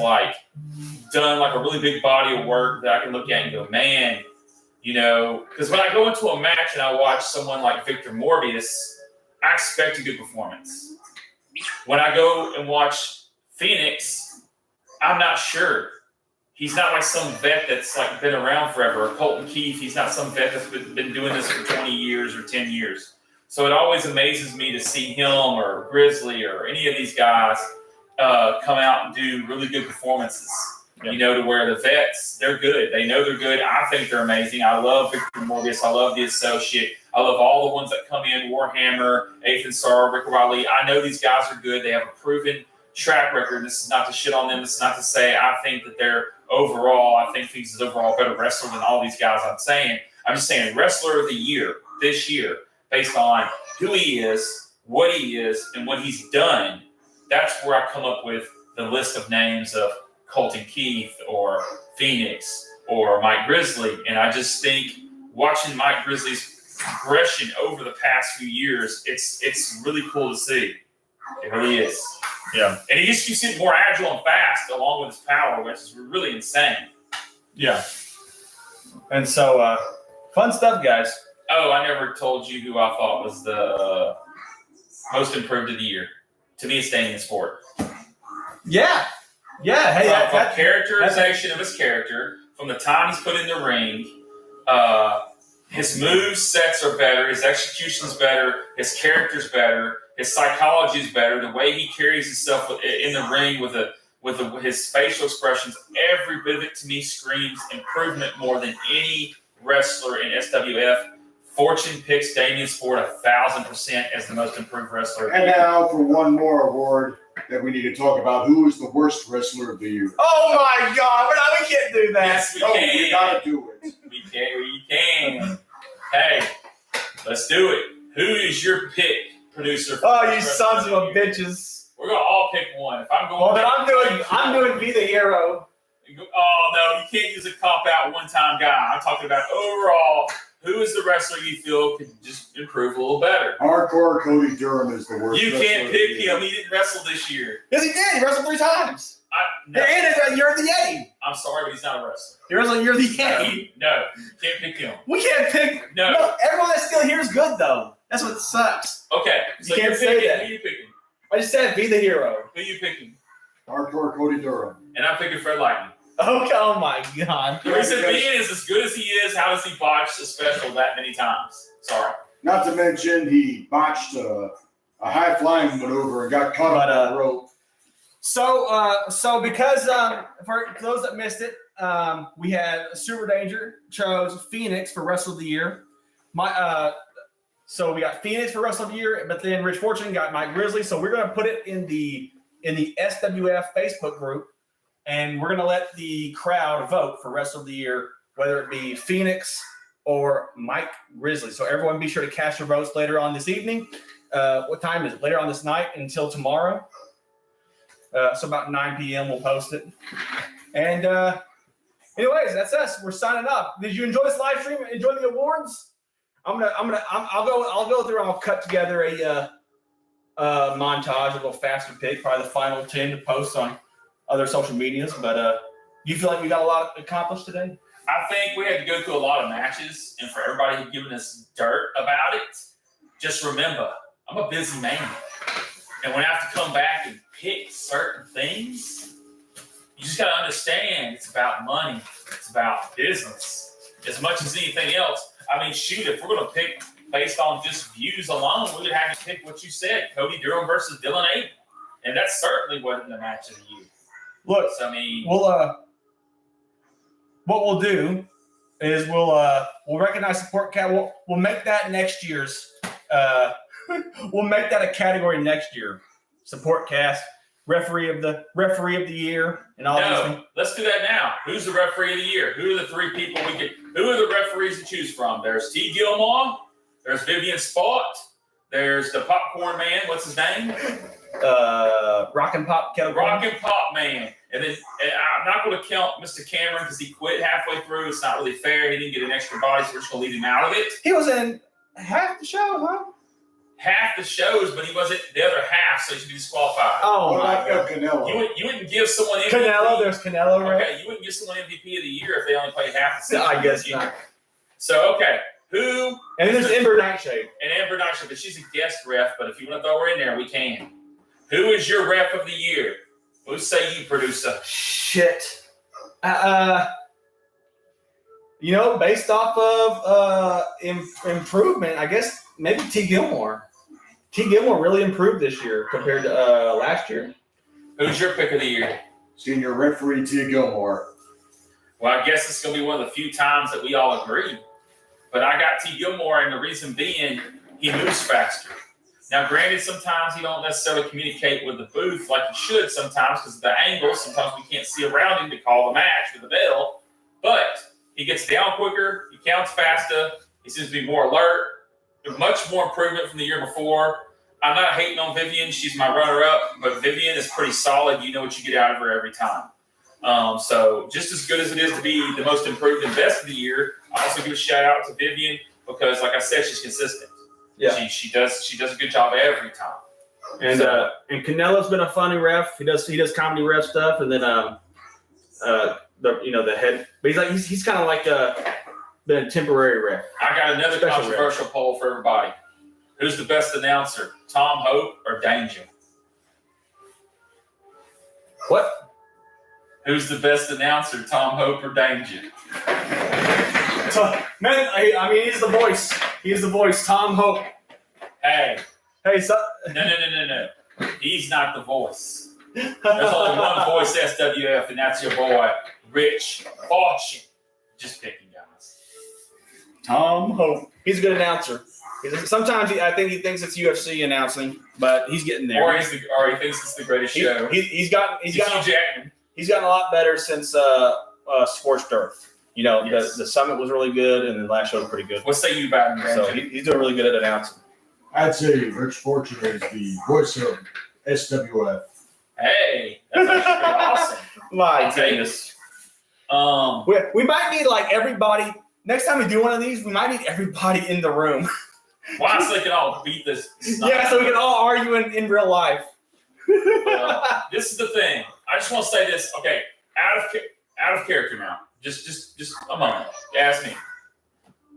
done a really big body of work that I can look at and go, man, because when I go into a match and I watch someone like Victor Morbius, I expect a good performance. When I go and watch Phoenix, I'm not sure. He's not like some vet that's been around forever. Or Colton Keith, he's not some vet that's been doing this for 20 years or 10 years. So it always amazes me to see him or Grizzly or any of these guys come out and do really good performances. To where the vets, they're good. They know they're good. I think they're amazing. I love Victor Morbius. I love the Associate. I love all the ones that come in, Warhammer, Ethan Sarr, Rick Riley. I know these guys are good. They have a proven track record. This is not to shit on them. This is not to say I think that they're overall, I think Phoenix is overall a better wrestler than all these guys I'm saying. I'm just saying Wrestler of the Year this year, based on who he is, what he is, and what he's done. That's where I come up with the list of names of Colton Keith or Phoenix or Mike Grizzly. And I just think watching Mike Grizzly's progression over the past few years, it's really cool to see. It really is. Yeah. And he just keeps getting more agile and fast along with his power, which is really insane. Yeah. And so, fun stuff, guys. Oh, I never told you who I thought was the most improved of the year. To me, it's Damian Sport. Yeah. Yeah. Hey, from characterization of his character, from the time he's put in the ring, his move sets are better, his execution's better, his character's better, his psychology is better, the way he carries himself in the ring with his facial expressions, every bit of it to me screams improvement more than any wrestler in SWF. Fortune picks Damian Sport 1,000% as the most improved wrestler. And now for one more award that we need to talk about. Who is the worst wrestler of the year? Oh my God! We can't do that. Yes, we can. We gotta do it. We can. Hey, let's do it. Who is your pick, producer? Oh, you sons of a bitches! We're gonna all pick one. If I'm going, well, then I'm doing Be the Hero. Oh no, you can't use a cop out one time guy. I'm talking about overall. Who is the wrestler you feel could just improve a little better? Hardcore Cody Durham is the worst. You can't pick him. He didn't wrestle this year. Yes, he did. He wrestled 3 times. No. And you're the Yeti. I'm sorry, but he's not a wrestler. You're the Yeti. No, you can't pick him. We can't pick. No. Everyone that's still here is good, though. That's what sucks. Okay, so you can't say picking, that. Who you picking? I just said Be the Hero. Who you picking? Hardcore Cody Durham. And I'm picking Fred Lightning. Okay, oh my God. The reason being is as good as he is, how does he botch the special that many times? Sorry. Not to mention he botched a high flying maneuver and got caught on the rope. So because for those that missed it, we had Super Danger chose Phoenix for Wrestler of the Year. So we got Phoenix for Wrestler of the Year, but then Rich Fortune got Mike Grizzly. So we're gonna put it in the SWF Facebook group, and we're gonna let the crowd vote for Wrestler of the Year, whether it be Phoenix or Mike Grizzly. So everyone be sure to cast your votes later on this evening. What time is it? Later on this night until tomorrow. So about 9 p.m. we'll post it. And anyways, that's us. We're signing up. Did you enjoy this live stream? Enjoy the awards? I'll go through. I'll cut together a montage, a little faster pick, probably the final 10 to post on other social medias. But you feel like we got a lot accomplished today? I think we had to go through a lot of matches, and for everybody who's giving us dirt about it, just remember, I'm a busy man. And when I have to come back and pick certain things, you just got to understand it's about money. It's about business. As much as anything else, I mean, shoot, if we're going to pick based on just views alone, we would have to pick what you said, Cody Durham versus Dylan Aiden. And that certainly wasn't the match of the year. Look, So, I mean, what we'll do is we'll recognize support cat. We'll make that next year's. We'll make that a category next year. Support cast, referee of the year, and all these things. Let's do that now. Who's the referee of the year? Who are the three people who are the referees to choose from? There's T. Gilmore, there's Vivian Spot, there's the popcorn man, what's his name? Rockin' Pop Kettle. Rockin' Pop Man. And then I'm not going to count Mr. Cameron because he quit halfway through. It's not really fair. He didn't get an extra body, so we're just going to leave him out of it. He was in half the show, huh? Half the shows, but he wasn't the other half, so he should be disqualified. Oh, What my about God. Canelo? You wouldn't give someone MVP. Canelo, there's Canelo, right? Okay, you wouldn't give someone MVP of the year if they only played half the season. I guess not. So, okay, who? And then there's Ember Nightshade. And Amber Nightshade, but she's a guest ref, but if you want to throw her in there, we can. Who is your ref of the year? Who say you, producer? Shit. Based off of improvement, I guess maybe T. Gilmore. T. Gilmore really improved this year compared to last year. Who's your pick of the year? Senior referee T. Gilmore. Well, I guess it's going to be one of the few times that we all agree. But I got T. Gilmore, and the reason being, he moves faster. Now, granted, sometimes he don't necessarily communicate with the booth like he should sometimes because of the angles. Sometimes we can't see around him to call the match with the bell. But he gets down quicker. He counts faster. He seems to be more alert. Much more improvement from the year before. I'm not hating on Vivian. She's my runner-up. But Vivian is pretty solid. You know what you get out of her every time. So just as good as it is to be the most improved and best of the year, I also give a shout-out to Vivian because, like I said, she's consistent. Yeah, she does a good job every time. And Canelo's been a funny ref. He does comedy ref stuff, and then the head. But he's kind of like been a temporary ref. I got another Special controversial poll for everybody. Who's the best announcer, Tom Hope or Danger? What? Who's the best announcer, Tom Hope or Danger? Man, I mean, he's the voice. He's the voice. Tom Hope. Hey, So. no. He's not the voice. There's only one voice, SWF, and that's your boy, Rich Fortune. Just picking, guys. Tom Hope. He's a good announcer. Sometimes I think he thinks it's UFC announcing, but he's getting there. Or he thinks it's the greatest show. He's gotten a lot better since Scorched Earth. Yes. The summit was really good, and the last show was pretty good. What say you about him, So he's doing really good at announcing. I'd say Rich Fortune is the voice of SWF. Hey, that's actually pretty awesome. My Okay. goodness. We We might need like everybody. Next time we do one of these, we might need everybody in the room. why so they can all beat this? Yeah, so we can all argue in real life. This is the thing. I just want to say this. Okay, out of character now. Just a moment. You ask me.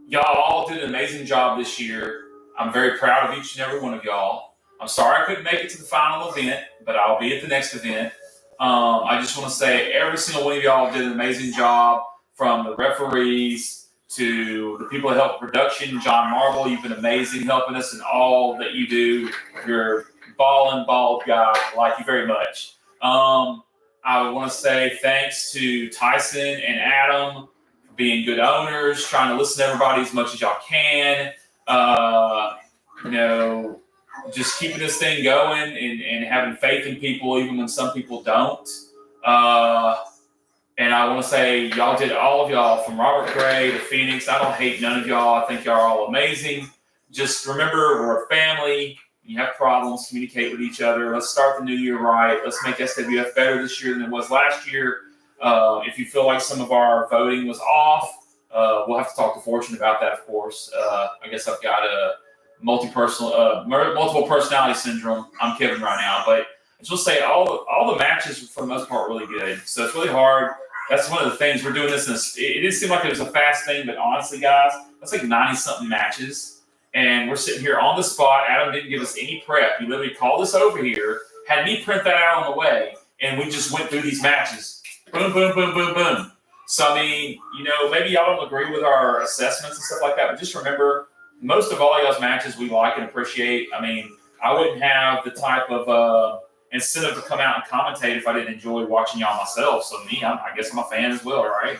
Y'all all did an amazing job this year. I'm very proud of each and every one of y'all. I'm sorry I couldn't make it to the final event, but I'll be at the next event. I just want to say every single one of y'all did an amazing job, from the referees to the people that helped production. John Marble, you've been amazing helping us in all that you do. You're bald guy. I like you very much. I'm I want to say thanks to Tyson and Adam for being good owners, trying to listen to everybody as much as y'all can. Just keeping this thing going and having faith in people, even when some people don't. And I want to say all of y'all, from Robert Gray to Phoenix, I don't hate none of y'all. I think y'all are all amazing. Just remember, we're a family. You have problems, communicate with each other. Let's start the new year right. Let's make SWF better this year than it was last year. If you feel like some of our voting was off, we'll have to talk to Fortune about that, of course. I guess I've got a multiple personality syndrome. I'm Kevin right now, but I just want to say all the matches for the most part really good. So it's really hard. That's one of the things we're doing this. It didn't seem like it was a fast thing, but honestly, guys, that's like 90-something matches. And we're sitting here on the spot. Adam didn't give us any prep. He literally called us over here, had me print that out on the way, and we just went through these matches. Boom, boom, boom, boom, boom. So, I mean, maybe y'all don't agree with our assessments and stuff like that, but just remember, most of all y'all's matches we like and appreciate. I mean, I wouldn't have the type of incentive to come out and commentate if I didn't enjoy watching y'all myself. So I guess I'm a fan as well, right?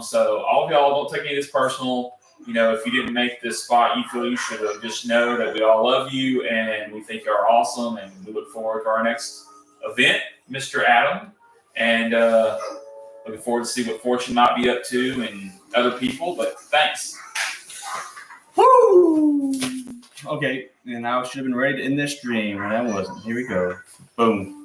So all of y'all, don't take any of this personal. If you didn't make this spot, you feel you should have. Just know that we all love you and we think you're awesome, and we look forward to our next event, Mr. Adam, and looking forward to see what Fortune might be up to and other people. But thanks. Woo! Okay, and I should have been ready to end this stream, and I wasn't. Here we go. Boom.